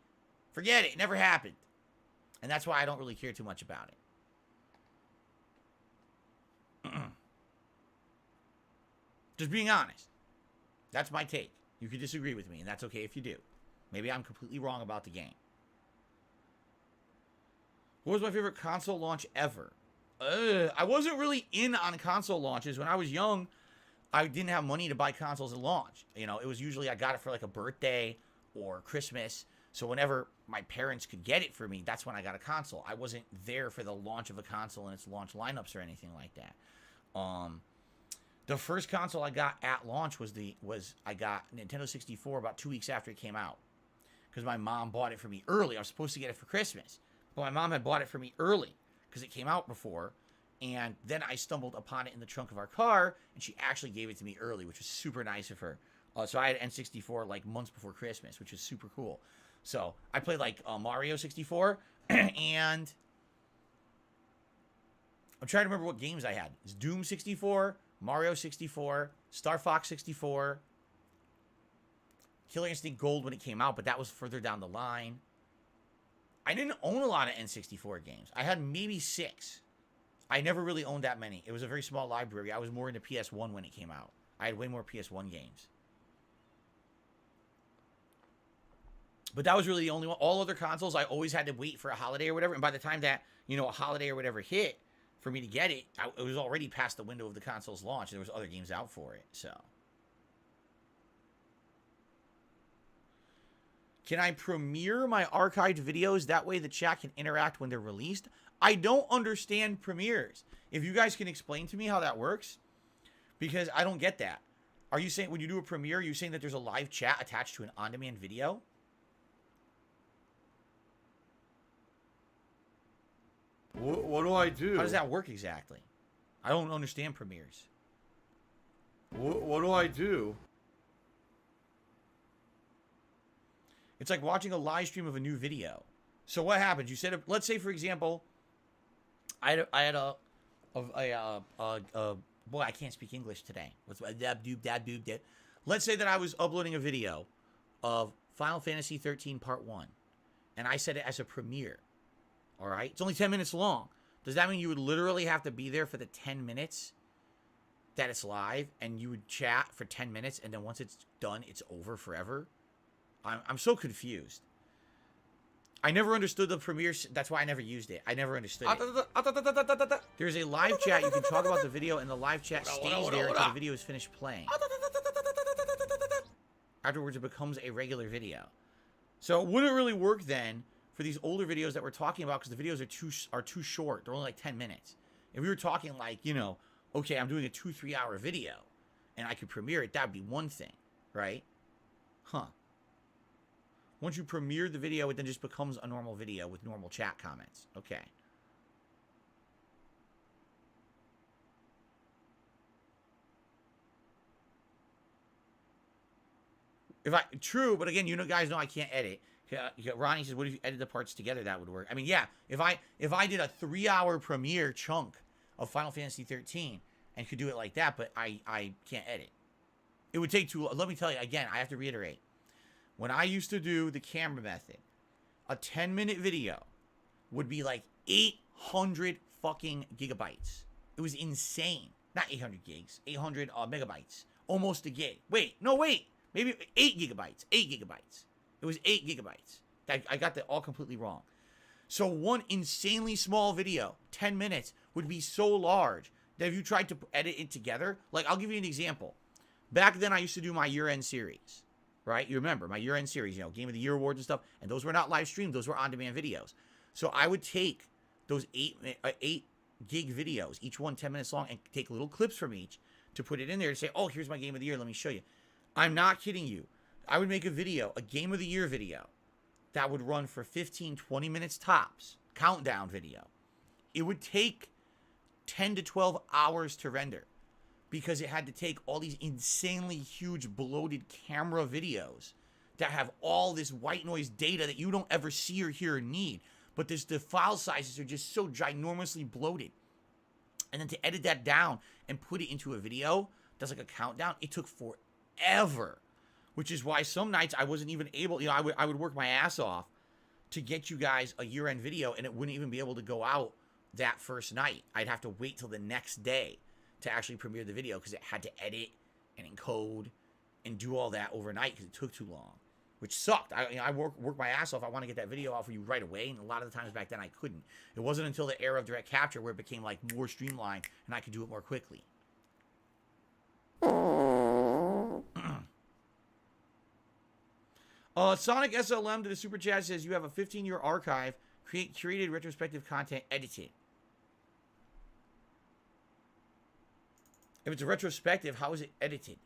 Forget it. It never happened. And that's why I don't really care too much about it. Just being honest. That's my take. You could disagree with me, and that's okay if you do. Maybe I'm completely wrong about the game. What was my favorite console launch ever? I wasn't really in on console launches. When I was young, I didn't have money to buy consoles at launch. You know, it was usually I got it for like a birthday or Christmas. So whenever my parents could get it for me, that's when I got a console. I wasn't there for the launch of a console and its launch lineups or anything like that. The first console I got at launch was I got Nintendo 64 about 2 weeks after it came out. Because my mom bought it for me early. I was supposed to get it for Christmas. But my mom had bought it for me early because it came out before. And then I stumbled upon it in the trunk of our car, and she actually gave it to me early, which was super nice of her. So I had N64 like months before Christmas, which is super cool. So I played like Mario 64, and I'm trying to remember what games I had. It's Doom 64, Mario 64, Star Fox 64, Killer Instinct Gold when it came out, but that was further down the line. I didn't own a lot of N64 games. I had maybe 6. I never really owned that many. It was a very small library. I was more into PS1 when it came out. I had way more PS1 games. But that was really the only one. All other consoles, I always had to wait for a holiday or whatever. And by the time that, you know, a holiday or whatever hit for me to get it, it was already past the window of the console's launch. There was other games out for it, so. Can I premiere my archived videos? That way the chat can interact when they're released. I don't understand premieres. If you guys can explain to me how that works, because I don't get that. Are you saying when you do a premiere, are you saying that there's a live chat attached to an on-demand video? What do I do? How does that work exactly? I don't understand premieres. What do I do? It's like watching a live stream of a new video. So what happens? You said, let's say, for example, I had a boy, I can't speak English today. Let's say that I was uploading a video of Final Fantasy 13 Part 1, and I set it as a premiere. All right? It's only 10 minutes long. Does that mean you would literally have to be there for the 10 minutes that it's live, and you would chat for 10 minutes, and then once it's done, it's over forever? I'm so confused. I never understood the premiere. That's why I never used it. I never understood it. There's a live chat. You can talk about the video, and the live chat stays there until the video is finished playing. Afterwards, it becomes a regular video. So it wouldn't really work then for these older videos that we're talking about, because the videos are too short. They're only like 10 minutes. If we were talking like, you know, okay, I'm doing a 2-3 hour video, and I could premiere it, that'd be one thing, right? Huh. Once you premiere the video, it then just becomes a normal video with normal chat comments. Okay. True, but again, you know, guys know I can't edit. Ronnie says, what if you edit the parts together? That would work. I mean, yeah, if I did a 3-hour premiere chunk of Final Fantasy 13 and could do it like that, but I can't edit. It would take too long. Let me tell you, again, I have to reiterate. When I used to do the camera method, a 10-minute video would be like 800 fucking gigabytes. It was insane. Not 800 gigs, 800 megabytes. Almost a gig. Wait. Maybe 8 gigabytes. 8 gigabytes. It was 8 gigabytes. I got that all completely wrong. So one insanely small video, 10 minutes, would be so large that if you tried to edit it together, like I'll give you an example. Back then I used to do my year-end series. Right? You remember my year-end series, you know, Game of the Year awards and stuff. And those were not live streamed. Those were on-demand videos. So I would take those 8 gig videos, each one 10 minutes long, and take little clips from each to put it in there to say, oh, here's my Game of the Year. Let me show you. I'm not kidding you. I would make a video, a Game of the Year video, that would run for 15, 20 minutes tops. Countdown video. It would take 10 to 12 hours to render, because it had to take all these insanely huge bloated camera videos that have all this white noise data that you don't ever see or hear or need. But the file sizes are just so ginormously bloated. And then to edit that down and put it into a video that's like a countdown, it took forever. Which is why some nights I wasn't even able, you know, I would work my ass off to get you guys a year-end video, and it wouldn't even be able to go out that first night. I'd have to wait till the next day to actually premiere the video, because it had to edit and encode and do all that overnight, because it took too long, which sucked. I worked my ass off. I want to get that video out for you right away, and a lot of the times back then I couldn't. It wasn't until the era of direct capture where it became like more streamlined and I could do it more quickly. Sonic SLM to the super chat says, you have a 15-year archive, create curated retrospective content edited. If it's a retrospective, how is it edited?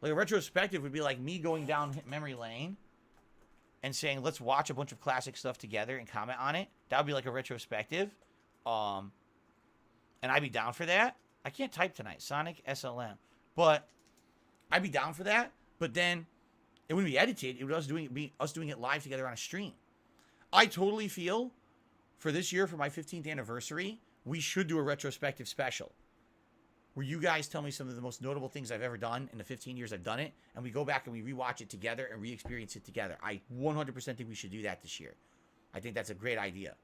Like a retrospective would be like me going down memory lane and saying, let's watch a bunch of classic stuff together and comment on it. That would be like a retrospective. And I'd be down for that. I can't type tonight. Sonic SLM. But I'd be down for that. But then it wouldn't be edited. It would be us doing it live together on a stream. I totally feel for this year, for my 15th anniversary, we should do a retrospective special, where you guys tell me some of the most notable things I've ever done in the 15 years I've done it, and we go back and we rewatch it together and re-experience it together. I 100% think we should do that this year. I think that's a great idea.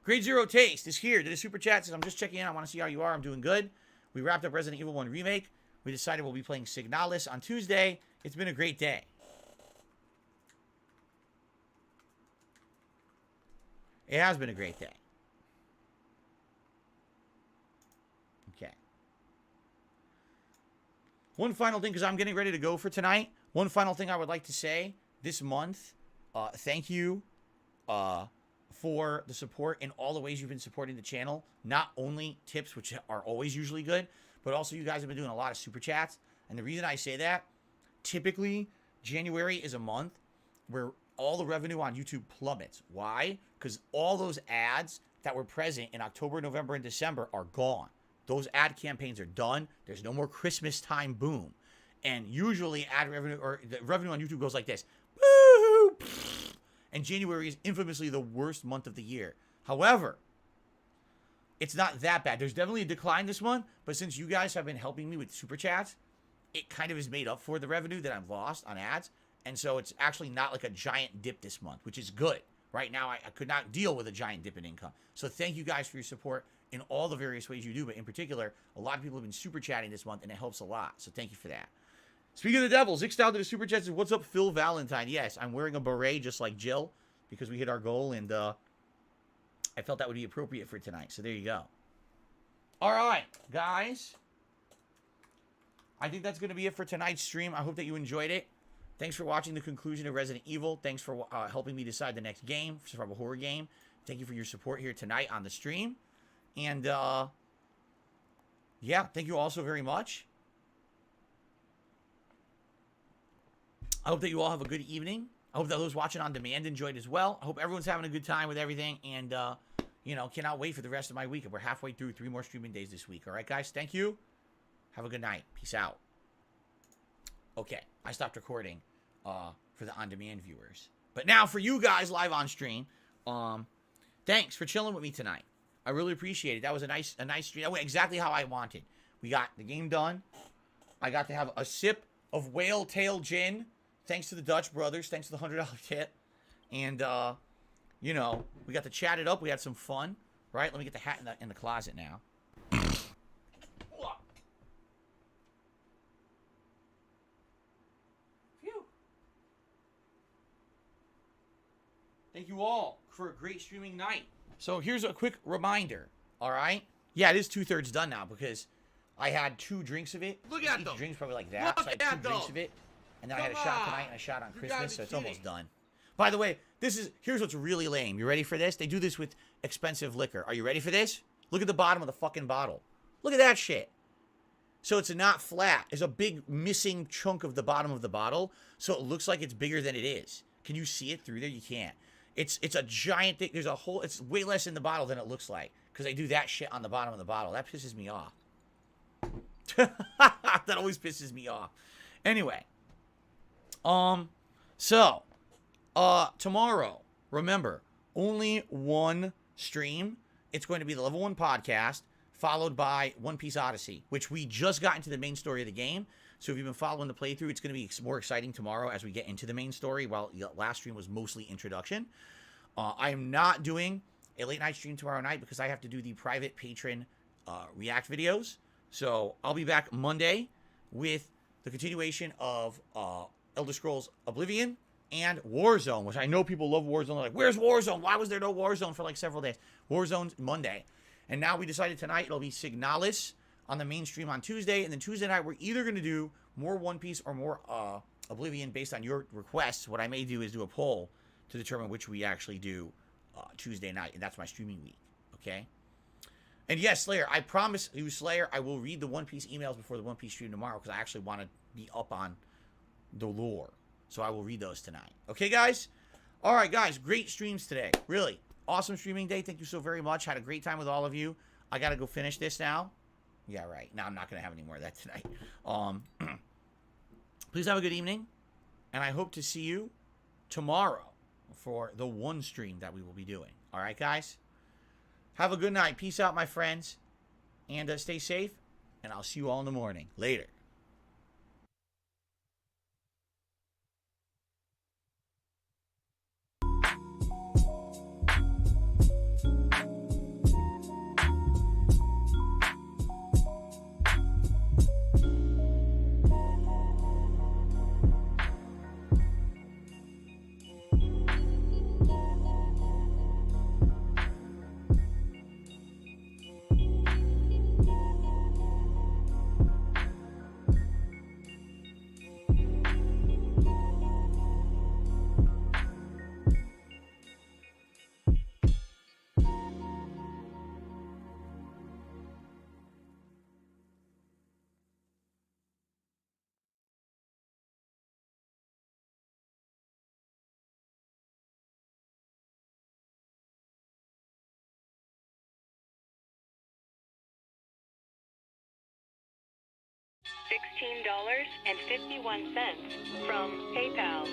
Grade Zero Taste is here. Did a super chat, says, I'm just checking in. I want to see how you are. I'm doing good. We wrapped up Resident Evil 1 Remake. We decided we'll be playing Signalis on Tuesday. It's been a great day. It has been a great day. Okay. One final thing, because I'm getting ready to go for tonight. One final thing I would like to say this month. Thank you for the support in all the ways you've been supporting the channel. Not only tips, which are always usually good, but also you guys have been doing a lot of super chats. And the reason I say that, typically January is a month where all the revenue on YouTube plummets. Why? Because all those ads that were present in October, November, and December are gone. Those ad campaigns are done. There's no more Christmas time boom. And usually ad revenue or the revenue on YouTube goes like this. Woo! And January is infamously the worst month of the year. However, it's not that bad. There's definitely a decline this month, but since you guys have been helping me with super chats, it kind of is made up for the revenue that I've lost on ads. And so it's actually not like a giant dip this month, which is good. Right now, I could not deal with a giant dip in income. So thank you guys for your support in all the various ways you do. But in particular, a lot of people have been super chatting this month, and it helps a lot. So thank you for that. Speaking of the devil, Zix down to the super chat says, "What's up, Phil Valentine?" Yes, I'm wearing a beret just like Jill because we hit our goal, and I felt that would be appropriate for tonight. So there you go. All right, guys. I think that's going to be it for tonight's stream. I hope that you enjoyed it. Thanks for watching the conclusion of Resident Evil. Thanks for helping me decide the next game, survival horror game. Thank you for your support here tonight on the stream. And, yeah, thank you all so very much. I hope that you all have a good evening. I hope that those watching on demand enjoyed as well. I hope everyone's having a good time with everything. And, you know, cannot wait for the rest of my week. And we're halfway through 3 more streaming days this week. All right, guys? Thank you. Have a good night. Peace out. Okay, I stopped recording for the on-demand viewers. But now for you guys live on stream, thanks for chilling with me tonight. I really appreciate it. That was a nice stream. That went exactly how I wanted. We got the game done. I got to have a sip of whale tail gin. Thanks to the Dutch brothers. Thanks to the $100 tip. And, you know, we got to chat it up. We had some fun. Right? Let me get the hat in the closet now. Thank you all for a great streaming night. So here's a quick reminder, all right? Yeah, it is 2/3 done now because I had 2 drinks of it. Look at each them. drink's probably like that. Look So I had at 2 drinks them. of it. And then I Come had a shot tonight on. and a shot on You Christmas, gotta so be it's almost kidding. done. By the way, here's what's really lame. You ready for this? They do this with expensive liquor. Are you ready for this? Look at the bottom of the fucking bottle. Look at that shit. So it's not flat. There's a big missing chunk of the bottom of the bottle, so it looks like it's bigger than it is. Can you see it through there? You can't. It's a giant thing. There's a whole. It's way less in the bottle than it looks like because they do that shit on the bottom of the bottle. That pisses me off. That always pisses me off. Anyway, so tomorrow, remember, only one stream. It's going to be the Level 1 podcast, followed by One Piece Odyssey, which we just got into the main story of the game. So if you've been following the playthrough, it's going to be more exciting tomorrow as we get into the main story, while the last stream was mostly introduction. I am not doing a late night stream tomorrow night because I have to do the private patron react videos. So I'll be back Monday with the continuation of Elder Scrolls Oblivion and Warzone, which I know people love Warzone. They're like, where's Warzone? Why was there no Warzone for like several days? Warzone's Monday. And now we decided tonight it'll be Signalis on the main stream on Tuesday. And then Tuesday night, we're either going to do more One Piece or more Oblivion based on your requests. What I may do is do a poll to determine which we actually do Tuesday night. And that's my streaming week. Okay? And yes, Slayer, I promise you, Slayer, I will read the One Piece emails before the One Piece stream tomorrow because I actually want to be up on the lore. So I will read those tonight. Okay, guys? All right, guys. Great streams today. Really. Awesome streaming day. Thank you so very much. Had a great time with all of you. I got to go finish this now. Yeah, right. No, I'm not going to have any more of that tonight. Please have a good evening. And I hope to see you tomorrow for the one stream that we will be doing. All right, guys? Have a good night. Peace out, my friends. And stay safe. And I'll see you all in the morning. Later. $16.51 from PayPal.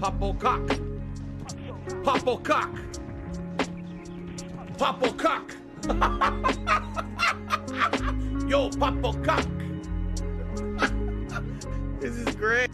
Popplecock. Popplecock. Popplecock. Yo, Popplecock. This is great.